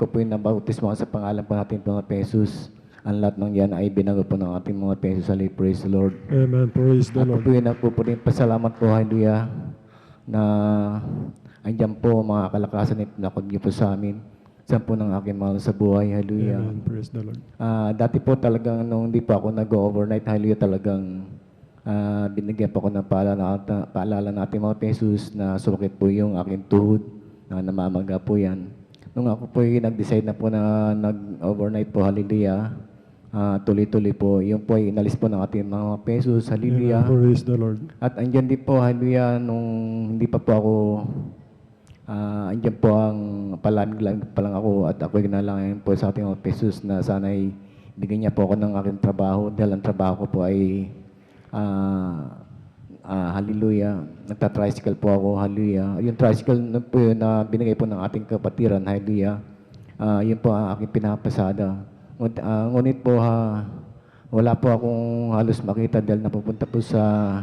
po'y nabautismo sa pangalan po natin mga Hesus. Ang lahat ng yan ay binago po ng ating mga Hesus. Hallelujah, praise the Lord. Amen, praise the Lord. Ako po yung nagpupunin pasalamat po, hallelujah, na Andyan po mga kalakasan na pinakod niyo po sa amin. Sa po ng aking mahal sa buhay. Hallelujah. Amen. Praise the Lord. Dati po talagang nung hindi pa ako nag-overnight, hallelujah, talagang binigyan po ako ng paalala natin mga pesos na sumakit po yung aking tuhod na namamaga po yan. Nung ako po nag-decide na po na nag-overnight po, hallelujah, tuloy-tuloy po, yung po inalis po ng ating mga pesos, hallelujah. Amen. Praise the Lord. At andyan din po, hallelujah, nung hindi pa po ako, andyan po ang palamig pa lang ako at ako'y ginalangin po sa ating mga pesos na sana'y bigyan niya po ako ng aking trabaho dahil ang trabaho ko po ay hallelujah, nagta-tricycle po ako, hallelujah. Yung tricycle na po yun na binigay po ng ating kapatiran, hallelujah, yun po ang aking pinapasada. Ngunit po, wala po akong halos makita dahil napupunta po sa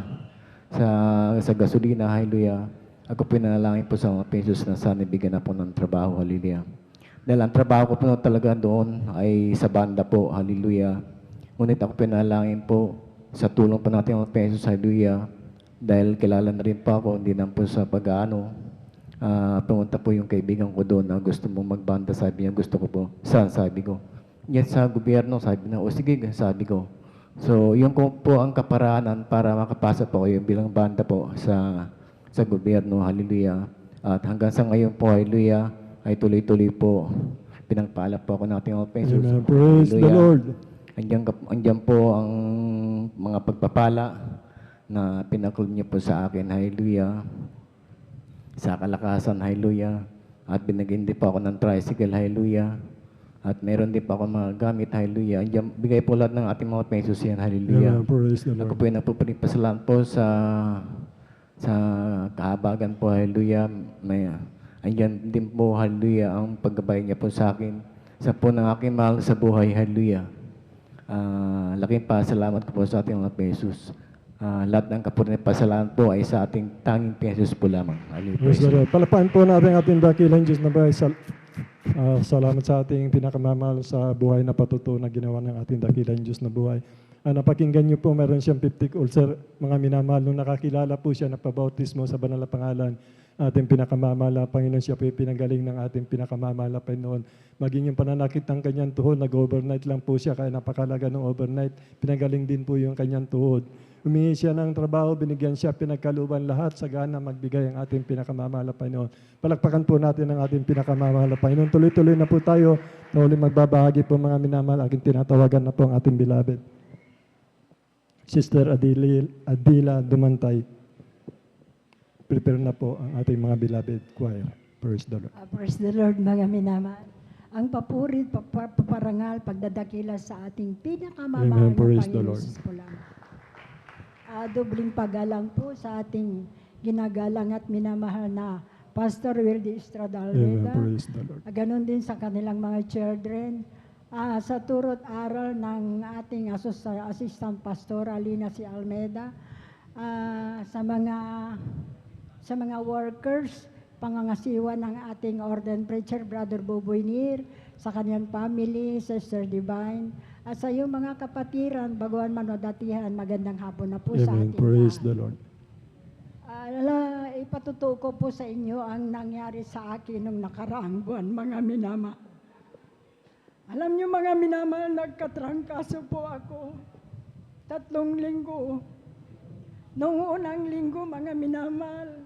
gasolina, hallelujah. Ako pinanalangin po sa mga pesos na sana bigyan na po ng trabaho, hallelujah. Dahil ang trabaho ko po talaga doon ay sa banda po, hallelujah. Ngunit ako pinanalangin po sa tulong po natin mga pesos, hallelujah. Dahil kilala na rin po ako, hindi na po sa pag-ano. Pumunta po yung kaibigan ko doon na gusto mong magbanda, sabi niya, gusto ko po. Saan? Sabi ko. Yan sa gobyerno, sabi na, o sige, sabi ko. So, yun po ang kaparaanan para makapasa po kayo bilang banda po sa gobyerno, hallelujah. At hanggang sa ngayon po, hallelujah, ay tuloy-tuloy po. Pinagpala po ako natin mga pesos. Amen. Praise the Lord. Andyan po ang mga pagpapala na pinakul niyo po sa akin, hallelujah. Sa kalakasan, hallelujah. At binigyan din po ako ng tricycle, hallelujah. At meron din po ako mga gamit, hallelujah. Andyan, bigay po lahat ng ating mga pesos yan, hallelujah. Amen. Praise the Ako Lord. po yung nagpapasalamat po sa kahabagan po, hallelujah. Andyan din po, hallelujah, ang paggabay niya po sa akin. Sa po ng aking mahal sa buhay, hallelujah. Laking pasalamat ko po sa ating mga pesos. Lahat ng kapunin pasalamat po ay sa ating tanging pesos po lamang. Hallelujah. Praise the Lord. Palapain po natin ating dakilang Diyos na buhay. Salamat sa ating pinakamamahal sa buhay na patuto na ginawa ng ating dakilang Diyos na buhay. Napakinggan niyo po, meron siyang 50 ulcer, mga minamahal. Nung nakakilala po siya, nagpabautismo sa banal na pangalan, ating pinakamamahal na Panginoon, siya po yung pinagaling ng ating pinakamamahal na Panginoon. Maging yung pananakit ng kanyang tuhod, nag-overnight lang po siya, kaya napakalaga ng overnight. Pinagaling din po yung kanyang tuhod. Humingi siya ng trabaho, binigyan siya, pinagkaluban lahat, sagana magbigay ang ating pinakamamahal na Panginoon. Palakpakan po natin ang ating pinakamamahal na Panginoon. Tuloy-tuloy na po tayo. Na ulit magbabahagi po mga minamahal, aking tinatawagan na po ang ating beloved. Sister Adila Dumantay. Prepare na po ang ating mga beloved choir. Praise the Lord. Praise the Lord, mga minamahal. Ang papurit, paparangal, pagdadakila sa ating pinakamamahal Amen. na Praise the Panginoon Lord. Jesus po lang. Dobling paggalang po sa ating ginagalang at minamahal na Pastor Wildy Estrada Amen. Almeida. Praise the Lord. Ganon din sa kanilang mga children. Sa turot aral ng ating Assistant Pastor Alina si Almeida. Sa mga workers, pangangasiwa ng ating ordained preacher, Brother Boboy Nir, sa kanyang family, Sister Divine, at sa iyong mga kapatiran, baguhan man o datihan, magandang hapon na po sa Amen. ating Praise lahat. the Lord. Ipatutuo ko po sa inyo ang nangyari sa akin nung nakaraang buwan, mga minama. Alam niyo mga minama, nagkatrangkaso po ako. 3 linggo. Noong unang linggo, mga minamal,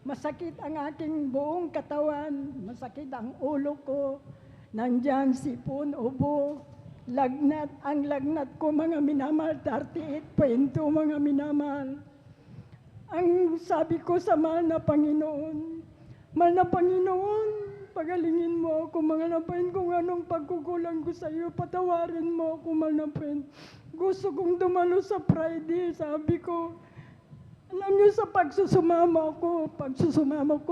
masakit ang aking buong katawan, masakit ang ulo ko, nandyan sipon, ubo, lagnat. Ang lagnat ko, mga minamal, 38.2, mga minamal. Ang sabi ko sa mahal na Panginoon, mahal na Panginoon, pagalingin mo ako, manganapain kung anong pagkukulang ko sa iyo, patawarin mo ako, manganapain. Gusto kong dumalo sa Friday, sabi ko. Alam niyo, sa pagsusumama ko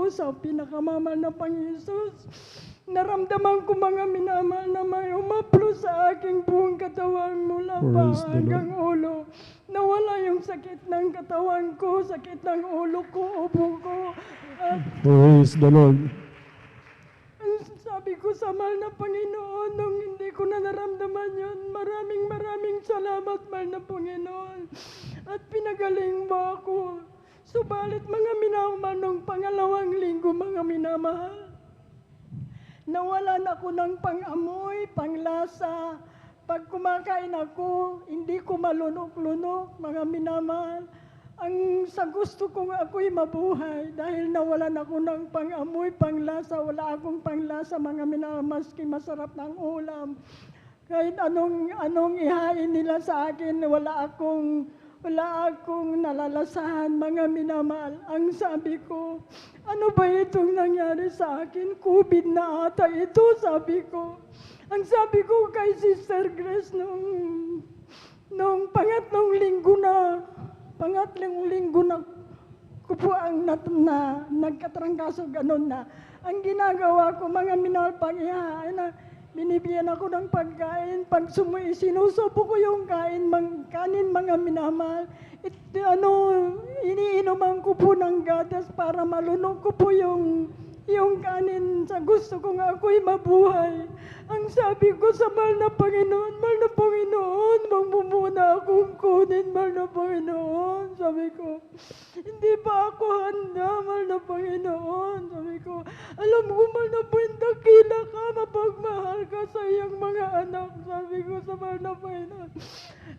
sa pinakamamahal na Panginoon, naramdaman ko mga minamahal na may umaplo sa aking buong katawan mula pa Praise the hanggang ulo. Nawala yung sakit ng katawan ko, sakit ng ulo ko, ubo ko. At Praise the Lord. sabi ko sa mahal na Panginoon, nung hindi ko na naramdaman yun, maraming salamat, mahal na Panginoon. At pinagaling mo ako. Subalit mga minamahal, nung pangalawang linggo mga minamahal, nawalan ako ng pang-amoy, panglasa. Pag kumakain ako, hindi ko malunok-lunok, mga minamahal. Sa gusto kong ako'y mabuhay dahil nawalan ako ng pang-amoy, panglasa. Wala akong panglasa, mga minamahal, maski masarap ng ulam. Kahit anong ihain nila sa akin, wala akong nalalasahan, mga minamahal. Ang sabi ko, ano ba itong nangyari sa akin? COVID na ata ito, sabi ko. Ang sabi ko kay Sister Grace nung pangatlong linggo na ko po ang nagkatrangkaso, ganun na. Ang ginagawa ko, mga minamahal, pag ihain na, binibigyan ako ng pagkain. Pag sinusubo ko yung kanin, mga minamahal, iniinuman ko po ng gatas para malunok ko po yung kanin sa gusto kong ako'y mabuhay. Ang sabi ko sa mahal na Panginoon, wag mo muna akong kunin, mahal na Panginoon. Sabi ko, hindi pa ako handa, mahal na Panginoon. Sabi ko, alam ko, mahal na Panginoon, dakila ka, mapagmahal ka sa iyong mga anak. Sabi ko sa mahal na Panginoon.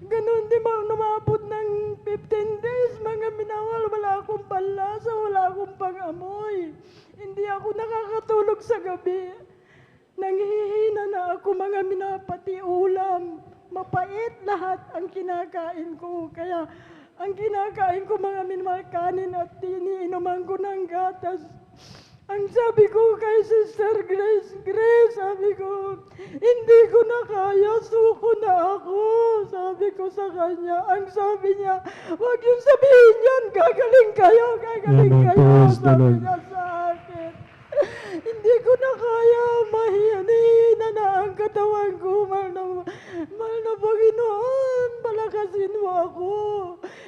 Ganun, di ba, namabot ng 15 days, mga minamahal, wala akong panlasa, wala akong pang-amoy. Hindi ako nakakatulog sa gabi. Nanghihina na ako, mga minamahal, pati ulam. Mapait lahat ang kinakain ko. Kaya ang kinakain ko, mga minamahal, kanin at iniinuman ko ng gatas. Ang sabi ko kay Sister Grace, sabi ko, hindi ko na kaya, suko na ako. Sabi ko sa kanya, ang sabi niya, huwag yung sabihin yan, gagaling kayo. Sabi niya sa akin. Hindi ko na kaya, mahina na ang katawan ko, mahal na Panginoon, palakasin mo ako.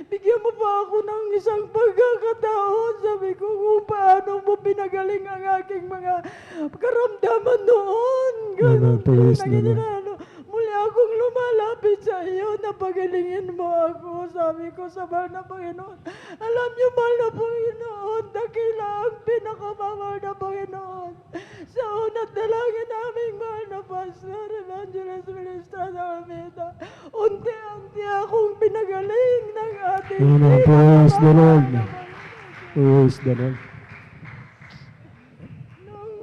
Bigyan mo pa ako ng isang pagkakataon. Sabi ko, kung paano mo pinagaling ang aking mga karamdaman noon. Ganun, muli akong lumalapit sa iyo, napagalingin mo ako. Sabi ko sa mahal na Panginoon, alam niyo, mahal na Panginoon, dakila ang pinakamamahal na Panginoon. Sa unat dalangin naming mahal na Pastor Evangelist Ministra Almeida, unti-unti akong pinagaling ng ating Praise the Lord. Praise the Lord. Nung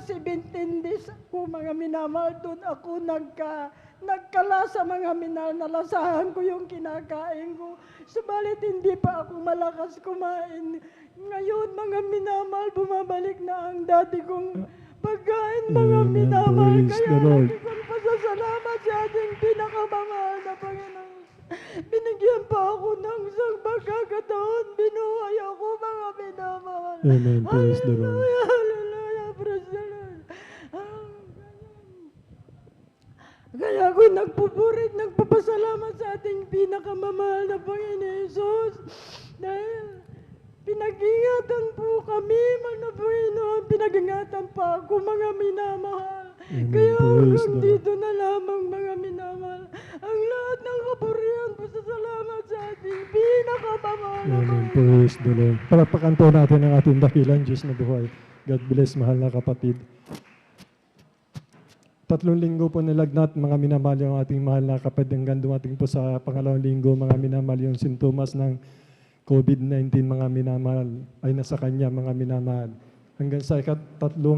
17 days ako, mga minamahal, doon ako nagkalasa, mga minamahal, nalasahan ko yung kinakain ko. Subalit hindi pa ako malakas kumain. Ngayon, mga minamahal, bumabalik na ang dati kong pagkain, mga minamahal. Kaya lagi kong pasasalamat sa ating pinakamamahal na Panginoon. Binigyan pa ako ng isang pagkakataon. Binuhay ako, mga minamahal. Amen. Praise the Lord. Hallelujah. Praise the Lord. Kaya ako nagpapasalamat sa ating pinakamamahal na Panginoon Jesus. Dahil pinag-ingatan po kami, mga Panginoon. Pinag-ingatan pa ako, mga minamahal. Amen. Kaya Praise hanggang the dito na lamang, mga minamahal. Ang lahat ng kapurihan, pasasalamat sa ating pinakamamahal na Amen. Panginoon. Praise the Lord. Palapakan po natin ang ating dakilang Diyos na buhay. God bless, mahal na kapatid. 3 linggo po nilagnat, mga minamahal, yung ating mahal na kapatid. Hanggang dumating po sa pangalawang linggo, mga minamahal, yung sintomas ng COVID-19, mga minamahal, ay nasa kanya, mga minamahal. Hanggang sa 3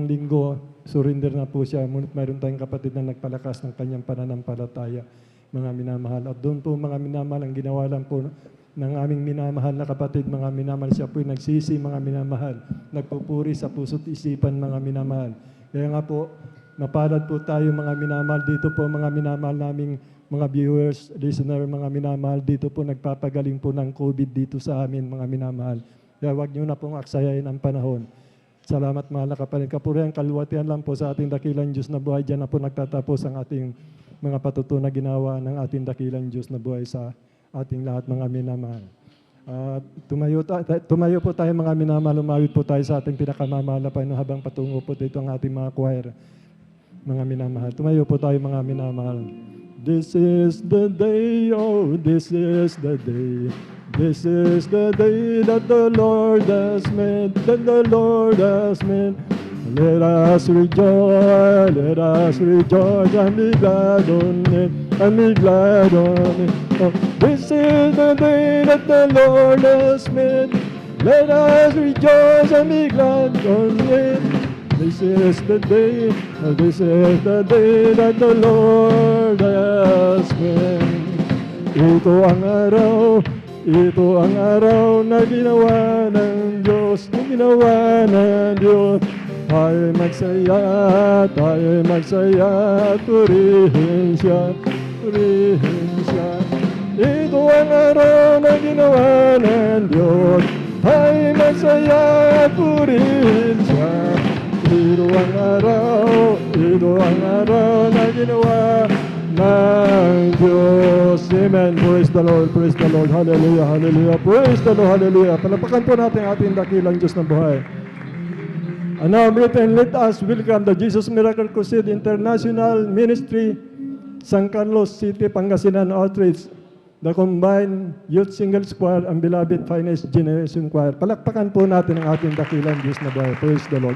linggo, surrender na po siya. Ngunit mayroon tayong kapatid na nagpalakas ng kanyang pananampalataya, mga minamahal. At doon po, mga minamahal, ang ginawa lang po ng aming minamahal na kapatid, mga minamahal, siya po'y nagsisi, mga minamahal. Nagpupuri sa puso't isipan, mga minamahal. Kaya nga po, mapalad po tayo, mga minamahal. Dito po, mga minamahal naming mga viewers, listener, mga minamahal. Dito po, nagpapagaling po ng COVID dito sa amin, mga minamahal. Kaya huwag nyo na pong aksayain ang panahon. Salamat, mahal na kapatid. Kapurihan, kaluwatian lang po sa ating dakilang Diyos na buhay. Diyan na po nagtatapos ang ating mga patutunang na ginawa ng ating dakilang Diyos na buhay sa ating lahat, mga minamahal. Tumayo po tayo, mga minamahal. Umawit po tayo sa ating pinakamamahal na Panginoon habang patungo po dito ang ating mga choir, mga minamahal. Tumayo po tayo, mga minamahal. This is the day, oh, this is the day. This is the day that the Lord has made, that the Lord has made. Let us rejoice and be glad on it, and be glad on it. Oh, this is the day that the Lord has made. Let us rejoice and be glad on it. This is the day that the Lord has made. Ito ang araw na ginawa ng Diyos, Tayo magsaya, purihin siya. Ito ang araw na ginawa ng Diyos, tayo magsaya, purihin siya. Ito ang araw na ginawa ng Diyos. Amen. Praise the Lord, hallelujah, hallelujah. Praise the Lord, hallelujah. Palapakan po natin ating dakilang Diyos na buhay. And now meet and let us welcome the Jesus Miracle Crusade International Ministry, San Carlos City, Pangasinan Outreach, the Combined Youth Singles Choir, and Beloved Finest Generation Choir. Palakpakan po natin ang ating dakilang Diyos na buhay. Praise the Lord.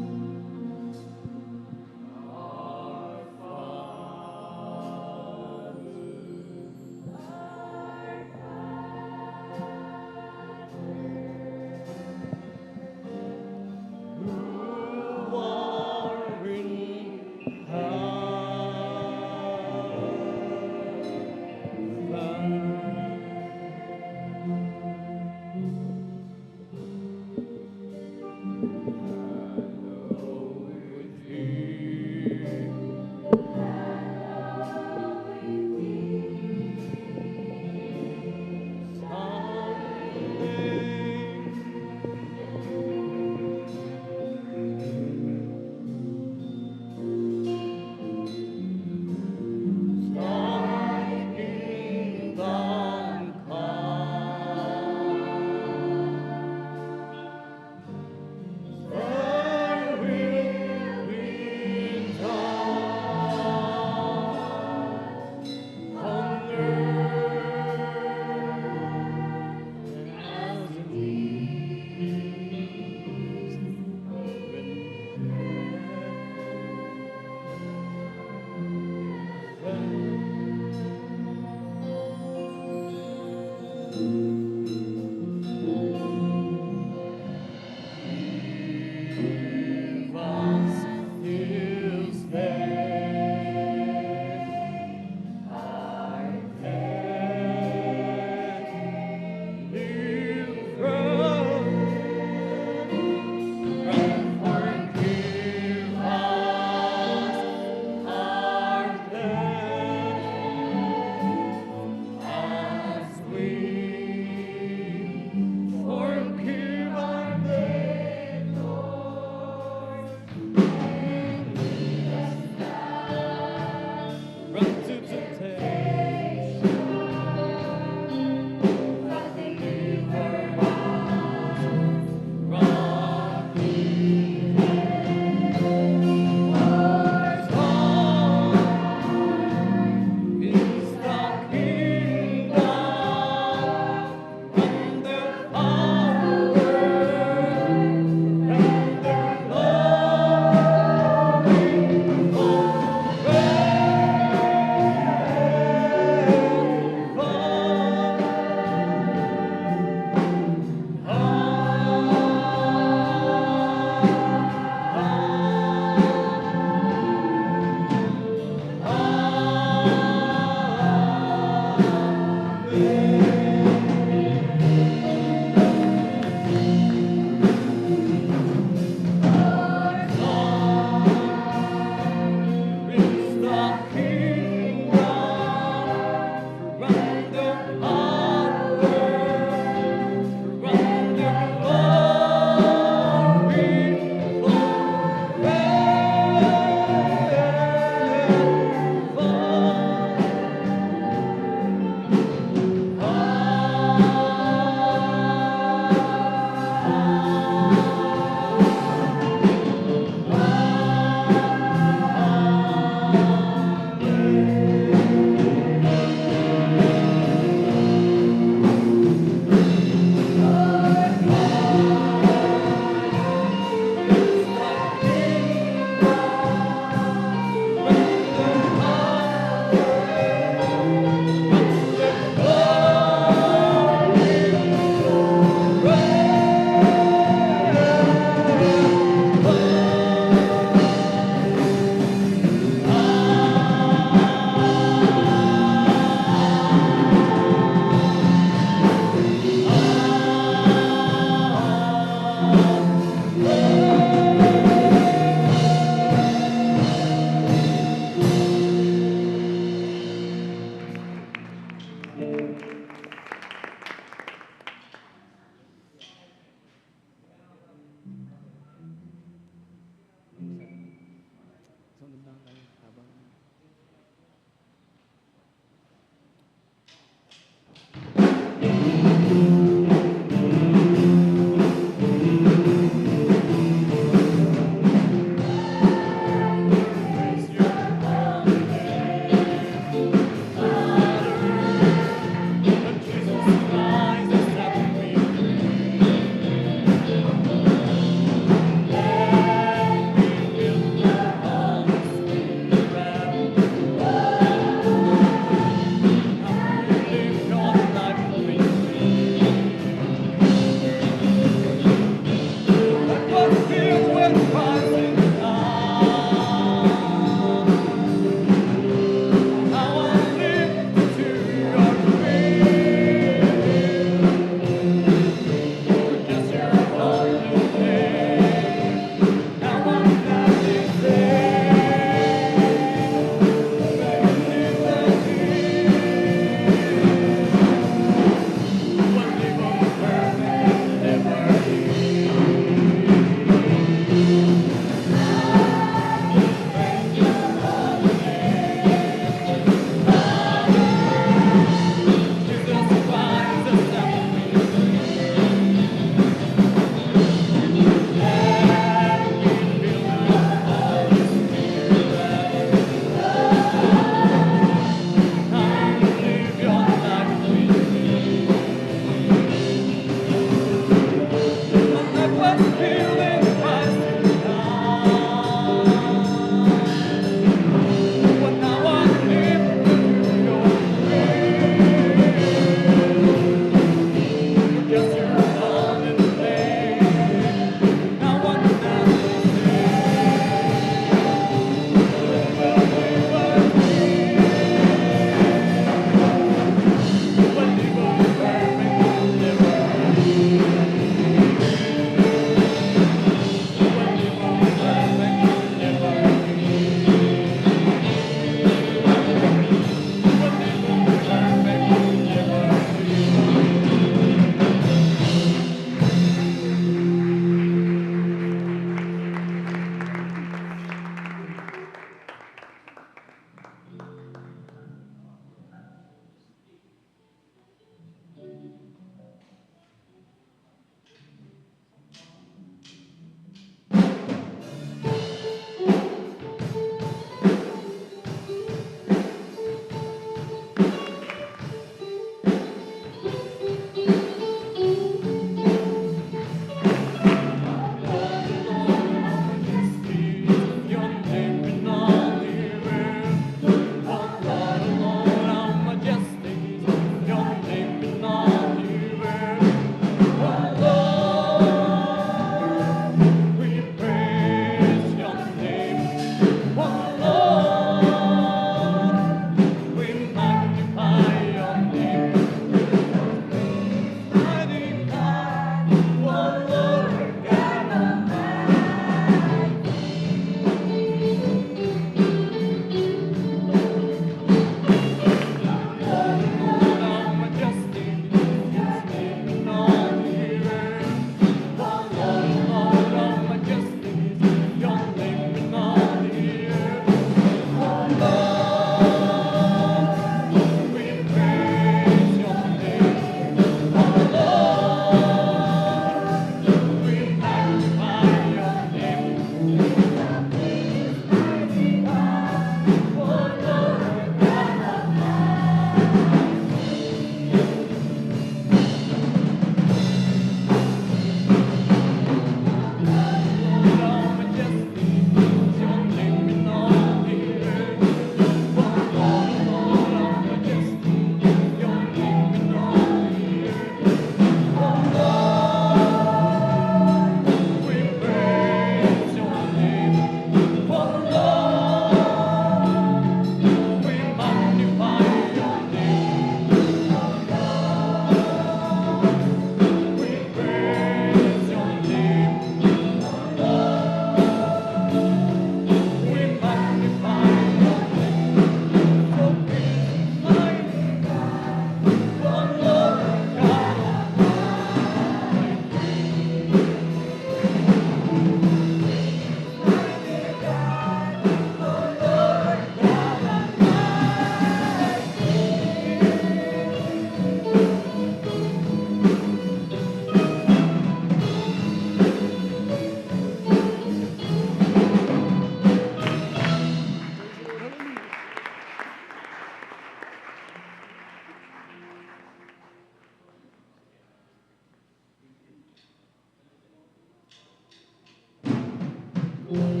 Exalted,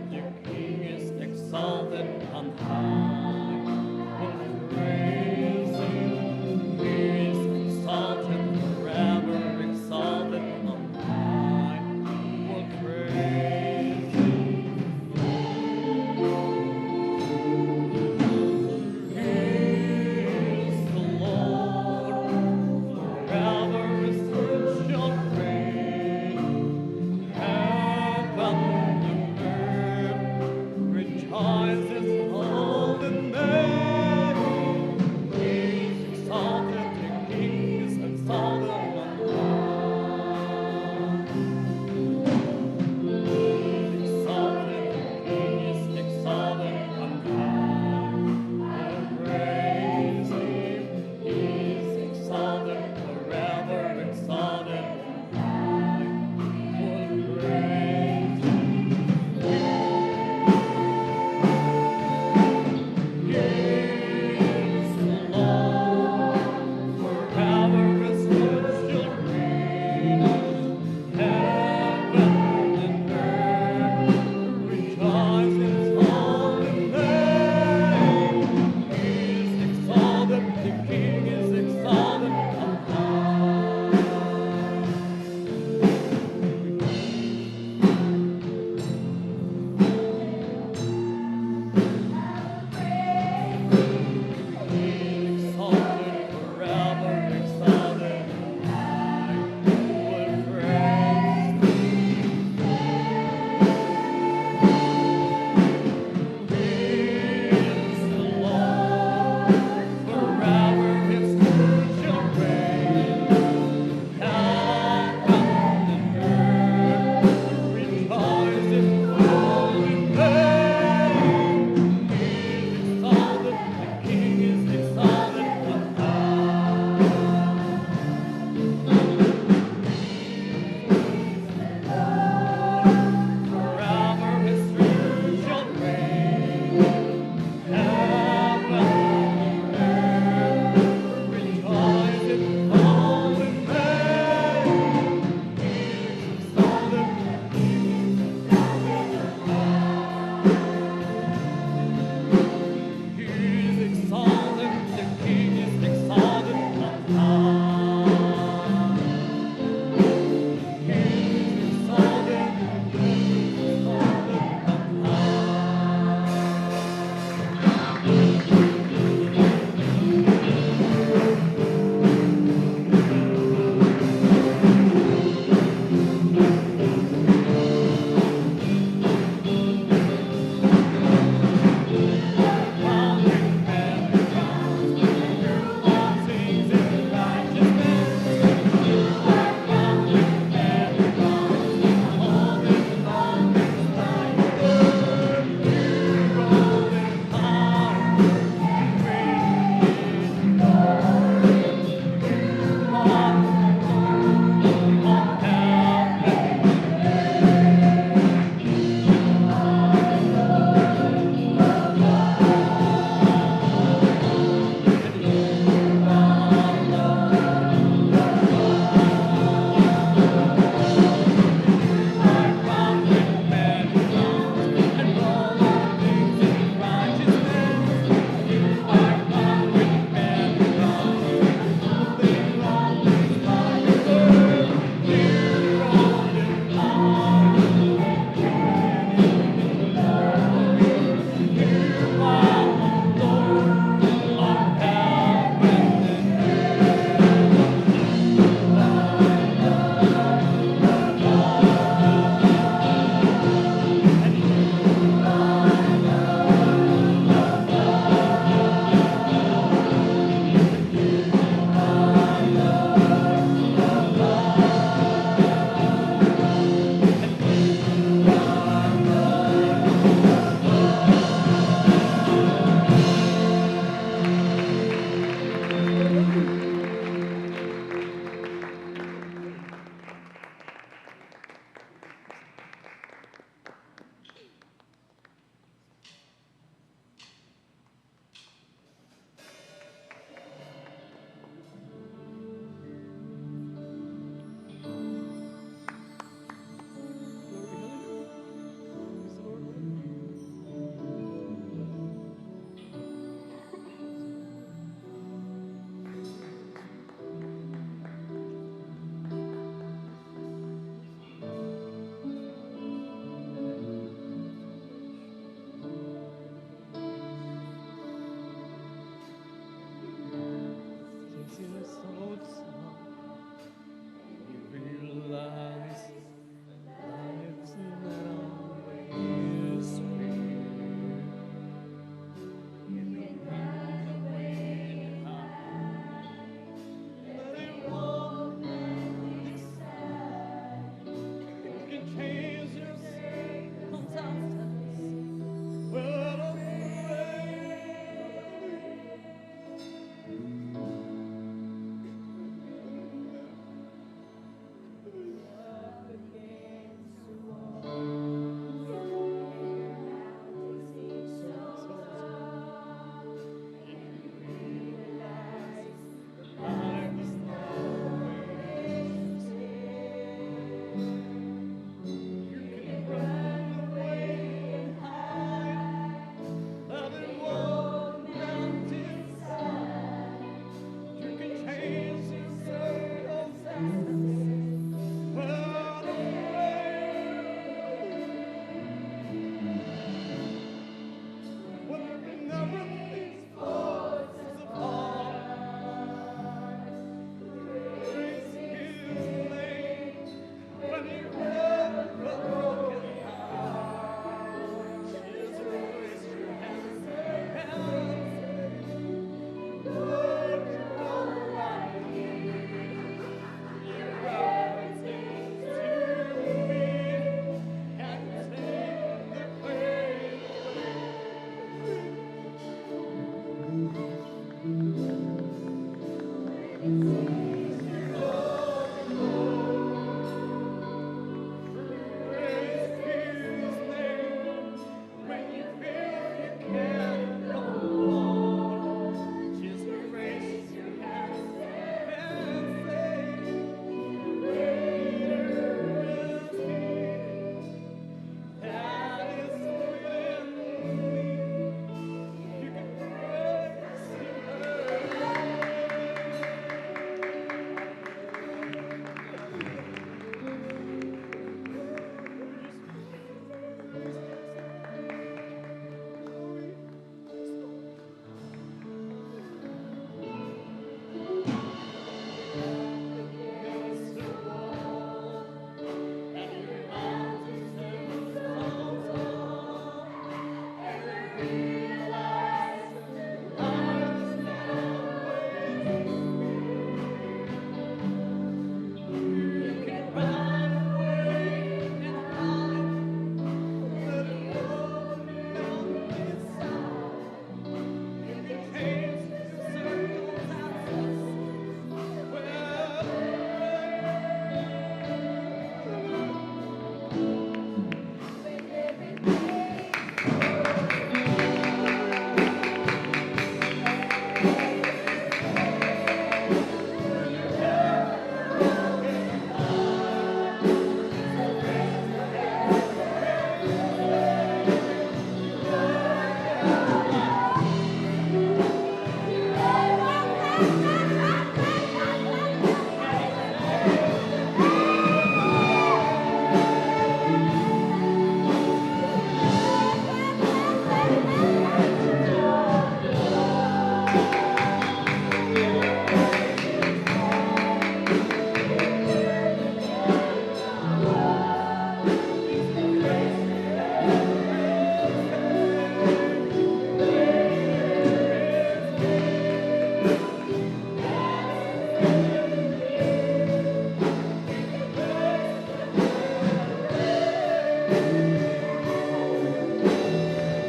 the King is exalted on high. We'll praise Him. He is exalted forever, exalted on high.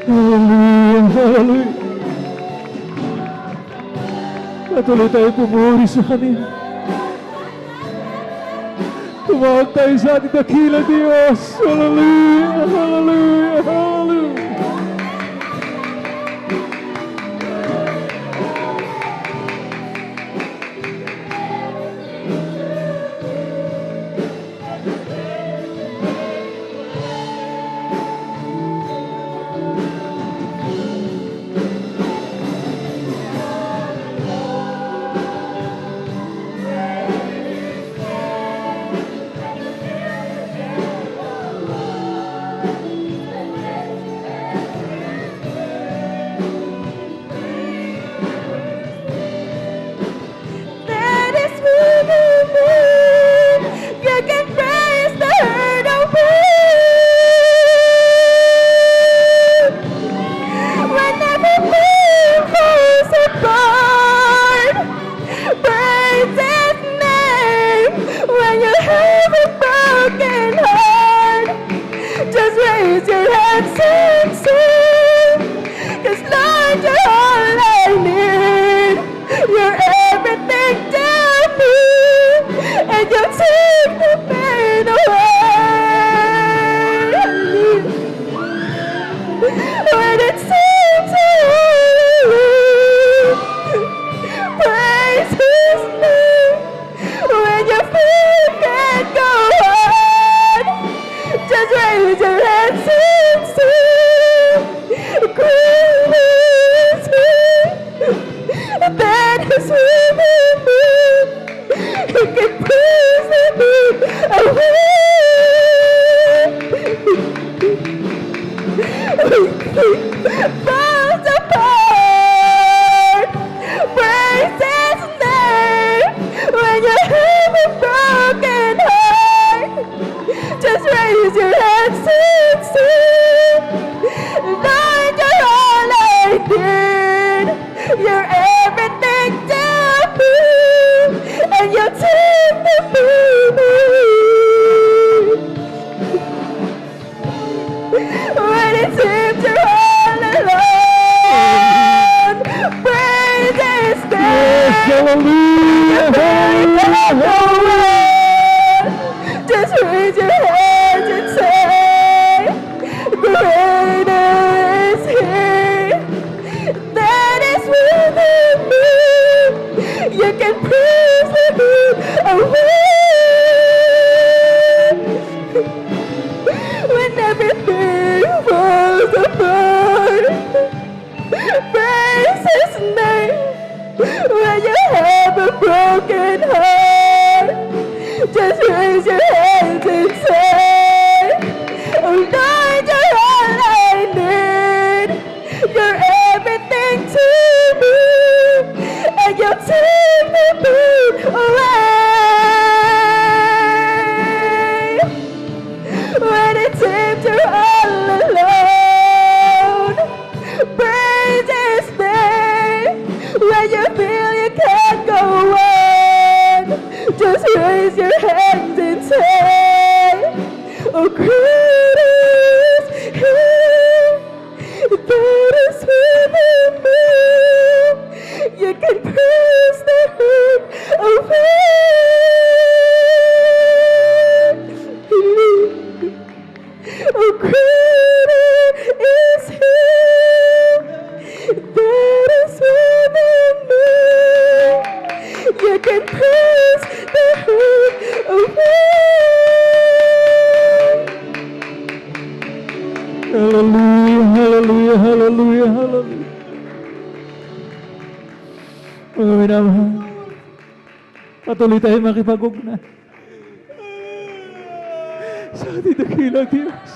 Hallelujah, hallelujah. Patuloy tayo pumuri sa Kanya. Tumawag tayo sa ating dakilang Diyos. Hallelujah, hallelujah, hallelujah. That is within me. You can praise the hurt away. When everything falls apart, praise His name. When you have a broken heart, just raise your hands and sing. 'Cause Lord, you're all I need. You're everything to me, and you take the pain away. When it seems to lose, praise His name. When you feel you can't go on, just raise your hands and sing. Great is He that is within me. He can praise the me away. Falls apart, praise His name. When you have a broken heart, just raise your hands and sing. Lord, you're all I need. You're everything to me, and you take the pain away. When it seems you're all alone, praise His name. Hallelujah, hallelujah. Just raise your hands and say, great is He that is within me. You can praise the me away. When everything falls apart, praise His name. When you have a broken heart, just raise your hands and say, oh Lord, you're all I need. You're everything to me, and you take the pain away. When it seems you're all alone, praise His name. When you feel you can't go on, just raise your hands and say, oh great is He that is within me. You can praise the hurt away. Oh greater is He that is within me. You can praise the hurt away. Hallelujah, hallelujah, hallelujah, hallelujah. Mga minamahal, patuloy tayo makipag-ugnayan sa ating dakilang Diyos.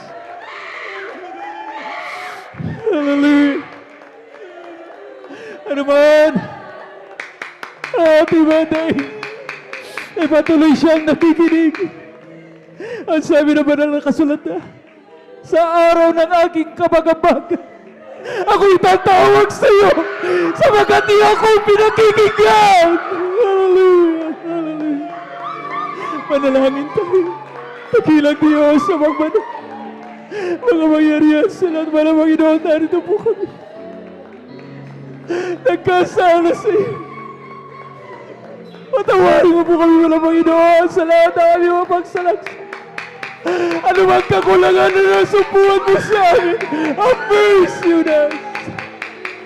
Hallelujah. Ano man, ating batay, ay patuloy siyang nakikinig. Ang sabi na banal na kasulatan, sa araw ng aking kabagabag, ako'y tatawag sa iyo sapagkat di ako pinakikinggan. Hallelujah, hallelujah. Manalangin tayo. Dakilang Diyos sa magbanal. Makapangyarihan sa lahat, malamang Panginoon, narito po kami. Nagkasala sa iyo. Patawarin mo po kami, malamang Panginoon, sa lahat ng aming mga pagsalansa. Ano mang kakulangan na nasumpuan mo sa amin, have mercy on us.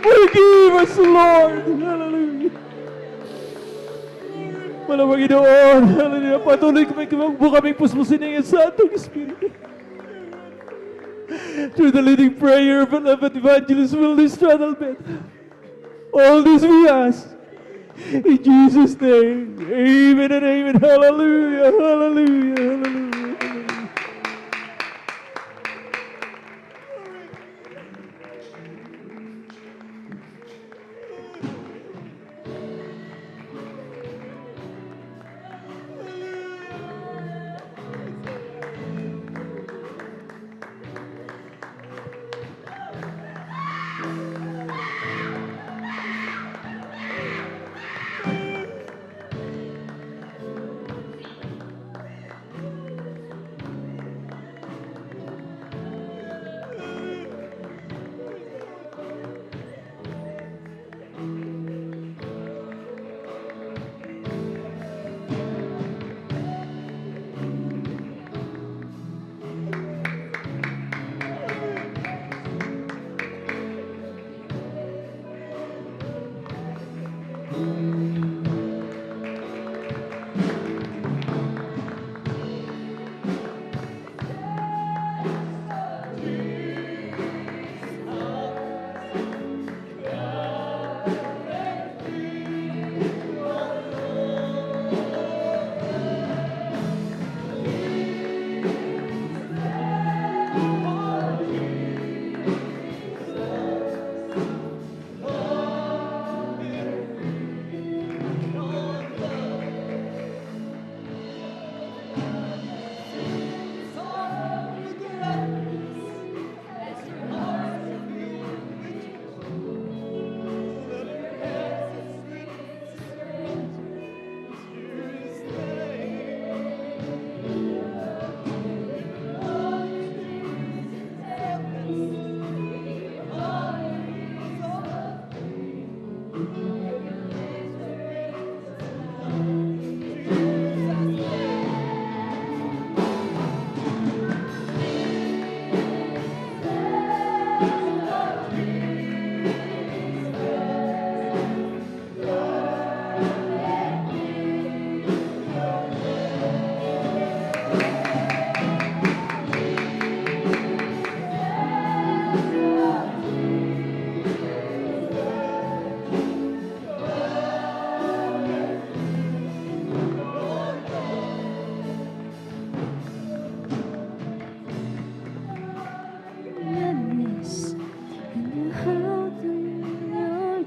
Forgive us, Lord. Hallelujah. Malamang Panginoon, hallelujah. Patuloy kaming puspusin ng Santong Espiritu. Through the leading prayer of beloved evangelist Willis Straddleman. All this we ask. In Jesus' name. Amen and amen. Hallelujah. Hallelujah.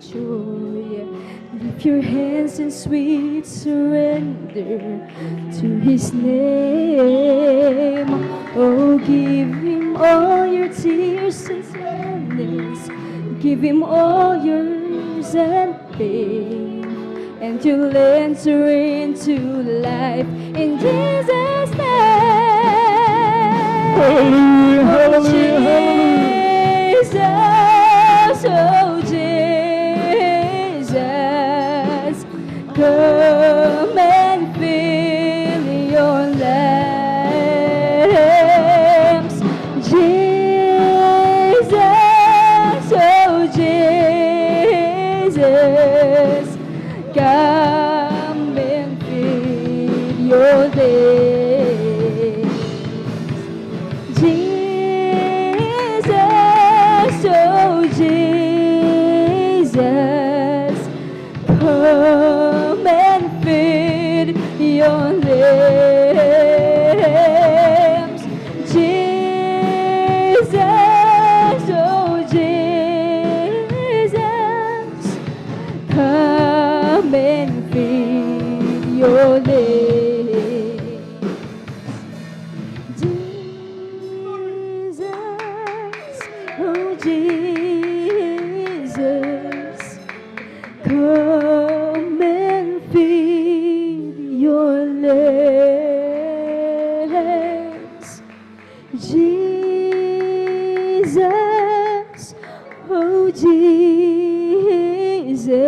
Hallelujah. Lift your hands in sweet surrender to His name. Oh, give Him all your tears and sadness. Give Him all yours and pain, and you'll enter into life in Jesus' name. Hallelujah, hallelujah, hallelujah. Jesus, oh Jesus, come and fill your lamps. Jesus, oh Jesus, come and fill your lamps. Jesus, oh Jesus, come and fill your lamps. Jesus, oh Jesus, come and fill your lamps. Jesus, oh Jesus, come and fill your lamps. Jesus,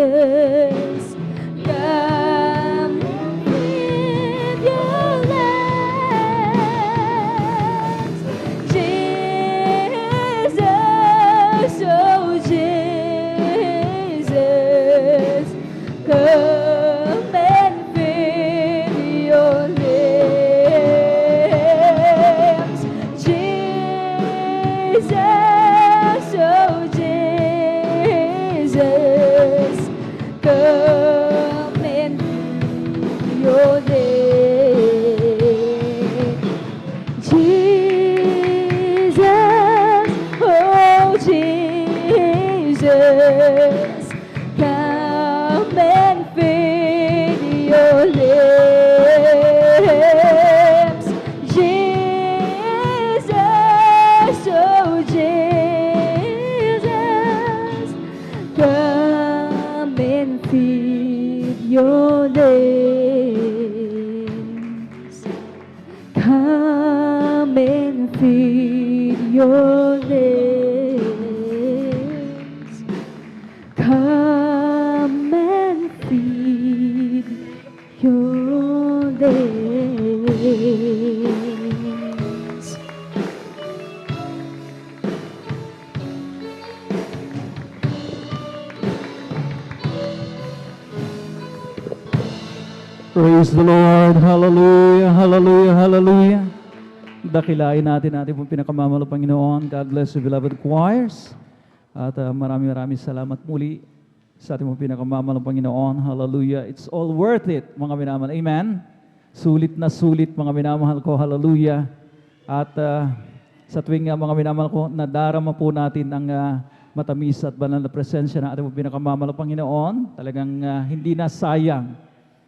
Jesus, come with your lambs. Jesus, oh Jesus, come and feed your lambs. Jesus, oh Jesus, come and feed your lambs. Jesus, oh Jesus, come and feed your lambs. Jesus, oh Jesus, come and feed your lambs. Come and feed your lambs. Come and feed your lambs. Praise the Lord. Hallelujah, hallelujah, hallelujah. Dakilain natin pong pinakamamahal na Panginoon. God bless you, beloved choirs. At maraming salamat muli sa ating pong pinakamamahal na Panginoon. Hallelujah. It's all worth it, mga minamahal. Amen? Sulit na sulit, mga minamahal ko. Hallelujah. At sa tuwing mga minamahal ko, nadarama po natin ang matamis at banal na presensya ng ating pong pinakamamahal na Panginoon. Talagang hindi na sayang.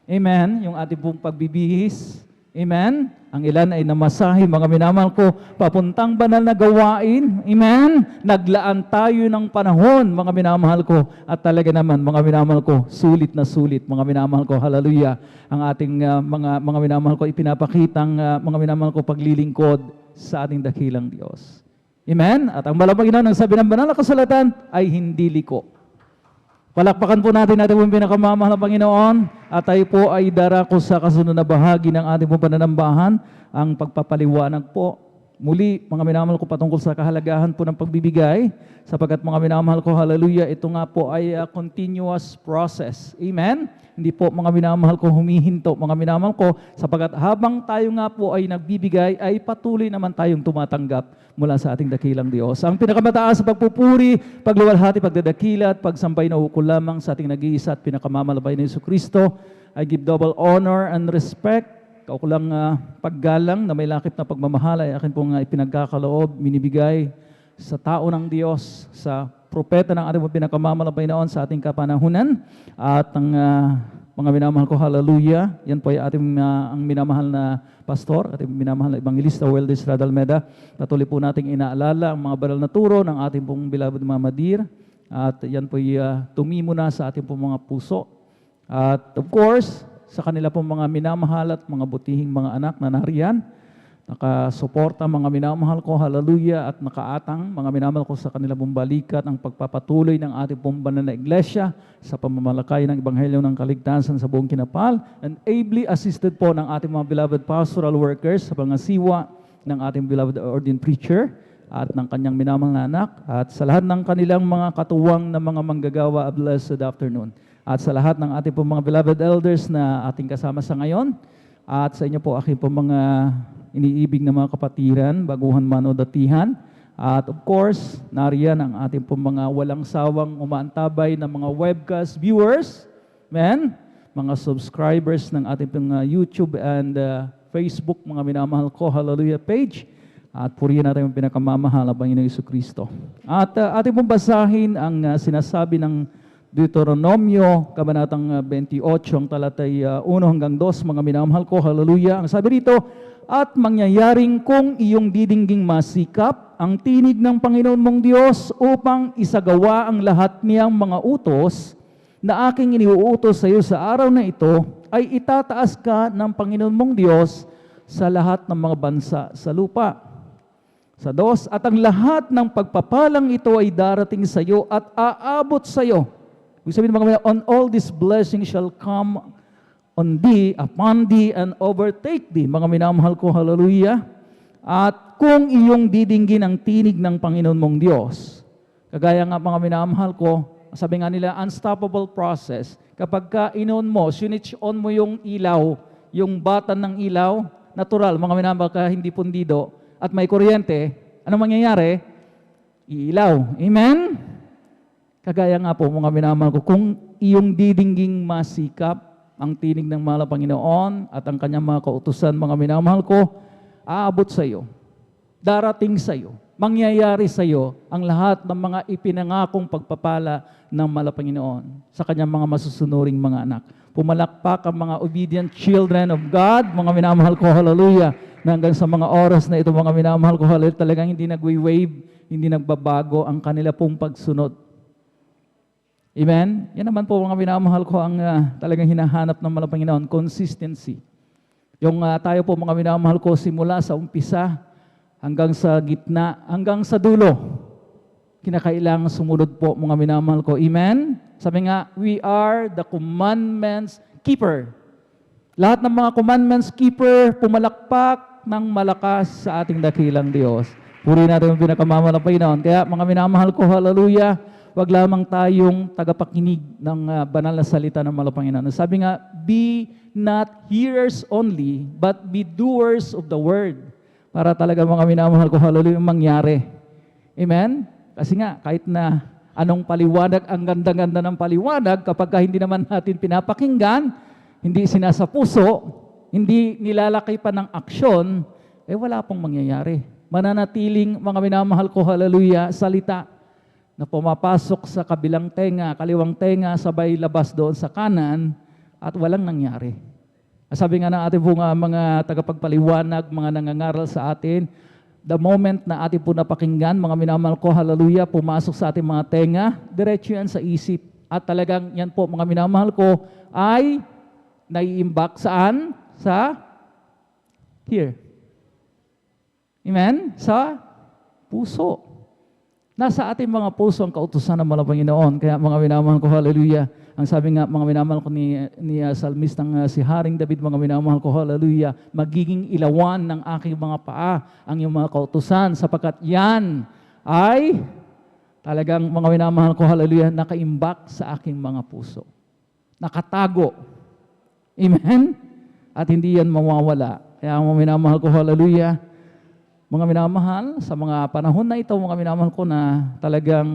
Amen? Yung ating pong pagbibihis. Amen? Ang ilan ay namasahe, mga minamahal ko, papuntang banal na gawain. Amen? Naglaan tayo ng panahon, mga minamahal ko. At talaga naman, mga minamahal ko, sulit na sulit, mga minamahal ko. Hallelujah. Ang ating mga minamahal ko, ipinapakitang mga minamahal ko paglilingkod sa ating dakilang Diyos. Amen? At ang malapaginaw ng sabi ng banal na kasulatan ay hindi liko. Palakpakan po natin pong pinakamamahal na Panginoon at tayo po ay darako sa kasunod na bahagi ng ating pong pananambahan, ang pagpapaliwanag po. Muli, mga minamahal ko, patungkol sa kahalagahan po ng pagbibigay, sapagkat mga minamahal ko, hallelujah, ito nga po ay continuous process. Amen? Hindi po mga minamahal ko humihinto, mga minamahal ko, sapagkat habang tayo nga po ay nagbibigay, ay patuloy naman tayong tumatanggap mula sa ating dakilang Diyos. Ang pinakamataas sa pagpupuri, pagluwalhati, pagdadakila at pagsampay na ukol lamang sa ating nag-iisa at pinakamalabay na Jesucristo. I give double honor and respect, kaukulang paggalang na may lakip na pagmamahal ay akin pong ipinagkakaloob, minibigay sa tao ng Diyos, sa propeta ng ating pinakamalabay noon sa ating kapanahunan. At ang mga minamahal ko, hallelujah, yan po ay ating ang minamahal na pastor, ating minamahal na evangelista, Weldes Radalmeda. Patuloy po nating inaalala ang mga banal na turo ng ating pong beloved Mama Dear. At yan po ay tumimo na sa ating pong mga puso. At of course, sa kanila pong mga minamahal at mga butihing mga anak na nariyan, nakasuporta mga minamahal ko, hallelujah, at nakaatang mga minamahal ko sa kanila pong balikat ang pagpapatuloy ng ating pong banal na iglesia sa pamamalakay ng Ebanghelyo ng Kaligtasan sa buong kinapal, and ably assisted po ng ating mga beloved pastoral workers sa pangasiwa ng ating beloved ordained preacher at ng kanyang minamahal na anak, at sa lahat ng kanilang mga katuwang na mga manggagawa, a blessed afternoon. At sa lahat ng ating pong mga beloved elders na ating kasama sa ngayon, at sa inyo po aking pong mga iniibig na mga kapatiran, baguhan man o datihan. At of course, nariyan ang ating pong mga walang sawang umaantabay na mga webcast viewers, amen, mga subscribers ng ating pong YouTube and Facebook, mga minamahal ko, hallelujah page. At purihin natin yung pinakamamahal na Panginoon Jesucristo. At ating pong basahin ang sinasabi ng Deuteronomio, Kabanatang 28, ang talatay 1 hanggang 2, mga minamahal ko, hallelujah. Ang sabi rito, at mangyayaring kung iyong didingging masikap ang tinig ng Panginoon mong Diyos upang isagawa ang lahat niyang mga utos na aking iniuutos sa iyo sa araw na ito, ay itataas ka ng Panginoon mong Diyos sa lahat ng mga bansa sa lupa. Sa 2, at ang lahat ng pagpapalang ito ay darating sa iyo at aabot sa iyo Ibig sabihin mga minamahal, on all these blessings shall come on thee, upon thee, and overtake thee. Mga minamahal ko, hallelujah. At kung iyong didinggin ang tinig ng Panginoon mong Diyos, kagaya nga mga minamahal ko, sabi nga nila, unstoppable process. Kapag ka inon mo, switch on mo yung ilaw, yung button ng ilaw, natural, mga minamahal ka, hindi pundido, at may kuryente, ano mangyayari? Iilaw. Amen? Kagaya nga po, mga minamahal ko, kung iyong didingging masikap ang tinig ng mahal na Panginoon at ang kanyang mga kautusan, mga minamahal ko, aabot sa iyo, darating sa iyo, mangyayari sa iyo ang lahat ng mga ipinangakong pagpapala ng mahal na Panginoon sa kanyang mga masusunuring mga anak. Pumalakpak ang mga obedient children of God, mga minamahal ko, hallelujah, na hanggang sa mga oras na ito, mga minamahal ko, hallelujah, talagang hindi nagwi-wave, hindi nagbabago ang kanila pong pagsunod. Amen? Yan naman po, mga minamahal ko, ang talagang hinahanap ng mahal na Panginoon, consistency. Yung tayo po, mga minamahal ko, simula sa umpisa hanggang sa gitna, hanggang sa dulo, kinakailangan sumunod po, mga minamahal ko. Amen? Sabi nga, we are the commandments keeper. Lahat ng mga commandments keeper, pumalakpak ng malakas sa ating dakilang Diyos. Puri natin ang pinakamamahal ng Panginoon. Kaya mga minamahal ko, hallelujah, wag lamang tayong tagapakinig ng banal na salita ng mahal na Panginoon. Sabi nga, be not hearers only, but be doers of the word. Para talaga mga minamahal ko, hallelujah, mangyari. Amen? Kasi nga, kahit na anong paliwanag, ang ganda-ganda ng paliwanag, kapag hindi naman natin pinapakinggan, hindi sinasa puso, hindi nilalakay pa ng aksyon, wala pong mangyayari. Mananatiling, mga minamahal ko, hallelujah, salita na pumapasok sa kabilang tenga, kaliwang tenga, sabay labas doon sa kanan, at walang nangyari. Sabi nga ng ating mga tagapagpaliwanag, mga nangangaral sa atin, the moment na ating po napakinggan, mga minamahal ko, hallelujah, pumasok sa ating mga tenga, diretso yan sa isip. At talagang yan po, mga minamahal ko, ay naiimbak saan? Sa here. Amen? Sa puso. Nasa ating mga puso ang kautusan ng mahal na Panginoon. Kaya mga minamahal ko, hallelujah, ang sabi nga, mga minamahal ko ni salmistang si Haring David, mga minamahal ko, hallelujah, magiging ilawan ng aking mga paa ang iyong mga kautusan, sapagkat yan ay talagang, mga minamahal ko, hallelujah, nakaimbak sa aking mga puso. Nakatago. Amen? At hindi yan mawawala. Kaya mga minamahal ko, hallelujah, mga minamahal, sa mga panahon na ito, mga minamahal ko, na talagang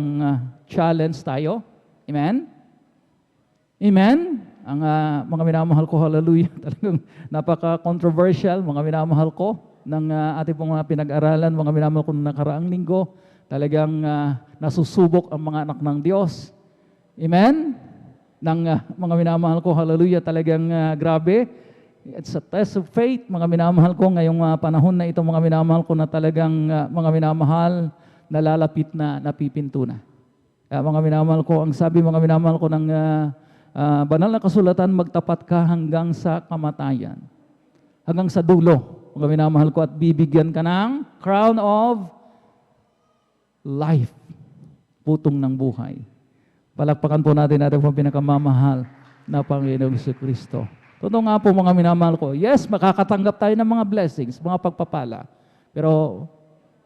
challenge tayo. Amen? Amen? Ang mga minamahal ko, hallelujah, talagang napaka-controversial, mga minamahal ko, ng ating pong pinag-aralan, mga minamahal ko na nakaraang linggo, talagang nasusubok ang mga anak ng Diyos. Amen? Ng mga minamahal ko, hallelujah, talagang grabe. It's a test of faith, mga minamahal ko, ngayong panahon na ito, mga minamahal ko, na talagang mga minamahal, nalalapit na, napipinto na. Mga minamahal ko, ang sabi, mga minamahal ko, ng banal na kasulatan, magtapat ka hanggang sa kamatayan. Hanggang sa dulo, mga minamahal ko, at bibigyan ka ng crown of life, putong ng buhay. Palakpakan po natin po pinakamamahal na Panginoong Jesucristo. Totoo nga po, mga minamahal ko, yes, makakatanggap tayo ng mga blessings, mga pagpapala. Pero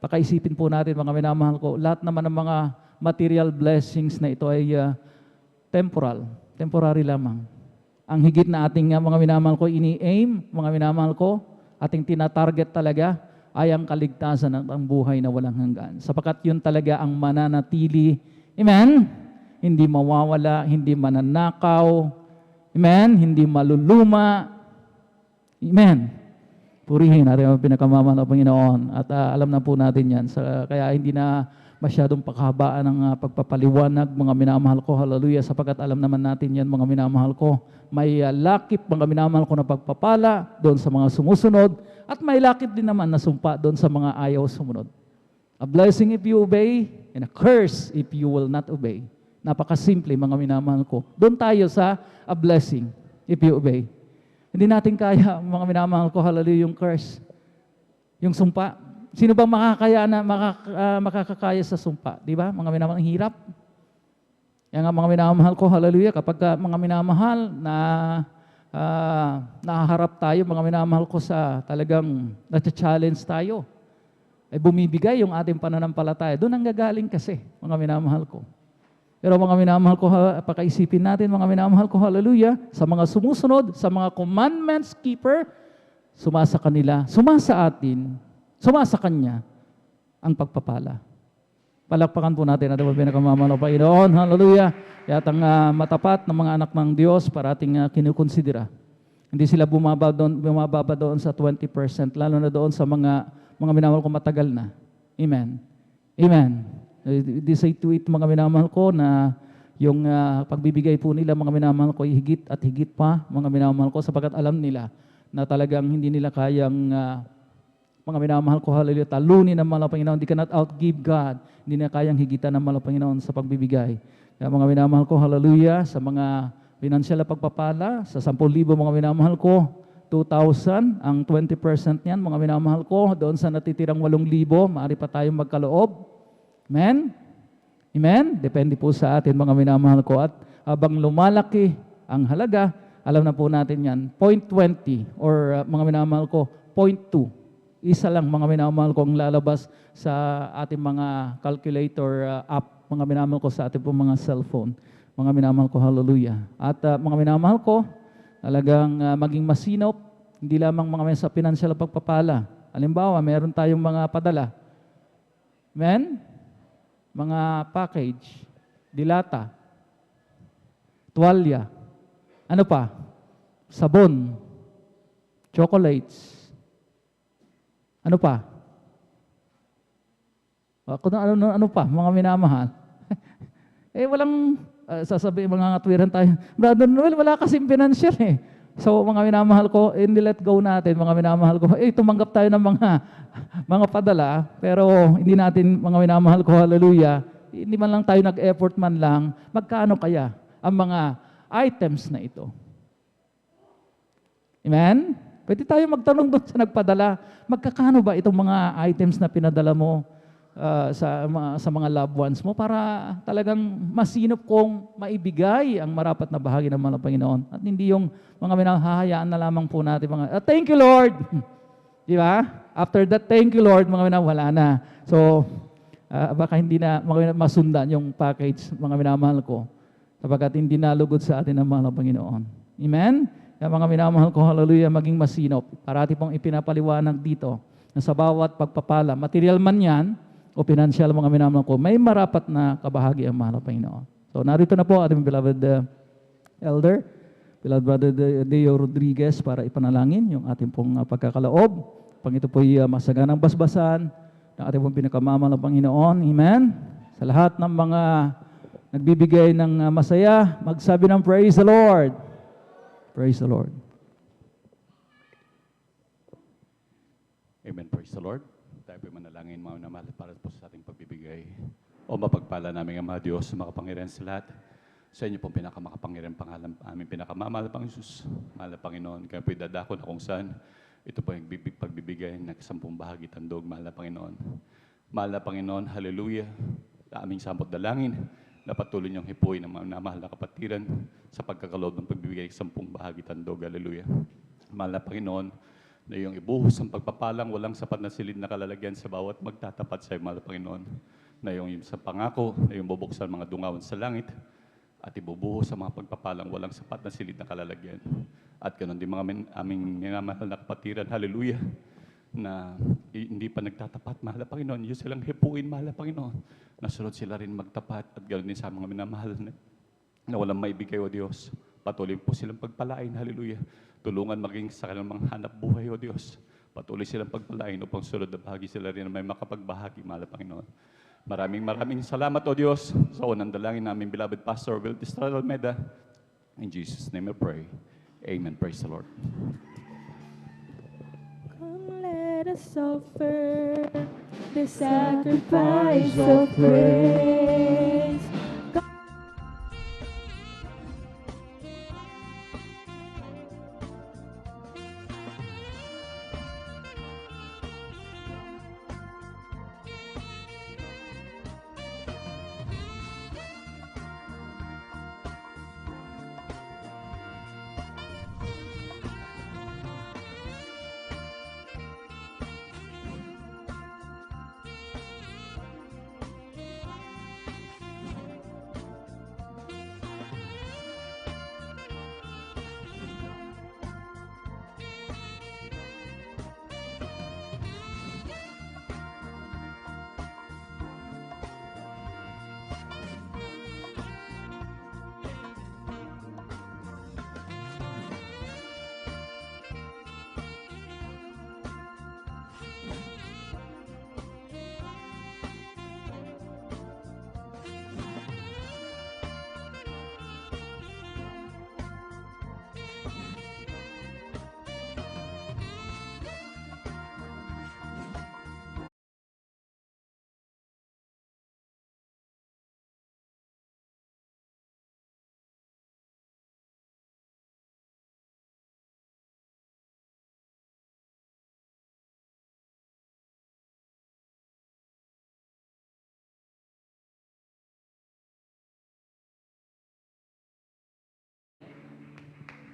pakaisipin po natin, mga minamahal ko, lahat naman ng mga material blessings na ito ay temporary lamang. Ang higit na ating mga minamahal ko ini-aim, mga minamahal ko, ating tinatarget talaga, ay ang kaligtasan at ang buhay na walang hanggan. Sapagkat yun talaga ang mananatili. Amen? Hindi mawawala, hindi mananakaw. Amen? Hindi maluluma. Amen? Purihin natin ang pinakamamahal ng Panginoon. At alam na po natin yan. Kaya hindi na masyadong pagkahabaan ng pagpapaliwanag, mga minamahal ko, hallelujah, sapagkat alam naman natin yan, mga minamahal ko. May lakip, mga minamahal ko, na pagpapala doon sa mga sumusunod, at may lakip din naman na sumpa doon sa mga ayaw sumunod. A blessing if you obey, and a curse if you will not obey. Napakasimple, mga minamahal ko. Doon tayo sa a blessing if you obey. Hindi natin kaya, mga minamahal ko, hallelujah, yung curse. Yung sumpa. Sino bang makakakaya sa sumpa? Di ba? Mga minamahal, ang hirap. Yan nga mga minamahal ko, hallelujah, kapag mga minamahal na nahaharap tayo, mga minamahal ko, sa talagang na-challenge tayo, ay bumibigay yung ating pananampalataya. Doon ang gagaling kasi, mga minamahal ko. Pero mga minamahal ko, pakaisipin natin, mga minamahal ko, hallelujah, sa mga sumusunod, sa mga commandments keeper, sumasa kanila, sumasa atin, sumasa kanya ang pagpapala. Palakpakan po natin at pinakamamahal ng Panginoon. Hallelujah. At ang matapat ng mga anak ng Diyos para ating kinukonsidera. Hindi sila bumababa doon sa 20%, lalo na doon sa mga minamahal ko matagal na. Amen. Amen. This say to it, mga minamahal ko, na yung pagbibigay po nila, mga minamahal ko, higit at higit pa, mga minamahal ko, sapagkat alam nila na talagang hindi nila kayang mga minamahal ko, hallelujah, talunin ng mahal na Panginoon. They cannot outgive God. Hindi na kayang higitan ng mahal na Panginoon sa pagbibigay. Kaya mga minamahal ko, hallelujah, sa mga financial na pagpapala, sa 10,000 mga minamahal ko, 2,000, ang 20% niyan, mga minamahal ko, doon sa natitirang 8,000, maaari pa tayong magkaloob. Amen? Amen? Depende po sa atin, mga minamahal ko. At habang lumalaki ang halaga, alam na po natin yan, 0.20 or mga minamahal ko, 0.2. Isa lang, mga minamahal ko, ang lalabas sa ating mga calculator app, mga minamahal ko, sa ating po mga cellphone. Mga minamahal ko, hallelujah. At mga minamahal ko, talagang maging masinop, hindi lamang mga sa financial pagpapala. Halimbawa, meron tayong mga padala. Amen? Mga package, dilata, tuwalya, ano pa? Sabon, chocolates, ano pa? Ano pa, mga minamahal? Walang, sasabihin, mga ngatwiran tayo, Brother Noel, wala kasing financial eh. So, mga minamahal ko, hindi let go natin, mga minamahal ko, tumanggap tayo ng mga padala, pero hindi natin, mga minamahal ko, hallelujah, hindi man lang tayo nag-effort man lang, magkano kaya ang mga items na ito? Amen? Pwede tayo magtanong doon sa nagpadala, magkakano ba itong mga items na pinadala mo sa mga loved ones mo para talagang masinop kong maibigay ang marapat na bahagi ng mga Panginoon. At hindi yung mga minahahayaan na lamang po natin thank you Lord! Di ba? After that, thank you Lord, mga wala na. So, baka hindi na masundan yung package, mga minamahal ko, sapagkat hindi nalugod sa atin ang mga Panginoon. Amen? Kaya mga minamahal ko, hallelujah, maging masinop. Parati pong ipinapaliwanag dito na sa bawat pagpapala, material man yan, o financial, mga minamahal ko, may marapat na kabahagi ang mahal na Panginoon. So narito na po ating beloved elder, beloved brother Deo Rodriguez, para ipanalangin yung ating pong pagkakaloob. Pang ito po ay masaganang basbasan ng ating pong pinakamamahal na Panginoon. Amen. Sa lahat ng mga nagbibigay ng masaya, magsabi ng praise the Lord. Praise the Lord. Amen. Praise the Lord. Tayo po manalangin, mga minamahal, para po sa ating pagbibigay. O mapagpala namin ang mga Diyos, makapangyarihan sa lahat. Sa inyo pong pinakamakapangyarihan pangalan, aming pinakamamahal pang Jesus, mahal na Panginoon. Kaya po idadako na kung saan ito po yung pagbibigay ng 10 bahagi tandog, mahal na Panginoon. Mahal na Panginoon, hallelujah. Sa aming samot dalangin, na patuloy niyong hipuin ng mga mahal na kapatiran sa pagkakaloob ng pagbibigay ng 10 bahagi tandog, hallelujah. Mahal na Panginoon, na iyong ibuhos ang pagpapalang walang sapat na silid na kalalagyan sa bawat magtatapat sa iyo, mahal na Panginoon. Na iyong sa pangako, na iyong bubuksan mga dungawan sa langit, at ibubuhos sa mga pagpapalang walang sapat na silid na kalalagyan. At ganoon din mga aming minamahal na kapatiran, hallelujah, na hindi pa nagtatapat, mahal na Panginoon. Yung silang hipuin, mahal na Panginoon. Nasunod sila rin magtapat, at ganoon din sa mga minamahal na walang maibigay, o Diyos. Patuloy po silang pagpalain, hallelujah. Tulungan maging sa kanilang mga hanap buhay, o Diyos. Patuloy silang pagpalain upang sunod na bahagi sila rin na may makapagbahagi, mahal na Panginoon. Maraming salamat, o Diyos, sa unang dalangin namin, beloved Pastor Will Estrada Almeida. In Jesus' name I pray. Amen. Praise the Lord. Come, let us offer the sacrifice of praise.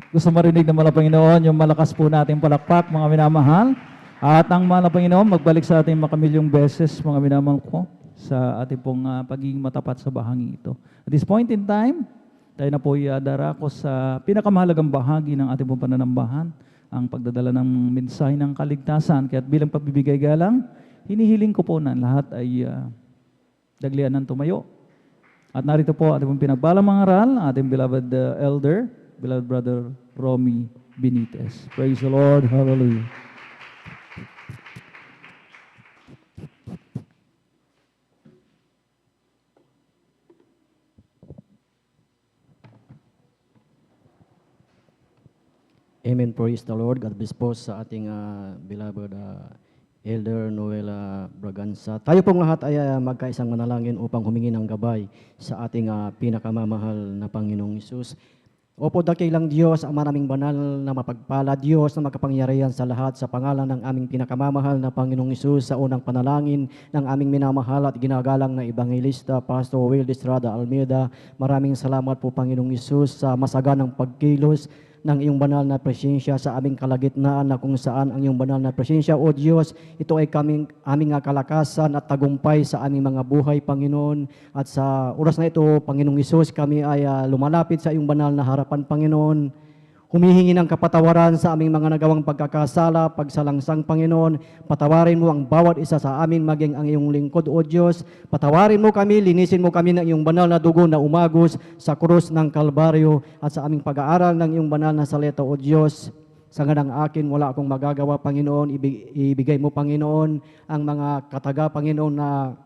Gusto marinig ng mga Panginoon yung malakas po nating palakpak, mga minamahal. At ang mga Panginoon, magbalik sa ating makamilyong beses, mga minamahal ko, sa ating pong pagiging matapat sa bahagi ito. At this point in time, tayo na po darako sa pinakamahalagang bahagi ng ating pong pananambahan, ang pagdadala ng mensahe ng kaligtasan. Kaya bilang pagbibigay galang, hinihiling ko po na lahat ay daglian ng tumayo. At narito po ating pong pinagbalang mga aral, ating beloved elder, beloved brother Romy Benitez. Praise the Lord. Hallelujah. Amen. Praise the Lord. God bless po sa ating beloved Elder Noela Braganza. Tayo pong lahat ay magkaisang manalangin upang humingi ng gabay sa ating pinakamamahal na Panginoong Hesus. Opo, dakilang Diyos, ang maraming banal na mapagpala, Diyos na makapangyarihan sa lahat, sa pangalan ng aming pinakamamahal na Panginoong Hesus, sa unang panalangin ng aming minamahal at ginagalang na Ebangelista, Pastor Will Estrada Almeida. Maraming salamat po, Panginoong Hesus, sa masaganang pagkilos ng iyong banal na presensya sa aming kalagitnaan, na kung saan ang iyong banal na presensya, O Diyos, ito ay aming kalakasan at tagumpay sa aming mga buhay, Panginoon. At sa oras na ito, Panginoong Hesus, kami ay lumalapit sa iyong banal na harapan, Panginoon. Humihingi ng kapatawaran sa aming mga nagawang pagkakasala, pagsalangsang, Panginoon. Patawarin mo ang bawat isa sa amin, maging ang iyong lingkod, O Diyos. Patawarin mo kami, linisin mo kami ng iyong banal na dugo na umagos sa krus ng Kalbaryo, at sa aming pag-aaral ng iyong banal na salita, O Diyos. Sa ng akin, wala akong magagawa, Panginoon. Ibigay mo, Panginoon, ang mga kataga, Panginoon, na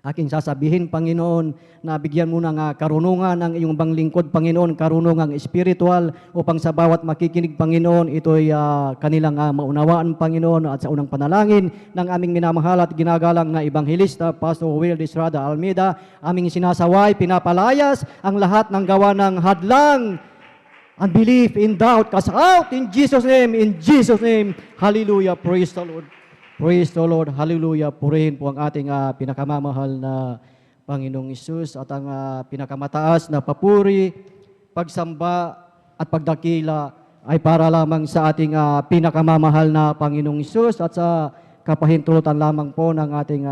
aking sasabihin, Panginoon, na bigyan mo ng karunungan ng iyong banglingkod, Panginoon, karunungang espiritual, upang sa bawat makikinig, Panginoon, ito'y kanilang maunawaan, Panginoon. At sa unang panalangin ng aming minamahal at ginagalang na Ebangelista, Pastor Will Estrada Almeida, aming sinasaway, pinapalayas ang lahat ng gawa ng hadlang, unbelief, in doubt, cast out in Jesus' name, in Jesus' name. Hallelujah, praise the Lord. Praise the Lord, hallelujah. Purihin po ang ating pinakamamahal na Panginoong Hesus, at ang pinakamataas na papuri, pagsamba at pagdakila ay para lamang sa ating pinakamamahal na Panginoong Hesus, at sa kapahintulutan lamang po ng ating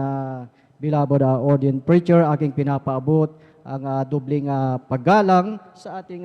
beloved ordained preacher, aking pinapaabot ang dubling paggalang sa ating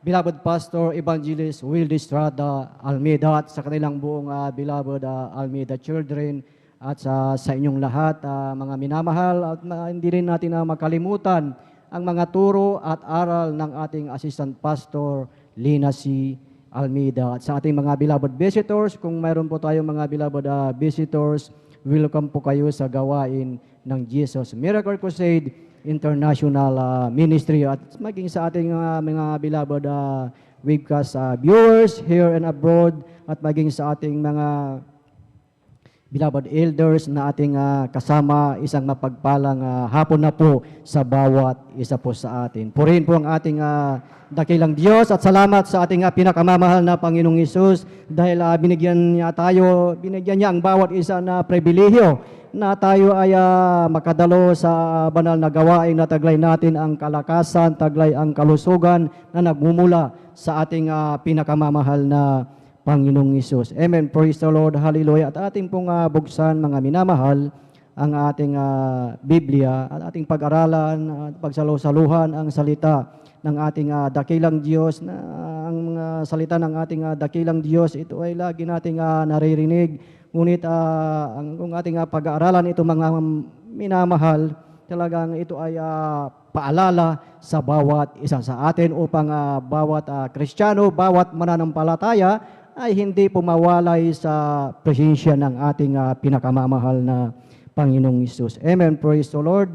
beloved Pastor Evangelist Will Estrada Almeida, at sa kanilang buong beloved Almeida children, at sa inyong lahat, mga minamahal, at hindi rin natin makalimutan ang mga turo at aral ng ating Assistant Pastor Lina C. Almeida. At sa ating mga beloved visitors, kung mayroon po tayong mga beloved visitors, welcome po kayo sa gawain ng Jesus Miracle Crusade International Ministry, at maging sa ating mga beloved webcast viewers here and abroad, at maging sa ating mga beloved elders na ating kasama, isang mapagpalang hapon na po sa bawat isa po sa atin. Purihin po ang ating dakilang Diyos, at salamat sa ating pinakamamahal na Panginoong Hesus, dahil binigyan niya ang bawat isa na pribilehyo na tayo ay makadalo sa banal na gawain, na taglay natin ang kalakasan, taglay ang kalusugan na nagmumula sa ating pinakamamahal na Panginoong Hesus. Amen. Praise the Lord. Hallelujah. At ating pong buksan, mga minamahal, ang ating Biblia, at ating pag-aralan at pagsalusaluhan ang salita ng ating dakilang Diyos. Na ang mga salita ng ating dakilang Diyos, ito ay lagi nating naririnig. Ngunit kung ating pag-aaralan ito, mga minamahal, talagang ito ay paalala sa bawat isa sa atin, upang bawat Kristiyano, bawat mananampalataya ay hindi pumawalay sa presensya ng ating pinakamamahal na Panginoong Hesus. Amen. Praise the Lord.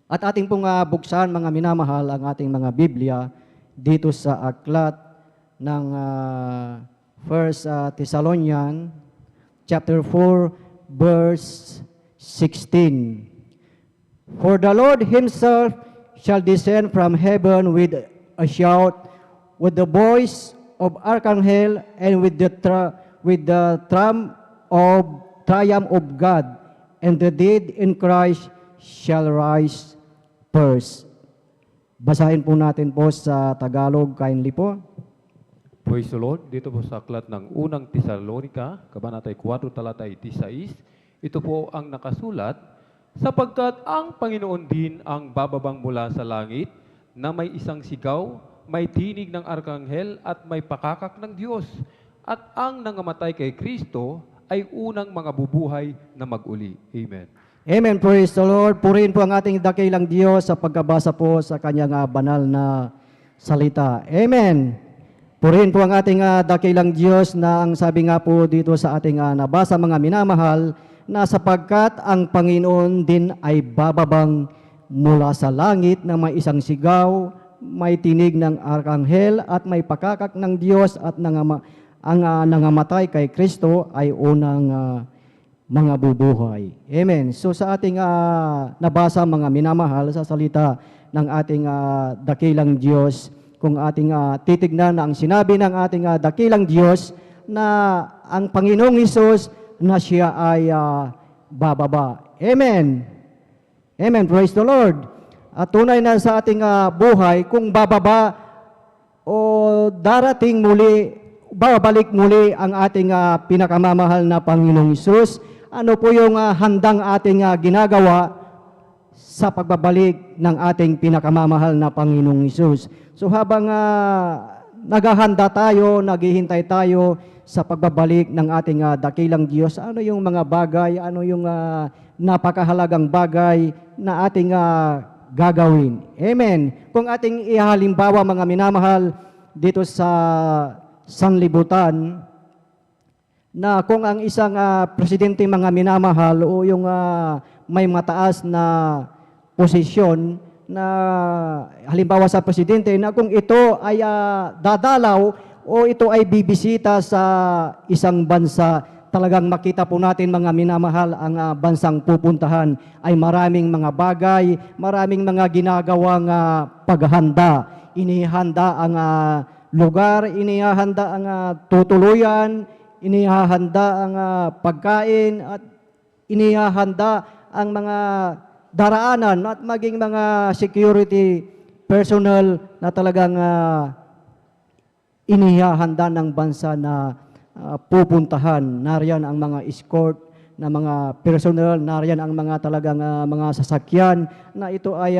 At ating pong buksan, mga minamahal, ang ating mga Biblia dito sa aklat ng 1 Thessalonians chapter 4, verse 16. For the Lord himself shall descend from heaven with a shout, with the voice of archangel, and with the trump of triumph of God, and the dead in Christ shall rise first. Basahin po natin po sa Tagalog, kindly po. Praise the Lord. Dito po sa aklat ng unang Tesalonica, Kabanatay 4, talatay 16, ito po ang nakasulat, sapagkat ang Panginoon din ang bababang mula sa langit, na may isang sigaw, may tinig ng arkanghel at may pakakak ng Diyos. At ang nangamatay kay Kristo ay unang mga bubuhay na mag-uli. Amen. Amen. Praise the Lord. Purihin po ang ating dakilang Diyos sa pagkabasa po sa kanyang banal na salita. Amen. Purihin po ang ating dakilang Diyos na ang sabi nga po dito sa ating nabasa mga minamahal, na sapagkat ang Panginoon din ay bababang mula sa langit na may isang sigaw, may tinig ng arkanghel at may pakakak ng Diyos at ang nangamatay kay Kristo ay unang mga bubuhay. Amen. So sa ating nabasa mga minamahal sa salita ng ating dakilang Diyos, kung ating titignan ang sinabi ng ating dakilang Diyos na ang Panginoong Hesus na siya ay bababa. Amen. Amen. Praise the Lord. At tunay na sa ating buhay, kung bababa o darating muli, babalik muli ang ating pinakamamahal na Panginoong Hesus, ano po yung handang ating ginagawa sa pagbabalik ng ating pinakamamahal na Panginoong Hesus. So habang naghahanda tayo, naghihintay tayo sa pagbabalik ng ating dakilang Diyos, ano yung mga bagay, ano yung napakahalagang bagay na ating gagawin. Amen. Kung ating ihalimbawa mga minamahal dito sa sanlibutan, na kung ang isang presidente mga minamahal o yung may mataas na posisyon na halimbawa sa presidente, na kung ito ay dadalaw o ito ay bibisita sa isang bansa, talagang makita po natin mga minamahal ang bansang pupuntahan ay maraming mga bagay, maraming mga ginagawang paghahanda. Inihanda ang lugar, inihanda ang tutuluyan, inihahanda ang pagkain at inihahanda ang mga daraanan at maging mga security personnel na talagang inihahanda ng bansa na pupuntahan. Nariyan ang mga escort na mga personnel, nariyan ang mga talagang mga sasakyan na ito ay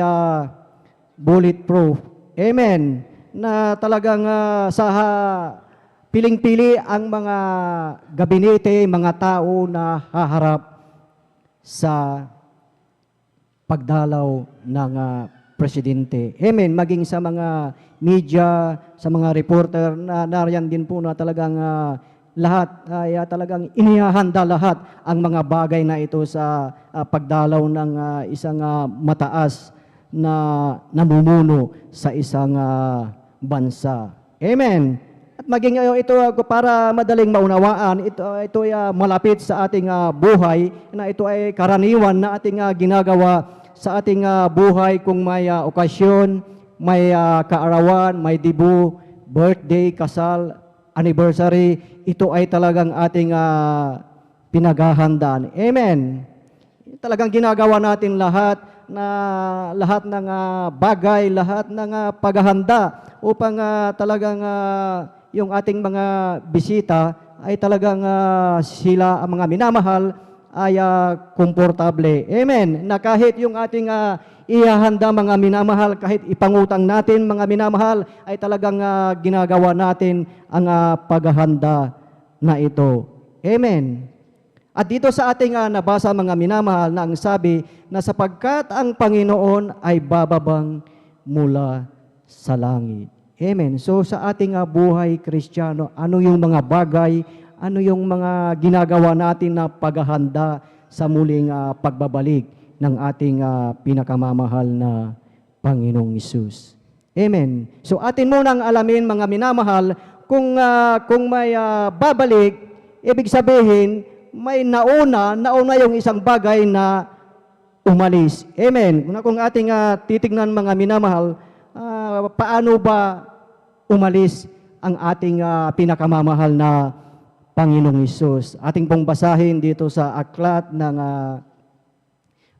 bulletproof. Amen. Na talagang sa piling-pili ang mga gabinete, mga tao na haharap sa pagdalaw ng presidente. Amen. Maging sa mga media, sa mga reporter, na nariyan din po na talagang lahat ay talagang inihahanda lahat ang mga bagay na ito sa pagdalaw ng isang mataas na namumuno sa isang bansa. Amen. At maging ito para madaling maunawaan, ito ay malapit sa ating buhay, na ito ay karaniwan na ating ginagawa sa ating buhay kung may okasyon, may kaarawan, may dibu, birthday, kasal, anniversary, ito ay talagang ating pinaghahandaan. Amen. Talagang ginagawa natin lahat ng bagay, lahat ng paghahanda upang talagang yung ating mga bisita ay talagang sila ang mga minamahal ay komportable. Amen. Na kahit yung ating ihahanda mga minamahal, kahit ipangutang natin mga minamahal, ay talagang ginagawa natin ang paghahanda na ito. Amen. At dito sa ating nabasa mga minamahal na ang sabi na sapagkat ang Panginoon ay bababang mula sa langit. Amen. So sa ating buhay Kristiyano, ano yung mga bagay, ano yung mga ginagawa natin na paghahanda sa muling pagbabalik ng ating pinakamamahal na Panginoong Hesus. Amen. So atin munang alamin mga minamahal, kung may babalik, ibig sabihin, may nauna yung isang bagay na umalis. Amen. Kung ating titignan mga minamahal, paano ba umalis ang ating pinakamamahal na Panginoong Hesus? Ating pong basahin dito sa aklat ng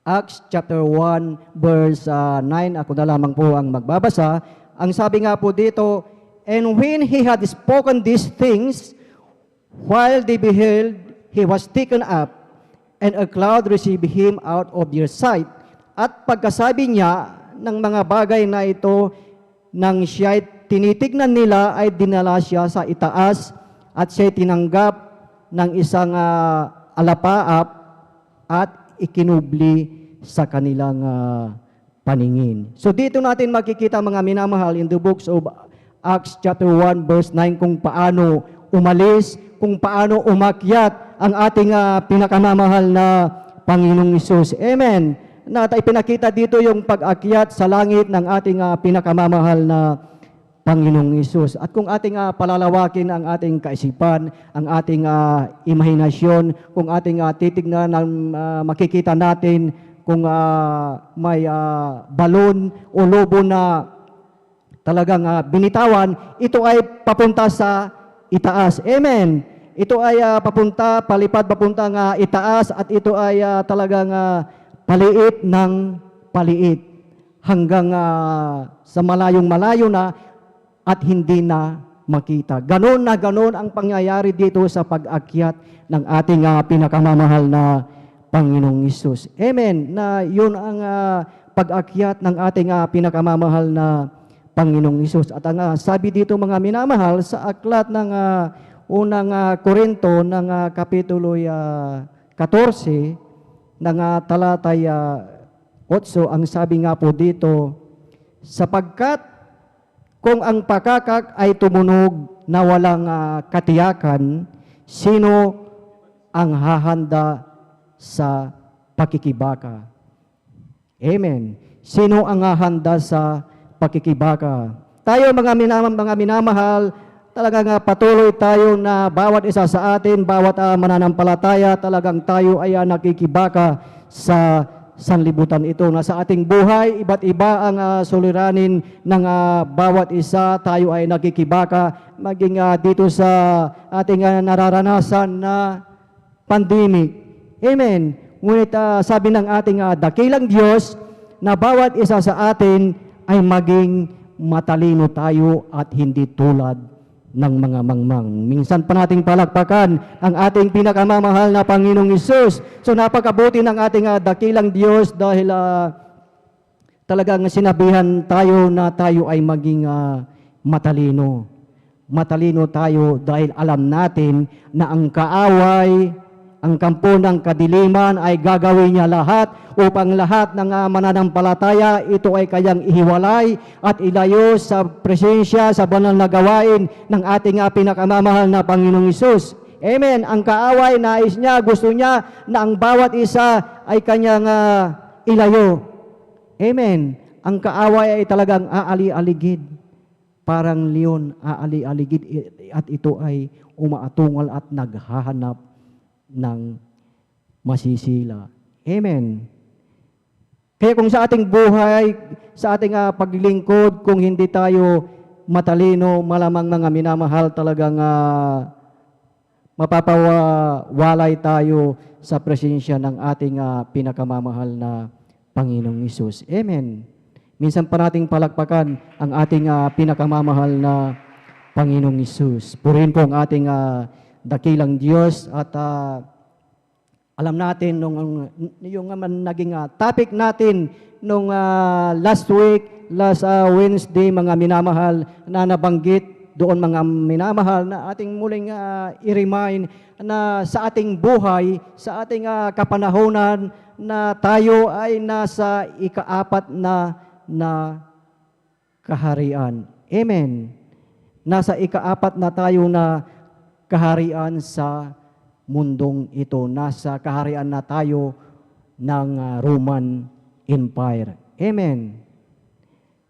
Acts chapter 1 verse 9, ako na lamang po ang magbabasa. Ang sabi nga po dito, and when he had spoken these things, while they beheld, he was taken up, and a cloud received him out of their sight. At pagkasabi niya ng mga bagay na ito, nang siya tinitignan nila, ay dinala siya sa itaas, at siya tinanggap ng isang alapaap at ikinubli sa kanilang paningin. So dito natin makikita, mga minamahal, in the books of Acts chapter 1 verse 9 kung paano umalis, kung paano umakyat ang ating pinakamamahal na Panginoong Hesus. Amen. Na ipinakita dito yung pag-akyat sa langit ng ating pinakamamahal na Panginoong Hesus. At kung ating palalawakin ang ating kaisipan, ang ating imahinasyon, kung ating titignan, makikita natin kung may balon o lobo na talagang binitawan, ito ay papunta sa itaas. Amen. Ito ay palipad papunta itaas, at ito ay talagang paliit ng paliit hanggang sa malayong malayo na at hindi na makita. Ganon na ganon ang pangyayari dito sa pag-akyat ng ating pinakamamahal na Panginoong Hesus. Amen. Na yun ang pag-akyat ng ating pinakamamahal na Panginoong Hesus. At ang sabi dito, mga minamahal, sa aklat ng unang Korinto ng kapitulo 14 ng talatay 8, ang sabi nga po dito, sapagkat kung ang pakakak ay tumunog na walang katiyakan, sino ang hahanda sa pakikibaka? Amen. Sino ang hahanda sa pakikibaka? Tayo mga minamahal, talagang patuloy tayo na bawat isa sa atin, bawat mananampalataya, talagang tayo ay nakikibaka sa sanlibutan ito, na sa ating buhay, iba't iba ang suliranin ng bawat isa. Tayo ay nakikibaka, maging dito sa ating nararanasan na pandemic. Amen. Ngunit sabi ng ating dakilang Diyos na bawat isa sa atin ay maging matalino tayo at hindi tulad ng mga mangmang. Minsan pa nating palakpakan ang ating pinakamamahal na Panginoong Hesus. So napakabuti ng ating dakilang Diyos dahil talagang sinabihan tayo na tayo ay maging matalino. Matalino tayo dahil alam natin na ang kaaway, ang kampo ng kadiliman ay gagawin niya lahat upang lahat ng mananampalataya ito ay kayang ihiwalay at ilayo sa presensya, sa banal na gawain ng ating pinakamamahal na Panginoong Hesus. Amen. Ang kaaway, nais niya, gusto niya na ang bawat isa ay kanyang ilayo. Amen. Ang kaaway ay talagang aali-aligid. Parang leon, aali-aligid, at ito ay umaatungal at naghahanap ng masisila. Amen. Kaya kung sa ating buhay, sa ating paglilingkod, kung hindi tayo matalino, malamang mga minamahal, talagang mapapawalay tayo sa presensya ng ating pinakamamahal na Panginoong Hesus. Amen. Minsan pa nating palakpakan ang ating pinakamamahal na Panginoong Hesus. Purihin po ang ating dakilang Diyos, at alam natin yung naging topic natin nung last week, last Wednesday, mga minamahal, na nabanggit doon, mga minamahal, na ating muling i-remind na sa ating buhay, sa ating kapanahonan, na tayo ay nasa ika-4 na kaharian. Amen. Nasa ika-4 na tayo na kaharian sa mundong ito. Nasa kaharian na tayo ng Roman Empire. Amen.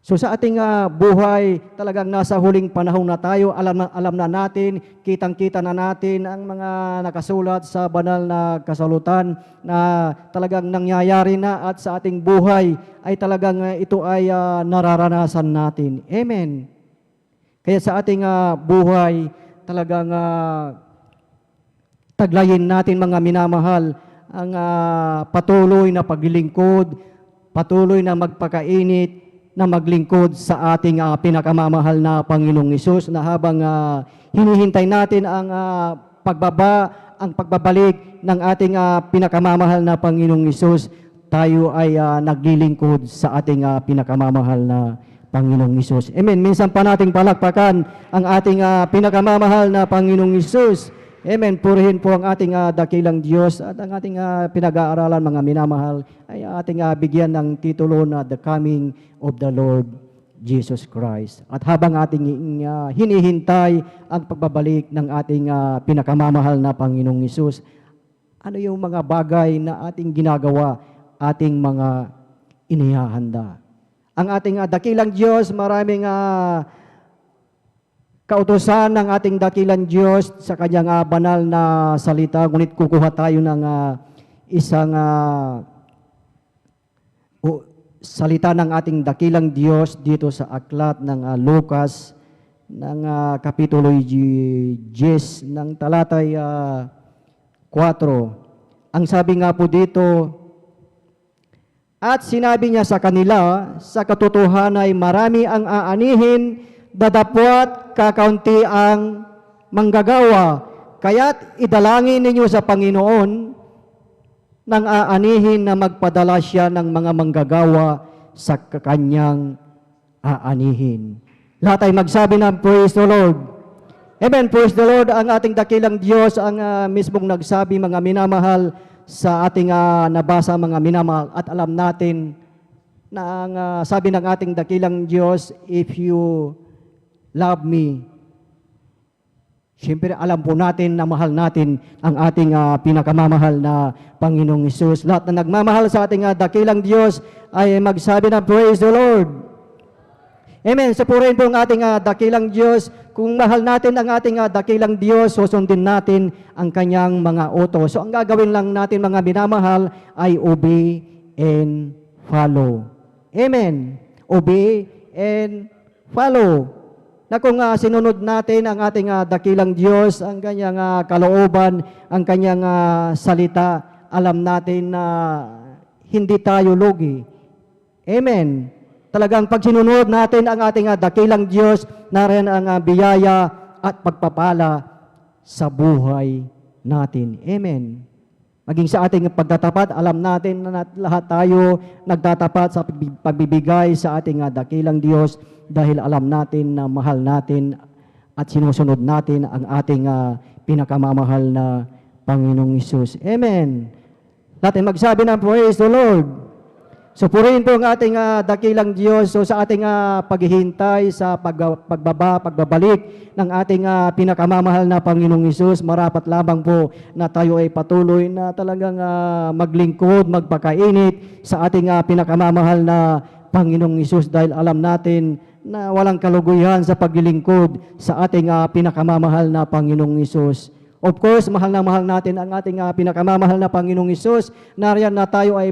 So sa ating buhay, talagang nasa huling panahon na tayo. Alam na natin, kitang-kita na natin ang mga nakasulat sa banal na kasalutan na talagang nangyayari na, at sa ating buhay ay talagang ito ay nararanasan natin. Amen. Kaya sa ating buhay, talagang taglayin natin, mga minamahal, ang patuloy na paglingkod, patuloy na magpakainit, na maglingkod sa ating pinakamamahal na Panginoong Hesus, na habang hinihintay natin ang pagbabalik ng ating pinakamamahal na Panginoong Hesus, tayo ay naglilingkod sa ating pinakamamahal na Panginoong Hesus. Amen. Minsan pa nating palakpakan ang ating pinakamamahal na Panginoong Hesus. Amen. Purihin po ang ating dakilang Diyos, at ang ating pinag-aaralan, mga minamahal, ay ating bigyan ng titulo na The Coming of the Lord Jesus Christ. At habang ating hinihintay ang pagbabalik ng ating pinakamamahal na Panginoong Hesus, ano yung mga bagay na ating ginagawa, ating mga inihahanda? Ang ating dakilang Diyos, maraming kautusan ng ating dakilang Diyos sa kanyang banal na salita, ngunit kukuha tayo ng isang salita ng ating dakilang Diyos dito sa aklat ng Lucas ng kapitulo 10 ng talatay 4. Ang sabi nga po dito, at sinabi niya sa kanila, sa katotohanan ay marami ang aanihin, dadapwat kakaunti ang manggagawa. Kaya't idalangin ninyo sa Panginoon nang aanihin na magpadala siya ng mga manggagawa sa kanyang aanihin. Lahat ay magsabi ng praise the Lord. Amen, praise the Lord. Ang ating dakilang Diyos ang mismong nagsabi, mga minamahal, sa ating nabasa, mga minamahal, at alam natin na ang sabi ng ating dakilang Diyos, if you love me. Siyempre, alam po natin na mahal natin ang ating pinakamamahal na Panginoong Hesus. Lahat na nagmamahal sa ating dakilang Diyos ay magsabi ng praise the Lord. Amen. Sapurihin po ang ating dakilang Diyos. Kung mahal natin ang ating dakilang Diyos, susundin natin ang kanyang mga utos. So, ang gagawin lang natin, mga minamahal, ay obey and follow. Amen. Obey and follow. Na kung sinunod natin ang ating dakilang Diyos, ang kanyang kalooban, ang kanyang salita, alam natin na hindi tayo lugi. Amen. Talagang pag sinunod natin ang ating dakilang Diyos, narin ang biyaya at pagpapala sa buhay natin. Amen. Maging sa ating pagtatapat, alam natin na lahat tayo nagtatapat sa pagbibigay sa ating dakilang Diyos, dahil alam natin na mahal natin at sinusunod natin ang ating pinakamamahal na Panginoong Hesus. Amen. Natin magsabi ng praise the Lord. So purihin po ang ating dakilang Diyos. So sa ating paghihintay sa pagbabalik ng ating pinakamamahal na Panginoong Hesus, marapat lamang po na tayo ay patuloy na talagang maglingkod, magpakainit sa ating pinakamamahal na Panginoong Hesus, dahil alam natin na walang kaluguyan sa paglilingkod sa ating pinakamamahal na Panginoong Hesus. Of course, mahal na mahal natin ang ating pinakamamahal na Panginoong Hesus. Nariyan na tayo ay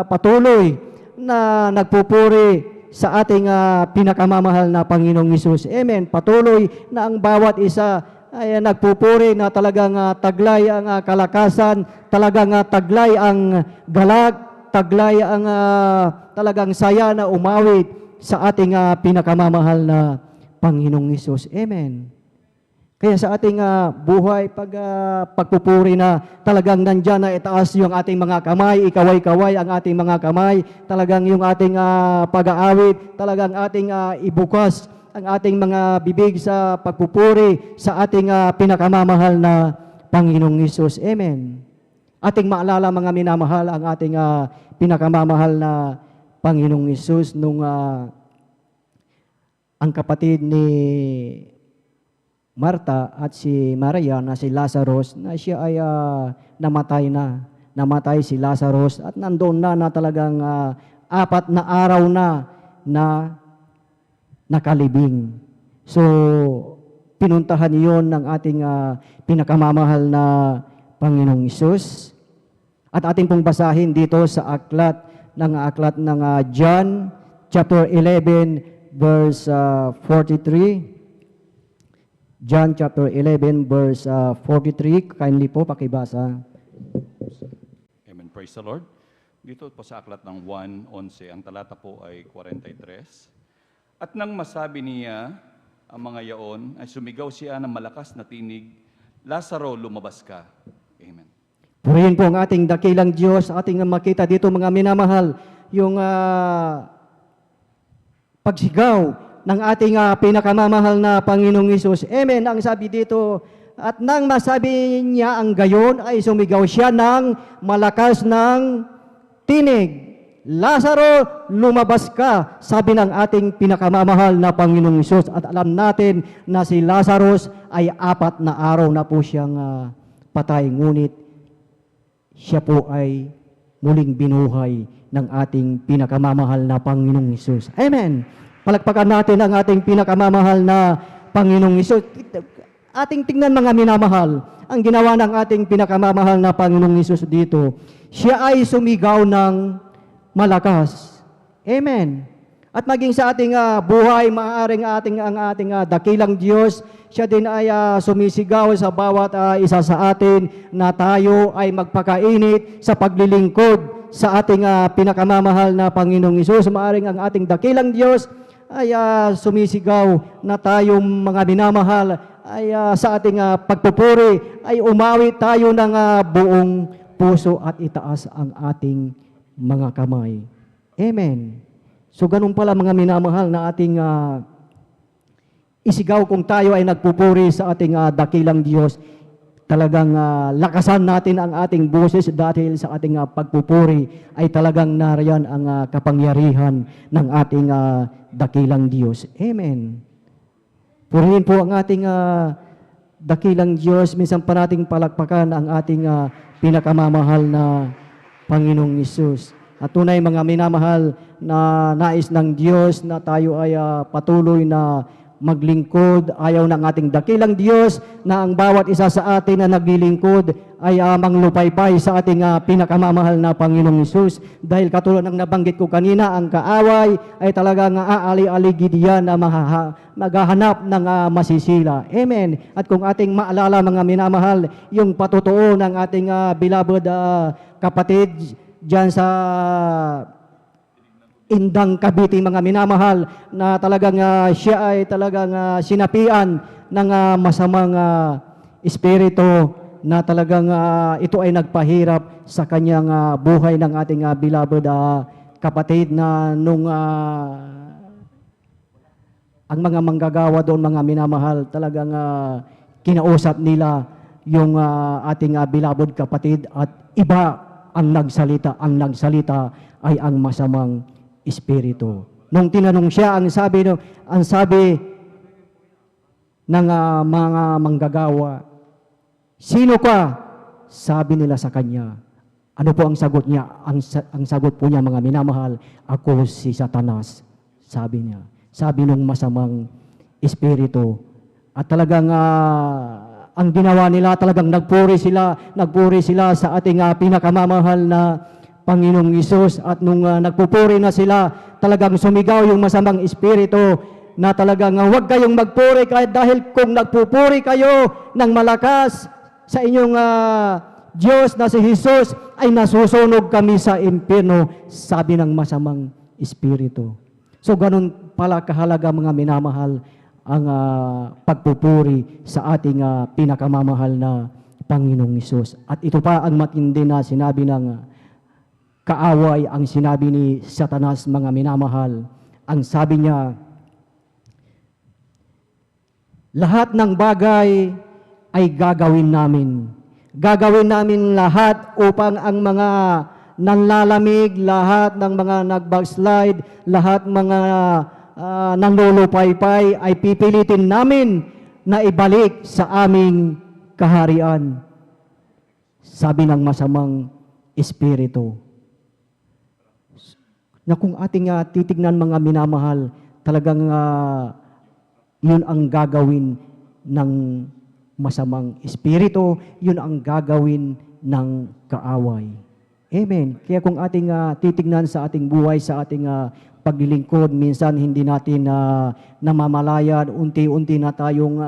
patuloy na nagpupuri sa ating pinakamamahal na Panginoong Hesus. Amen. Patuloy na ang bawat isa ay nagpupuri na talagang taglay ang kalakasan, talagang taglay ang galak, taglay ang talagang saya na umawit sa ating pinakamamahal na Panginoong Hesus. Amen. Kaya sa ating buhay, pagpupuri na talagang nandyan na itaas yung ating mga kamay, ikaway-kaway ang ating mga kamay, talagang yung ating pag-aawit, talagang ating ibukas ang ating mga bibig sa pagpupuri sa ating pinakamamahal na Panginoong Hesus. Amen. Ating maalala, mga minamahal, ang ating pinakamamahal na Panginoong Hesus nung ang kapatid ni Marta at si Maria na si Lazarus, na siya ay namatay na. Namatay si Lazarus at nandoon na talagang 4 na araw na nakalibing. So, pinuntahan iyon ng ating pinakamamahal na Panginoong Hesus. At ating pong basahin dito sa aklat ng John chapter 11 verse 43. John chapter 11 verse 43. Kindly po pakibasa. Praise the Lord. Dito po sa aklat ng 1:11, ang talata po ay 43. At nang masabi niya ang mga yaon, ay sumigaw siya ng malakas na tinig, Lazaro, lumabas ka. Amen. Purihin po ang ating dakilang Diyos, ating makita dito mga minamahal, yung pagsigaw ng ating pinakamamahal na Panginoong Hesus. Amen. Ang sabi dito, at nang masabi niya ang gayon, ay sumigaw siya ng malakas ng tinig. Lazaro, lumabas ka, sabi ng ating pinakamamahal na Panginoong Hesus. At alam natin na si Lazarus ay 4 na araw na po siyang patay. Ngunit siya po ay muling binuhay ng ating pinakamamahal na Panginoong Hesus. Amen. Palakpakan natin ang ating pinakamamahal na Panginoong Hesus. Ating tingnan mga minamahal, ang ginawa ng ating pinakamamahal na Panginoong Hesus dito. Siya ay sumigaw ng malakas. Amen. At maging sa ating buhay, maaaring ang ating dakilang Diyos, siya din ay sumisigaw sa bawat isa sa atin na tayo ay magpakainit sa paglilingkod sa ating pinakamamahal na Panginoong Hesus. Maaaring ang ating dakilang Diyos ay sumisigaw na tayong mga minamahal ay sa ating pagpupuri ay umawi tayo ng buong puso at itaas ang ating mga kamay. Amen. So ganun pala mga minamahal na ating isigaw kung tayo ay nagpupuri sa ating dakilang Diyos. Talagang lakasan natin ang ating boses dahil sa ating pagpupuri ay talagang nariyan ang kapangyarihan ng ating dakilang Diyos. Amen. Purihin po ang ating dakilang Diyos. Minsan pa nating palakpakan ang ating pinakamamahal na Panginoong Hesus. At tunay mga minamahal na nais ng Diyos na tayo ay patuloy na maglingkod. Ayaw ng ating dakilang Diyos na ang bawat isa sa atin na naglilingkod ay manglupaypay sa ating pinakamamahal na Panginoong Hesus. Dahil katulad ng nabanggit ko kanina, ang kaaway ay talagang aali-aligid yan na maghahanap ng masisila. Amen. At kung ating maalala mga minamahal, yung patutuo ng ating beloved kapatid dyan sa Indang Cavite mga minamahal na talagang siya ay talagang sinapian ng masamang espiritu na talagang ito ay nagpahirap sa kanyang buhay ng ating beloved kapatid na nung ang mga manggagawa doon mga minamahal talagang kinausap nila yung ating beloved kapatid at iba ang nagsalita. Ang nagsalita ay ang masamang espiritu. Nung tinanong siya, ang sabi ng mga manggagawa, sino ka? Sabi nila sa kanya. Ano po ang sagot niya? Ang sagot po niya mga minamahal, ako si Satanas. Sabi niya. Sabi ng masamang espiritu. At talagang ang ginawa nila, talagang nagpuri sila sa ating pinakamamahal na Panginoong Hesus. At nung nagpupuri na sila, talagang sumigaw yung masamang espiritu na talagang huwag kayong magpuri dahil kung nagpupuri kayo ng malakas sa inyong Diyos na si Hesus ay nasusunog kami sa impyerno, sabi ng masamang espiritu. So ganun pala kahalaga mga minamahal ang pagpupuri sa ating pinakamamahal na Panginoong Hesus. At ito pa ang matindi na sinabi ng kaaway, ang sinabi ni Satanas mga minamahal. Ang sabi niya, lahat ng bagay ay gagawin namin. Gagawin namin lahat upang ang mga nanlalamig, lahat ng mga nag-backslide, lahat mga nanlulupaypay ay pipilitin namin na ibalik sa aming kaharian. Sabi ng masamang espiritu. Na kung ating titignan mga minamahal, talagang yun ang gagawin ng masamang espiritu, yun ang gagawin ng kaaway. Amen. Kaya kung ating titignan sa ating buhay, sa ating paglilingkod, minsan hindi natin namamalayan, unti-unti na tayong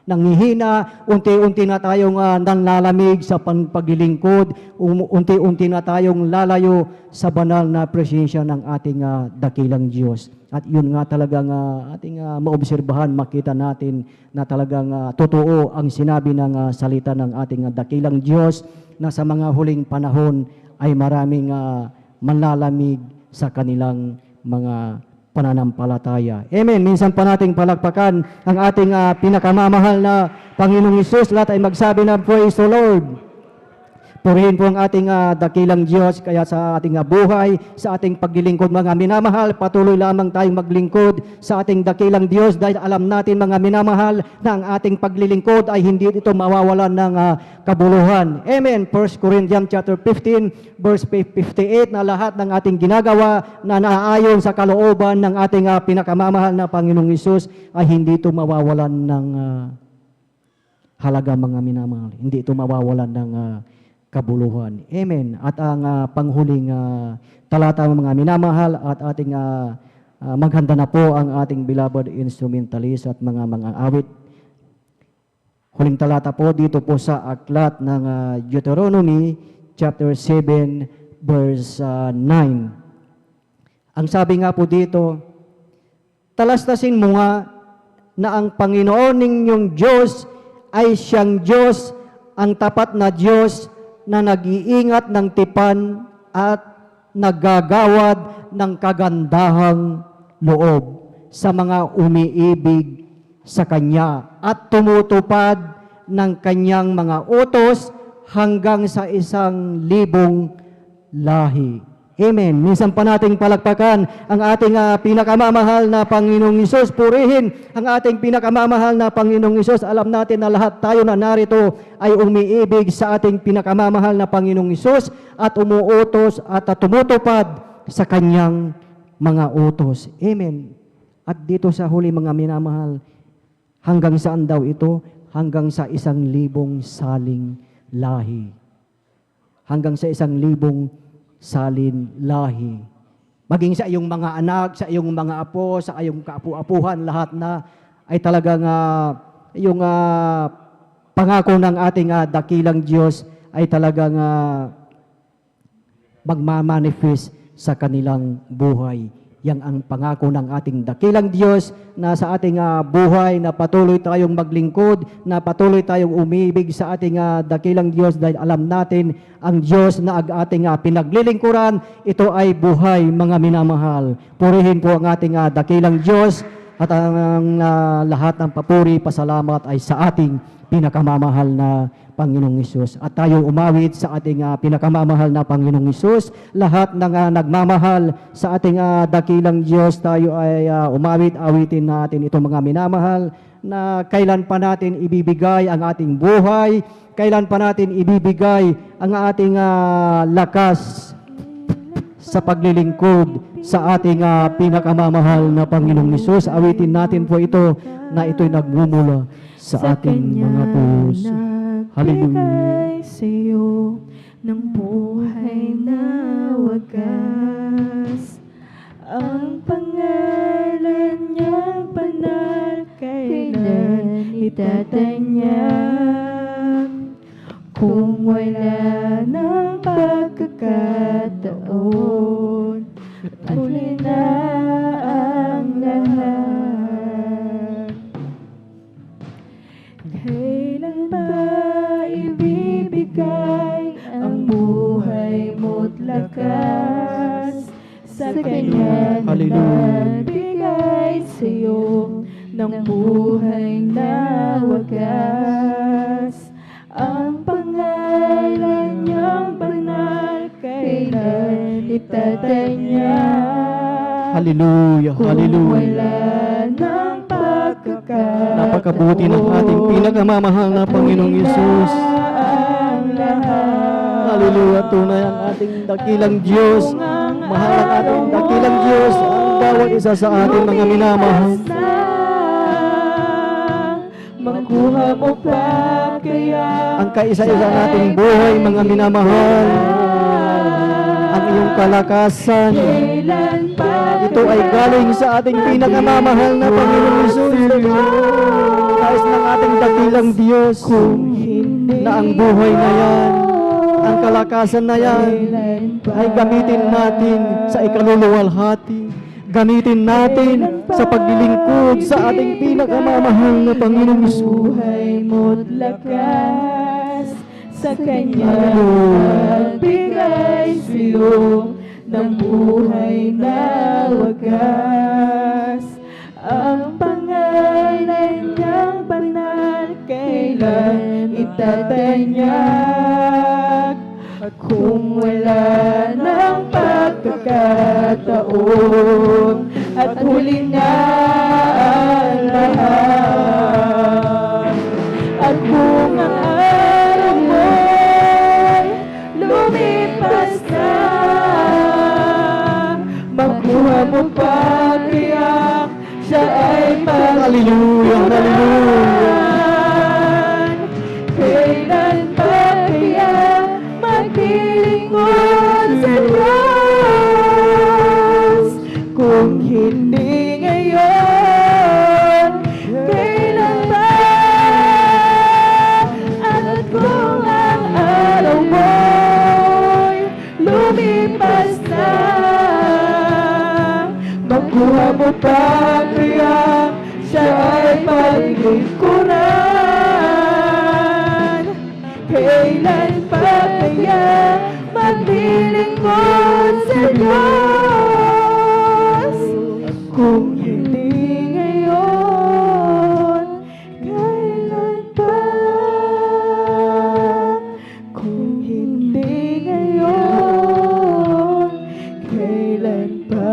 nanghihina, unti-unti na tayong nanlalamig sa paglilingkod, unti-unti na tayong lalayo sa banal na presensya ng ating dakilang Diyos. At yun nga talagang ating maobserbahan, makita natin na talagang totoo ang sinabi ng salita ng ating dakilang Diyos, na sa mga huling panahon ay maraming manlalamig sa kanilang mga pananampalataya. Amen. Minsan pa nating palakpakan ang ating pinakamamahal na Panginoong Hesus. Lahat ay magsabi na, praise the Lord. Purihin po ang ating dakilang Diyos, kaya sa ating buhay, sa ating paglilingkod, mga minamahal, patuloy lamang tayong maglingkod sa ating dakilang Diyos dahil alam natin, mga minamahal, na ang ating paglilingkod ay hindi ito mawawalan ng kabuluhan. Amen. 1 Corinthians chapter 15, verse 58, na lahat ng ating ginagawa na naayon sa kalooban ng ating pinakamamahal na Panginoong Hesus ay hindi ito mawawalan ng halaga, mga minamahal. Hindi ito mawawalan ng kabuluhan. Amen. At ang panghuling talata, mga minamahal, at ating maghanda na po ang ating beloved instrumentalist at mga awit. Huling talata po dito po sa aklat ng Deuteronomy chapter 7 verse 9. Ang sabi nga po dito, talastasin mo nga na ang Panginoon ninyong Diyos ay siyang Diyos, ang tapat na Diyos, na nag-iingat ng tipan at naggagawad ng kagandahang loob sa mga umiibig sa Kanya at tumutupad ng Kanyang mga utos hanggang sa 1,000 lahi. Amen. Minsan pa nating palakpakan ang ating pinakamamahal na Panginoong Hesus. Purihin ang ating pinakamamahal na Panginoong Hesus. Alam natin na lahat tayo na narito ay umiibig sa ating pinakamamahal na Panginoong Hesus at umuutos at tumutupad sa Kanyang mga utos. Amen. At dito sa huli, mga minamahal, hanggang saan daw ito? Hanggang sa 1,000 saling lahi. Hanggang sa 1,000 salin lahi. Maging sa iyong mga anak, sa iyong mga apo, sa iyong kaapu-apuhan, lahat na ay talagang yung pangako ng ating dakilang Diyos ay talagang magmamanifest sa kanilang buhay. Yan ang pangako ng ating dakilang Diyos na sa ating buhay na patuloy tayong maglingkod, na patuloy tayong umibig sa ating dakilang Diyos dahil alam natin ang Diyos na ating pinaglilingkuran, ito ay buhay, mga minamahal. Purihin po ang ating dakilang Diyos at ang lahat ng papuri, pasalamat ay sa ating pinakamamahal na Panginoong Hesus. At tayo umawit sa ating pinakamamahal na Panginoong Hesus. Lahat ng nagmamahal sa ating dakilang Diyos, tayo ay umawit, awitin natin itong mga minamahal na kailan pa natin ibibigay ang ating buhay, kailan pa natin ibibigay ang ating lakas sa paglilingkod sa ating pinakamamahal na Panginoong Hesus. Awitin natin po ito na ito'y nagmumula sa ating mga puso. Hallelujah. Sa'yo ng buhay na wagas, ang pangalan niyang banal kailan itatanyag. Kung wala ng pagkakataon, huli na ang lahat. Kailan ba ibibigay ang buhay mo't lakas sa Kanya na nagbigay sa'yo ng buhay na wagas? Ang pangalan niyang banal kailan itatanyag. Hallelujah, hallelujah. Wala ng pagkakataon, Napakabuti ng ating pinakamamahal na Panginoong Hesus. Hallelujah, tunay ang ating dakilang Diyos. Mahal ang ating dakilang Diyos. Ang bawat isa sa ating mga minamahal. makuha mo pa kaya ang kaisa-isa nating buhay, mga minamahal. ang iyong kalakasan. Ito ay galing sa ating pinakamamahal na Panginoong Hesus. Nais ng ating dakilang Diyos na ang buhay na yan, ang kalakasan na yan, ay gamitin natin sa ikaluluwalhati. Gamitin natin sa paglilingkod sa ating pinakamamahal na Panginoong Hesus. Buhay mo't lakas sa Kanya nagbigay silong ng buhay na wagas. Ang pangalan niyang banal kailan itatanyag. At kung wala ng pagkakataon at huli na ang lahat, at kung ang araw mo'y lumipas na, makuha mo pa kaya siya ay Hallelujah, hallelujah. Kailan pa kaya maglilingkod sa Diyos? Kung hindi ngayon, kailan pa? At kung ang araw mo'y lumipas na, makuha mo pa kaya siya ay paglingkuran? Kailan pa kaya maglilingkod sa Diyos? Kung hindi ngayon, kailan pa? Kung hindi ngayon, kailan pa?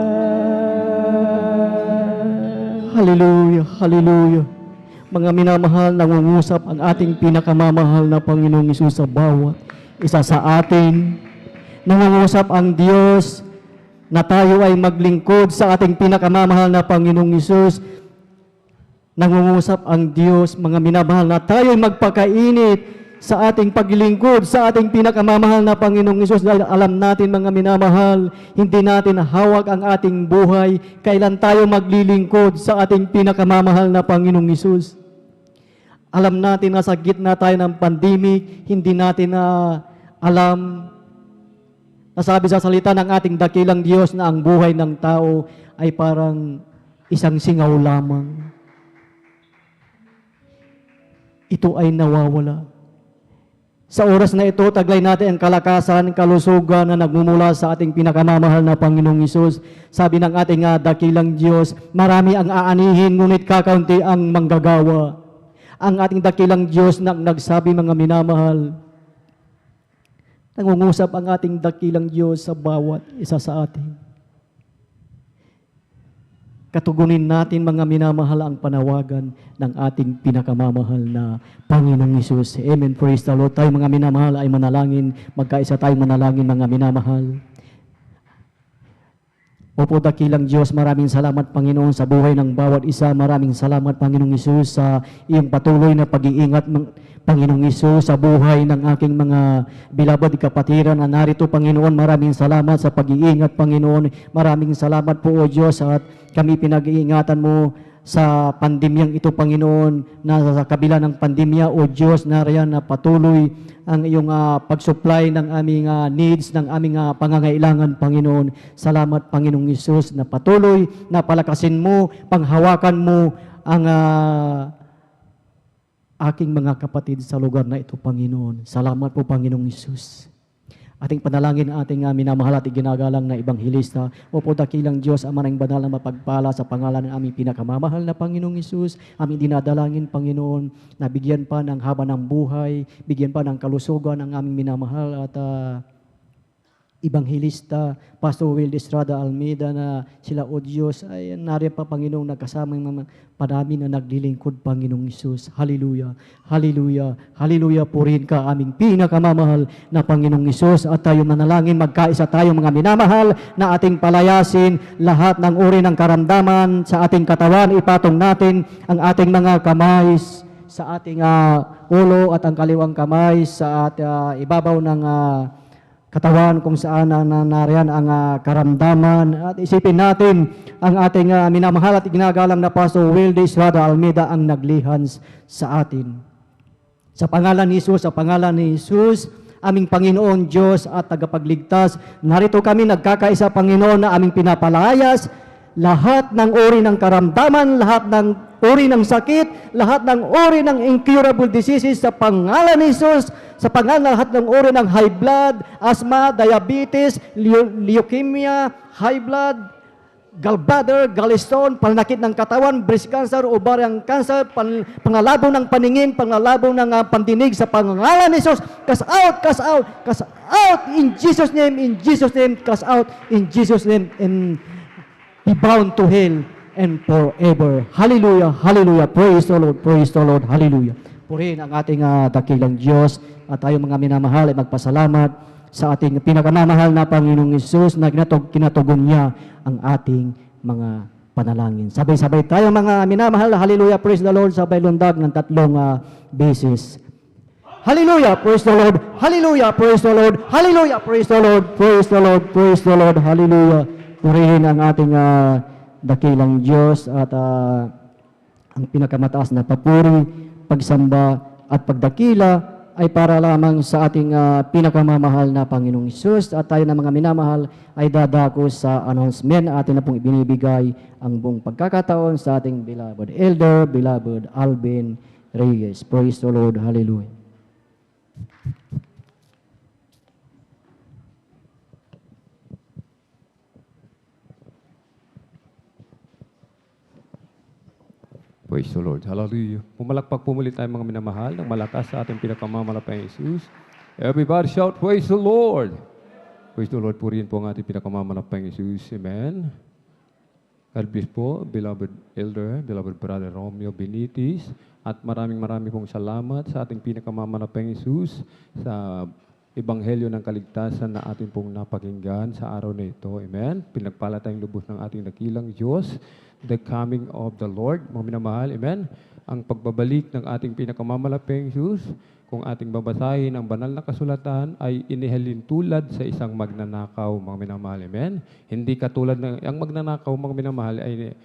Hallelujah, hallelujah. Mga minamahal, nangungusap ang ating pinakamamahal na Panginoong Hesus sa bawat isa sa atin. Nangungusap ang Diyos na tayo ay maglingkod sa ating pinakamamahal na Panginoong Hesus. Nangungusap ang Diyos, mga minamahal, na tayo ay magpakainit sa ating paglingkod sa ating pinakamamahal na Panginoong Hesus, dahil alam natin, mga minamahal, hindi natin hawak ang ating buhay kailan tayo maglilingkod sa ating pinakamamahal na Panginoong Hesus. Alam natin na sa gitna tayo ng pandemic, hindi natin alam, nasabi sa salita ng ating dakilang Diyos na ang buhay ng tao ay parang isang singaw lamang. Ito ay nawawala. Sa oras na ito, taglay natin ang kalakasan, kalusugan na nagmumula sa ating pinakamamahal na Panginoong Hesus. Sabi ng ating dakilang Diyos, marami ang aanihin, ngunit kakaunti ang manggagawa. Ang ating dakilang Diyos na nagsabi, mga minamahal, nangungusap ang ating dakilang Diyos sa bawat isa sa atin. Katugunin natin, mga minamahal, ang panawagan ng ating pinakamamahal na Panginoong Hesus. Amen. Praise the Lord. Tayo, mga minamahal, ay manalangin. Magkaisa tayong manalangin, mga minamahal. Opo, dakilang Diyos, maraming salamat, Panginoon, sa buhay ng bawat isa. Maraming salamat, Panginoong Hesus, sa iyong patuloy na pag-iingat, Panginoong Hesus, sa buhay ng aking mga bilabad kapatiran na narito, Panginoon. Maraming salamat sa pag-iingat, Panginoon. Maraming salamat po, O Diyos, at kami pinag-iingatan mo sa pandemyang ito, Panginoon, na sa kabila ng pandemya, O Diyos, nariyan na patuloy ang iyong pag-supply ng aming needs, ng aming pangangailangan, Panginoon. Salamat, Panginoong Hesus, na patuloy na palakasin mo, panghawakan mo ang aking mga kapatid sa lugar na ito, Panginoon. Salamat po, Panginoong Hesus. Ating panalangin, ating minamahal at iginagalang na Ibanghilista. Opo, dakilang Diyos, Ama ng banal na mapagpala, sa pangalan ng aming pinakamamahal na Panginoong Hesus, aming dinadalangin, Panginoon, na bigyan pa ng haba ng buhay, bigyan pa ng kalusugan ang aming minamahal at Ibanghilista, Pastor Will Estrada Almeida, na sila, O Diyos, ay nariyan pa, Panginoong, nagkasamang mga padami na naglilingkod, Panginoong Hesus. Hallelujah, hallelujah, hallelujah. Purihin ka, aming pinakamamahal na Panginoong Hesus. At tayo manalangin, magkaisa tayo, mga minamahal, na ating palayasin lahat ng uri ng karamdaman sa ating katawan. Ipatong natin ang ating mga kamay sa ating ulo at ang kaliwang kamay sa ibabaw ng katawan kung saan nariyan ang karamdaman. At isipin natin ang ating minamahal at iginagalang na Pastor Wilde Estrada Almeida ang naglihans sa atin. Sa pangalan ni Jesus, aming Panginoon Diyos at tagapagligtas, narito kami nagkakaisa, Panginoon, na aming pinapalayas lahat ng uri ng karamdaman, lahat ng uri ng sakit, lahat ng uri ng incurable diseases sa pangalan ni Jesus, sa pangalan lahat ng uri ng high blood, asthma, diabetes, leukemia, high blood, gallbladder, gallstone, pananakit ng katawan, breast cancer, ovarian cancer, pangalabo ng paningin, pangalabo ng pandinig sa pangalan ni Jesus. Cast out, cast out, cast out in Jesus' name, cast out in Jesus' name, and be bound to hell and forever. Hallelujah, hallelujah. Praise the Lord, hallelujah. Purihin ang ating dakilang Diyos at tayo mga minamahal ay magpasalamat sa ating pinakamamahal na Panginoong Hesus na kinatugon niya ang ating mga panalangin. Sabay-sabay tayo mga minamahal, hallelujah, praise the Lord, sabay lundag ng 3 beses. Hallelujah, praise the Lord, hallelujah, praise the Lord, hallelujah, praise the Lord, praise the Lord, praise the Lord, hallelujah. Purihin ang ating dakilang Diyos at ang pinakamataas na papuri, pagsamba at pagdakila ay para lamang sa ating pinakamamahal na Panginoong Hesus. At tayo na mga minamahal ay dadako sa announcement. Atin na pong ibinibigay ang buong pagkakataon sa ating beloved elder, beloved Alvin Reyes. Praise the Lord, hallelujah. Praise the Lord. Hallelujah. Pumalakpak po muli tayo mga minamahal ng malakas sa ating pinakamalapang Jesus. Everybody shout, praise the Lord. Praise the Lord po rin po ang ating pinakamalapang Jesus. Amen. God bless po, beloved elder, beloved brother Romeo Benitez. At maraming pong salamat sa ating pinakamalapang Jesus sa Ebanghelyo ng Kaligtasan na ating pong napakinggan sa araw na ito. Amen. Pinagpala tayong lubos ng ating dakilang Diyos. The coming of the Lord, mga minamahal, amen. Ang pagbabalik ng ating pinakamamalaping Jesus, kung ating babasahin ang banal na kasulatan, ay inihalin tulad sa isang magnanakaw, mga minamahal, amen. Hindi katulad ng, ang magnanakaw, mga minamahal, ay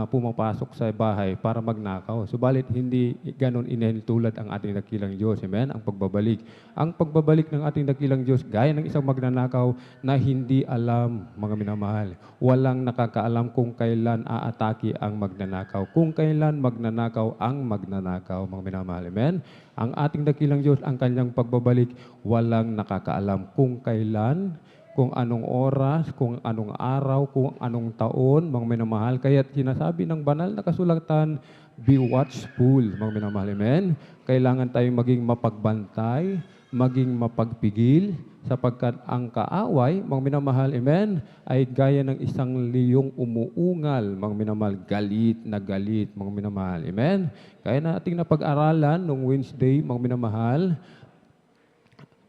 pumapasok sa bahay para magnakaw. Subalit, hindi ganon inihalin tulad ang ating dakilang Diyos, amen. Ang pagbabalik. Ang pagbabalik ng ating dakilang Diyos, gaya ng isang magnanakaw na hindi alam, mga minamahal. Walang nakakaalam kung kailan aatake ang magnanakaw. Kung kailan magnanakaw ang magnanakaw, mga minamahal. Amen? Ang ating dakilang Diyos, ang kanyang pagbabalik, walang nakakaalam kung kailan, kung anong oras, kung anong araw, kung anong taon, mga minamahal. Kaya sinasabi ng banal na kasulatan, be watchful, mga minamahal. Amen? Kailangan tayong maging mapagbantay, maging mapagpigil, sapagkat ang kaaway, mga minamahal, amen, ay gaya ng isang liyong umuungal, mga minamahal, galit na galit, mga minamahal, amen. Kaya nating napag-aralan noong Wednesday, mga minamahal,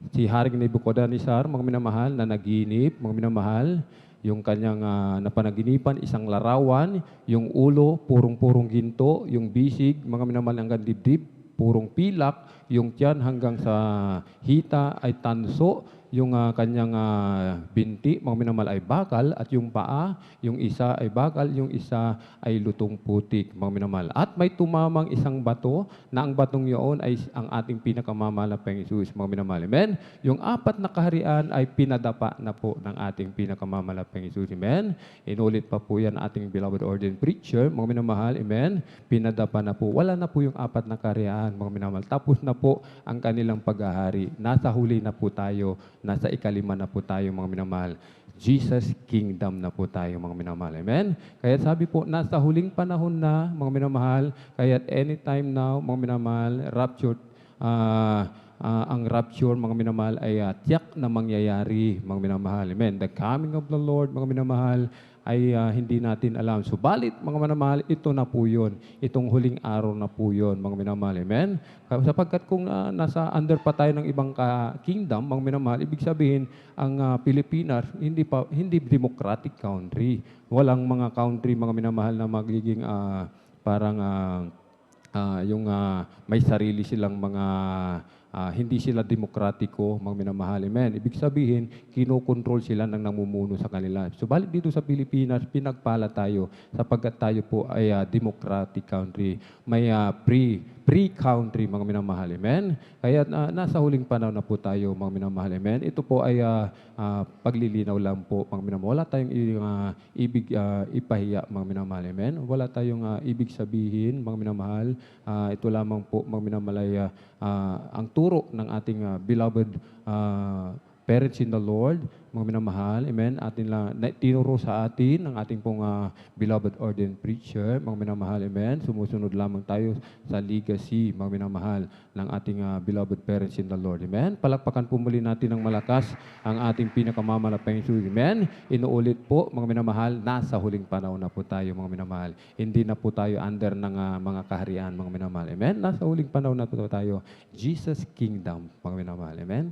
si Haring Nebuchadnezzar, mga minamahal, na naginip, mga minamahal, yung kanyang napanaginipan, isang larawan, yung ulo, purong-purong ginto, yung bisig, mga minamahal, hanggang dibdib, purong pilak, yung tiyan hanggang sa hita ay tanso, yung kanyang binti, mga minamahal, ay bakal, at yung paa, yung isa ay bakal, yung isa ay lutong putik, mga minamahal. At may tumamang isang bato, na ang batong yun ay ang ating pinakamamahal na Panginoon, mga minamahal. Amen? Yung 4 na kaharian ay pinadapa na po ng ating pinakamamahal na Panginoon. Amen? Inulit pa po yan ating beloved ordained preacher, mga minamahal. Amen? Pinadapa na po. Wala na po yung 4 na kaharian, mga minamahal. Tapos na po ang kanilang paghahari. Nasa huli na po tayo. Nasa 5 na po tayo, mga minamahal. Jesus Kingdom na po tayo, mga minamahal. Amen? Kaya sabi po, nasa huling panahon na, mga minamahal, kaya anytime now, mga minamahal, rapture, ang rapture, mga minamahal, ay tiyak na mangyayari, mga minamahal. Amen? The coming of the Lord, mga minamahal, ay hindi natin alam. Subalit, mga minamahal, ito na po yun. Itong huling araw na po yun, mga minamahal. Amen? Sapagkat kung nasa under pa tayo ng ibang kingdom, mga minamahal, ibig sabihin, ang Pilipinas, hindi democratic country. Walang mga country, mga minamahal, na magiging parang yung may sarili silang mga hindi sila demokratiko, mga minamahal. Amen. Ibig sabihin, kinokontrol sila ng namumuno sa kanila. Subalit dito sa Pilipinas, pinagpala tayo sapagkat tayo po ay democratic country. May free country, mga minamahal. Amen. Kaya nasa huling panahon na po tayo, mga minamahal. Amen. Ito po ay paglilinaw lang po, mga minamahal. Wala tayong ibig ipahiya, mga minamahal. Amen. Wala tayong ibig sabihin, mga minamahal. Ito lamang po, mga minamahal, ay ang turo ng ating beloved parents in the Lord, mga minamahal, amen, atin lang, tinuro sa atin ng ating pong beloved ordained preacher, mga minamahal, amen, sumusunod lamang tayo sa legacy, mga minamahal, ng ating beloved parents in the Lord, amen. Palakpakan po muli natin ng malakas ang ating pinakamamalapang Jesus, amen. Inuulit po, mga minamahal, nasa huling panahon na po tayo, mga minamahal. Hindi na po tayo under ng mga kaharian, mga minamahal, amen. Nasa huling panahon na po tayo, Jesus Kingdom, mga minamahal, amen.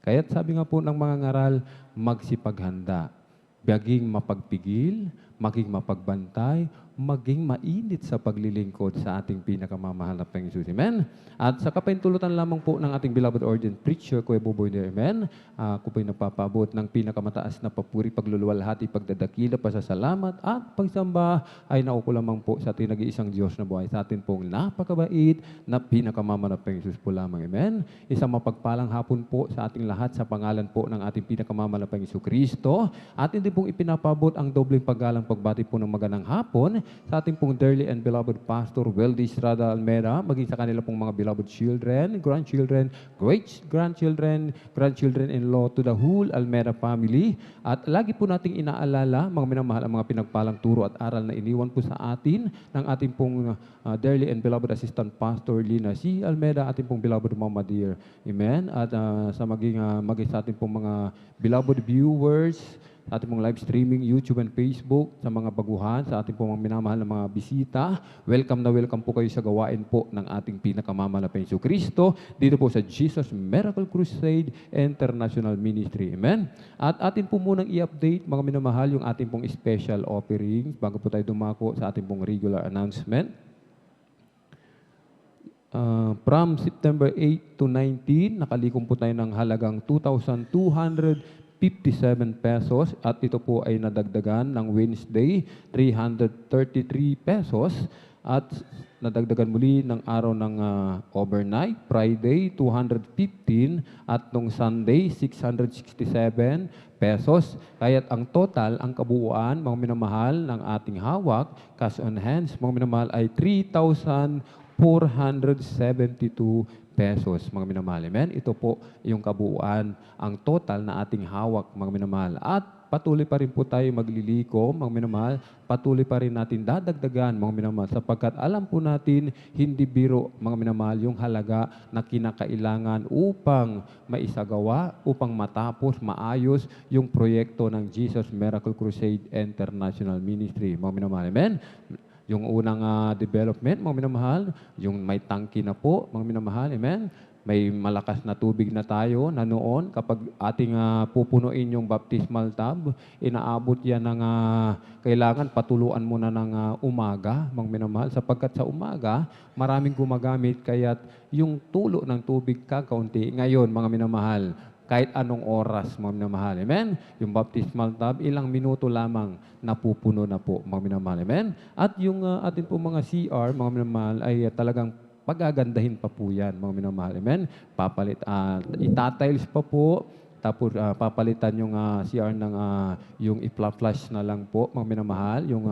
Kaya't sabi nga po ng mga ngaral, magsipaghanda, maging mapagpigil, maging mapagbantay, maging mainit sa paglilingkod sa ating pinakamamahal na Panginoon. Amen? At sa kapahintulutan lamang po ng ating beloved ordained preacher, Kuya Buboy de Amen, ako po'y nagpapaabot ng pinakamataas na papuri, pagluluwalhati, pagdadakila, pasasalamat at pagsamba ay nauko lamang po sa ating nag-iisang Diyos na buhay. Sa atin pong napakabait na pinakamamahal na Panginoon po lamang. Amen? Isang mapagpalang hapon po sa ating lahat sa pangalan po ng ating pinakamamahal na Panginoon Kristo. At hindi pong ipinapabot ang dobleng paggalang pagbati po ng magandang hapon sa ating pong dearly and beloved Pastor Weldy Estrada Almeda, maging sa kanila pong mga beloved children, grandchildren, great-grandchildren, grandchildren-in-law to the whole Almeda family. At lagi po nating inaalala, mga minamahal, ang mga pinagpalang turo at aral na iniwan po sa atin ng ating pong dearly and beloved Assistant Pastor Lina C. Almeda, ating pong beloved Mama Dear. Amen. At maging sa ating pong mga beloved viewers, sa ating pong live streaming, YouTube and Facebook, sa mga baguhan, sa ating pong minamahal na mga bisita. Welcome na welcome po kayo sa gawain po ng ating pinakamamahal na Panginoon Kristo dito po sa Jesus Miracle Crusade International Ministry. Amen? At atin po munang i-update, mga minamahal, yung ating pong special offering bago po tayo dumako sa ating pong regular announcement. From September 8 to 19, nakalikom po tayo ng halagang 2,257 pesos at ito po ay nadagdagan ng Wednesday 333 pesos at nadagdagan muli ng araw ng overnight, Friday 215 at nung Sunday 667 pesos. Kaya't ang total, ang kabuuan, mga minamahal ng ating hawak, cash on hands, mga minamahal ay 3,472 pesos, mga minamahal. Amen? Ito po yung kabuuan, ang total na ating hawak, mga minamahal. At patuloy pa rin po tayo maglilikom, mga minamahal. Patuloy pa rin natin dadagdagan, mga minamahal, sapagkat alam po natin, hindi biro, mga minamahal, yung halaga na kinakailangan upang maisagawa, upang matapos, maayos yung proyekto ng Jesus Miracle Crusade International Ministry, mga minamahal. Amen? Yung unang development, mga minamahal, yung may tangki na po, mga minamahal, amen? May malakas na tubig na tayo na noon kapag ating pupunuin yung baptismal tub, inaabot yan ng kailangan patuluan muna ng umaga, mga minamahal, sapagkat sa umaga, maraming gumagamit, kaya't yung tulo ng tubig kakaunti. Ngayon, mga minamahal, kahit anong oras, mga minamahal. Amen? Yung baptismal tub, ilang minuto lamang napupuno na po, mga minamahal. Amen? At yung atin po mga CR, mga minamahal, ay talagang pagagandahin pa po yan, mga minamahal. Amen? Itatiles pa po, tapos papalitan yung CR ng yung i-flush na lang po, mga minamahal. Yung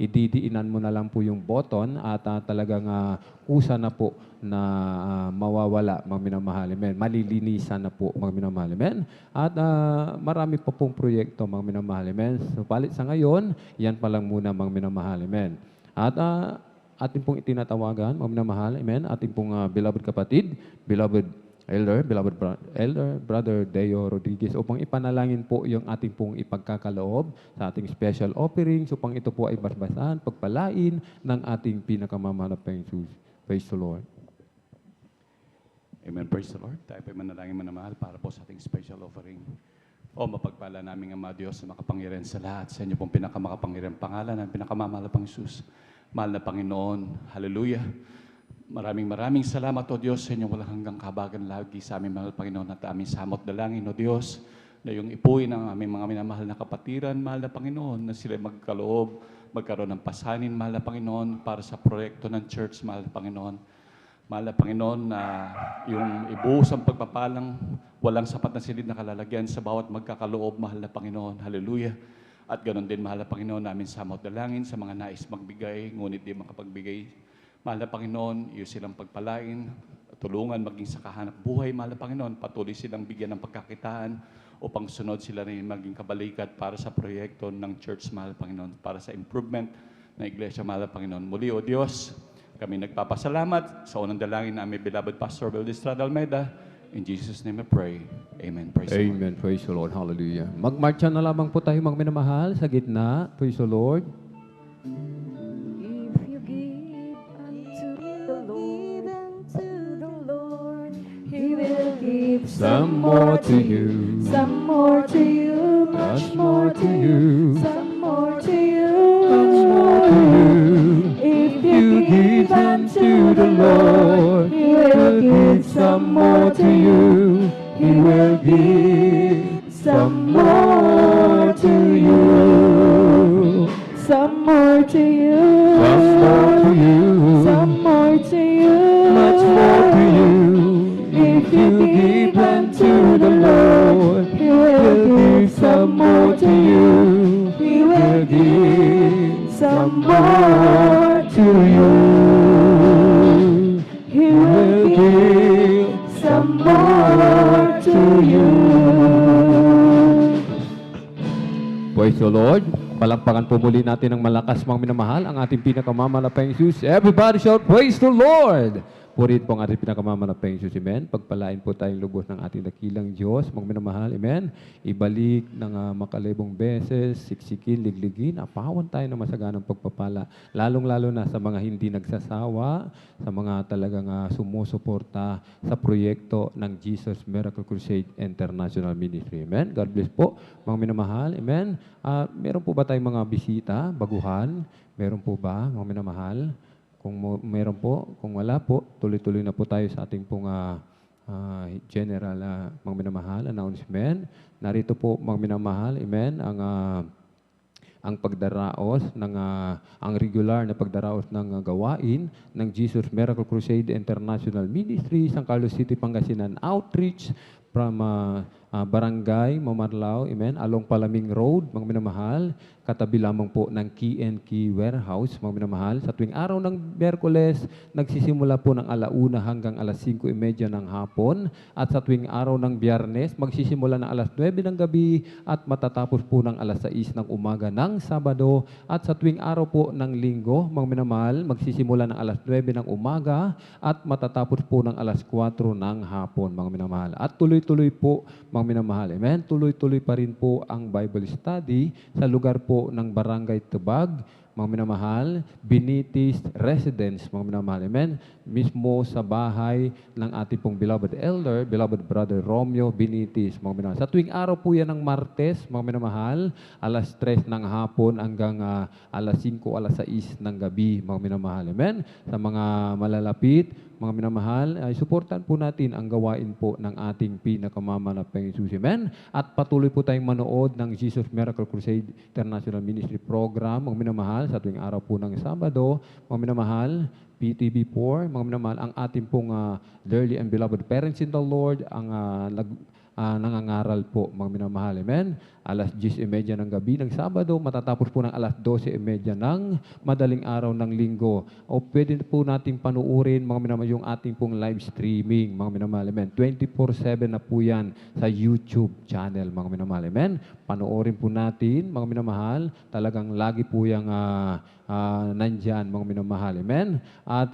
ididiinan mo na lang po yung button at talagang kusa na po na mawawala, mga minamahal. Amen. Malilinisan na po, mga minamahal. Amen. At marami pa pong proyekto, mga minamahal. Amen. So, palit sa ngayon, yan pa lang muna, mga minamahal. Amen. At ating pong itinatawagan, mga minamahal. Amen. Ating pong beloved kapatid, beloved Elder Brother Deo Rodriguez, upang ipanalangin po yung ating pong ipagkakaloob sa ating special offerings, upang ito po ay basbasan, pagpalain ng ating pinakamamahal na Panginoon. Praise the Lord. Amen. Praise the Lord. Tayo po ay manalangin manamahal para po sa ating special offering. O mapagpala naming Ama Diyos na makapangyarihan sa lahat, sa inyo pong pinakamakapangyarihan pangalan ng pinakamamahal na Panginoon. Mahal na Panginoon. Hallelujah. Maraming salamat, O Diyos, sa inyong walang hanggang kabagan lagi sa aming mahal Panginoon at aming samot dalangin, O Diyos, na yung ipuin ng aming mga minamahal na kapatiran, mahal na Panginoon, na sila magkaloob, magkaroon ng pasanin, mahal na Panginoon, para sa proyekto ng church, mahal na Panginoon. Mahal na Panginoon, na yung ibuhos ang pagpapalang walang sapat na silid na kalalagyan sa bawat magkakaloob, mahal na Panginoon. Hallelujah. At ganoon din, mahal na Panginoon, namin samot dalangin sa mga nais magbigay, ngunit di makapagbigay. Mahal na Panginoon, iyo silang pagpalain, tulungan maging sa kahanap buhay, mahal na Panginoon, patuloy silang bigyan ng pagkakitaan upang sunod sila rin maging kabalikat para sa proyekto ng church, mahal na Panginoon, para sa improvement ng iglesia, mahal na Panginoon. Muli, O Diyos, kami nagpapasalamat sa unang dalangin na aming beloved Pastor Bel Estrada Almeida. In Jesus' name I pray. Amen. Praise the Lord. Amen. Praise the Lord. Hallelujah. Magmarcha na lamang po tayo, mga minamahal, sa gitna. Praise the Lord. If you give unto the Lord, He will give Some more to you. some more to you, much more to you, some more to you, much more to you. If you give unto the Lord, He will give some more to you. He will give some more to you. Some more to you. Some more to you. Some more to you. Much more to you. If you give unto the Lord, He will give some more to you. He will give some more to you. He will give some more to you. Praise the Lord. Palakpakan po muli natin ng malakas, mga minamahal, ang ating pinakamamalapayang Jesus. Everybody shout, praise the Lord! Purihin po ang ating pinakamamalapayang Jesus. Amen. Pagpalain po tayong lubos ng ating dakilang Diyos, mga minamahal. Amen. Ibalik ng makalibong beses, siksikin, ligligin, apawan tayo ng masaganang pagpapala. Lalong-lalo na sa mga hindi nagsasawa, sa mga talagang sumusuporta sa proyekto ng Jesus Miracle Crusade International Ministry. Amen. God bless po, mga minamahal. Amen. Meron po ba tayong mga bisita, baguhan? Meron po ba, mga minamahal? Kung meron po, kung wala po, tuloy-tuloy na po tayo sa ating pong general, mga minamahal, announcement. Narito po, mga minamahal, amen, ang pagdaraos, ang regular na pagdaraos ng gawain ng Jesus Miracle Crusade International Ministry, San Carlos City, Pangasinan Outreach, from Barangay Mamarlao, amen, along Palaming Road, mga minamahal, katabi lamang po ng Key and Key Warehouse, mga minamahal. Sa tuwing araw ng Miyerkules, nagsisimula po ng 1:00 hanggang 5:30 ng hapon. At sa tuwing araw ng Biyernes, magsisimula ng 9:00 ng gabi at matatapos po ng 6:00 ng umaga ng Sabado. At sa tuwing araw po ng Linggo, mga minamahal, magsisimula ng 9:00 ng umaga at matatapos po ng 4:00 ng hapon, mga minamahal. At tuloy-tuloy po, mga minamahal, amen, tuloy-tuloy pa rin po ang Bible study sa lugar po ng Barangay Tubag, mga minamahal, Binitis Residence, mga minamahal, amen, mismo sa bahay ng ating pong beloved elder, beloved brother Romeo Binitis, mga minamahal. Sa tuwing araw po yan ng Martes, mga minamahal, 3:00 ng hapon hanggang 5:00, 6:00 ng gabi, mga minamahal, amen. Sa mga malalapit, mga minamahal, ay suportahan po natin ang gawain po ng ating pinakamamalapayang Jesus. Amen? At patuloy po tayong manood ng Jesus Miracle Crusade International Ministry Program, mga minamahal, sa tuwing araw po ng Sabado, mga minamahal, PTV4, mga minamahal, ang ating pong dearly and beloved parents in the Lord, ang nangangaral po, mga minamahal. Amen? 10:30 ng gabi ng Sabado, matatapos po ng 12:30 ng madaling araw ng Linggo. O pwede po nating panuurin, mga minamahal, yung ating pong live streaming, mga minamahal. Amen? 24/7 na po yan sa YouTube channel, mga minamahal. Amen? Panuorin po natin, mga minamahal. Talagang lagi po yung nandyan, mga minamahal. Amen? At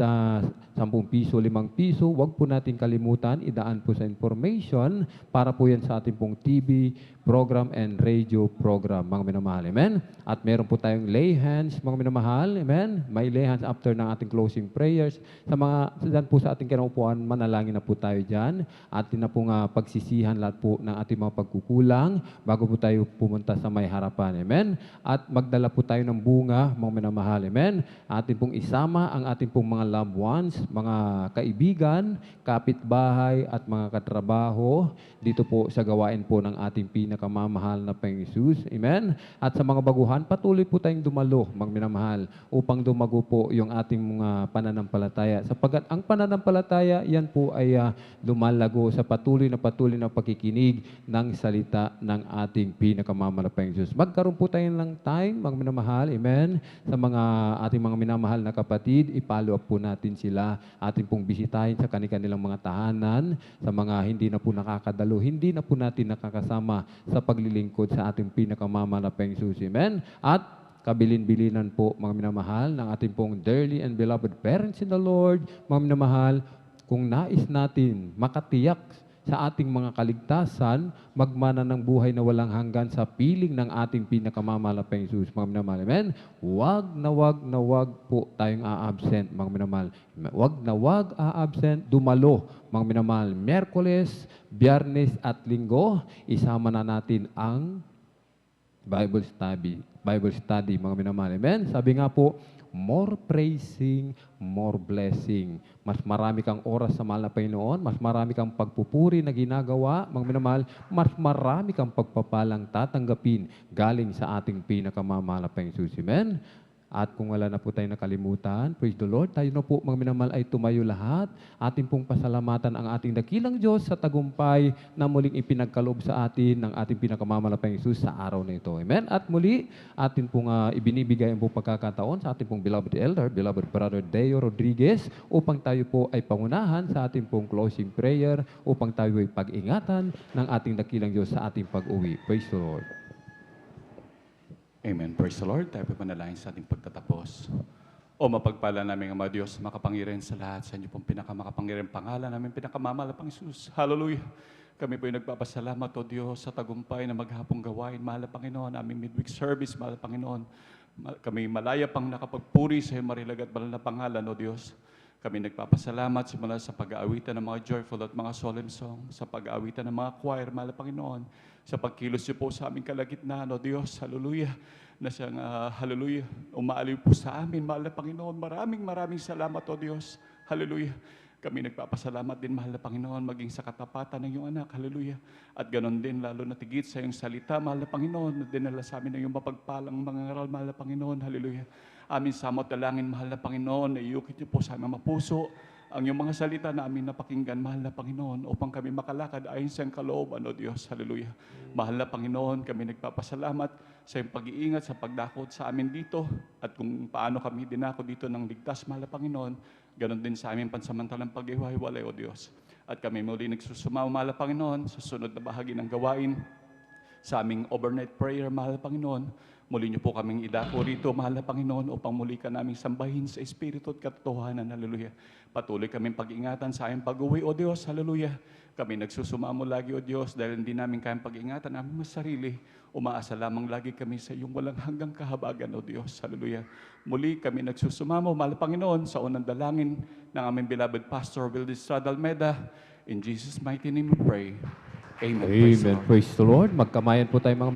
10 piso, 5 piso, wag po natin kalimutan, idaan po sa information para po yan sa ating pong TV program and radio program, mga minamahal. Amen? At meron po tayong lay hands, mga minamahal. Amen? May lay hands after ng ating closing prayers. Dyan po sa ating kinaupuan, manalangin na po tayo dyan. Atin na po nga pagsisihan lahat po ng ating mga pagkukulang bago po tayo pumunta sa may harapan. Amen? At magdala po tayo ng bunga, mga minamahal. Amen? Atin pong isama ang ating pong mga loved ones, mga kaibigan, kapitbahay at mga katrabaho dito po sa gawain po ng ating pinakamamahal na Panginoong Hesus. Amen? At sa mga baguhan, patuloy po tayong dumalo, mga minamahal, upang dumago po yung ating mga pananampalataya. Sapagkat ang pananampalataya, yan po ay lumalago sa patuloy na pakikinig ng salita ng ating pinakamamahal na Panginoong Hesus. Magkaroon po tayo ng time, mga minamahal, amen, sa mga ating mga minamahal na kapatid, i-follow up po natin sila, ating pong bisitahin sa kanilang mga tahanan, sa mga hindi na po nakakadalo, hindi na po natin nakakasama sa paglilingkod sa ating pinakamamahal na Panginoong Hesus. Amen? At kabilin-bilinan po, mga minamahal, ng ating pong dearly and beloved parents in the Lord, mga minamahal, kung nais natin makatiyak sa ating mga kaligtasan, magmana ng buhay na walang hanggan sa piling ng ating pinakamamahal na Panginoong Hesus, mga minamahal. Amen? Wag po tayong a-absent, mga minamahal. Wag a-absent, dumalo, mga minamahal. Miyerkules, Biyernes at Linggo, isama na natin ang Bible study, mga minamahal. Amen? Sabi nga po, more praising, more blessing. Mas marami kang oras sa mahal na Panginoon, mas marami kang pagpupuri na ginagawa, mga minamahal, mas marami kang pagpapalang tatanggapin galing sa ating pinakamamahal na Panginoon Hesus. Amen? At kung wala na po tayo nakalimutan, praise the Lord, tayo na po, mga minamahal, ay tumayo lahat. Ating pong pasalamatan ang ating dakilang Diyos sa tagumpay na muling ipinagkaloob sa atin ng ating pinakamamahal na Panginoon Hesus sa araw na ito. Amen? At muli, atin pong ibinibigay ang pong pagkakataon sa ating pong beloved elder, beloved brother Deo Rodriguez, upang tayo po ay pangunahan sa ating pong closing prayer, upang tayo ay pag-ingatan ng ating dakilang Diyos sa ating pag-uwi. Praise the Lord. Amen. Praise the Lord. Tayo po manalangin sa ating pagtatapos. O mapagpala namin ang mga Diyos, makapangyarihan sa lahat, sa inyo pong pinakamakapangyarihan pangalan namin, pinakamamahal na Panginoong Hesus. Hallelujah. Kami po ay nagpapasalamat, O Diyos, sa tagumpay na maghapong gawain, mahal na Panginoon, aming midweek service, mahal na Panginoon. Kami malaya pang nakapagpuri sa iyong marilag at banal na pangalan, O Diyos. Kami nagpapasalamat simula sa pag-aawitan ng mga joyful at mga solemn song, sa pag-aawitan ng mga choir, mahal na Panginoon, sa pagkilos niyo po sa aming kalagitnaan, O Diyos, hallelujah, na siyang, hallelujah, umaaliw po sa amin, mahal na Panginoon. Maraming salamat, O Diyos, hallelujah. Kami nagpapasalamat din, mahal na Panginoon, maging sa katapatan ng iyong anak, hallelujah. At ganon din, lalo na tigit sa iyong salita, mahal na Panginoon, na dinala sa amin ng iyong mapagpalang mga ngaral, mahal na Panginoon, hallelujah. Amin samot dalangin, mahal na Panginoon, na iukit niyo po sa aming mapuso ang iyong mga salita na amin napakinggan, mahal na Panginoon, upang kami makalakad ayon sa iyong kalooban, O Diyos, hallelujah. Mahal na Panginoon, kami nagpapasalamat sa iyong pag-iingat, sa pagdakot sa amin dito, at kung paano kami dinako dito ng ligtas, mahal na Panginoon, ganon din sa aming pansamantalang pag-iwahiwalay, O Diyos. At kami muli nagsusumama, mahal na Panginoon, sa sunod na bahagi ng gawain, sa aming overnight prayer, mahal na Panginoon. Muli niyo po kaming idako rito, mahal na Panginoon, upang muli ka naming sambahin sa Espiritu at katotohanan, hallelujah. Patuloy kaming pag-ingatan sa aming pag-uwi, O Diyos, hallelujah. Kami nagsusumamo lagi, O Diyos, dahil hindi namin kayang pag-ingatan ang aming sarili. Umaasa lamang lagi kami sa iyong walang hanggang kahabagan, O Diyos, hallelujah. Muli kami nagsusumamo, mahal na Panginoon, sa unang dalangin ng aming beloved Pastor Wilde Estrada Almeda. In Jesus' mighty name we pray. Amen. Amen. Praise the Lord. Magkamayan po tayo mga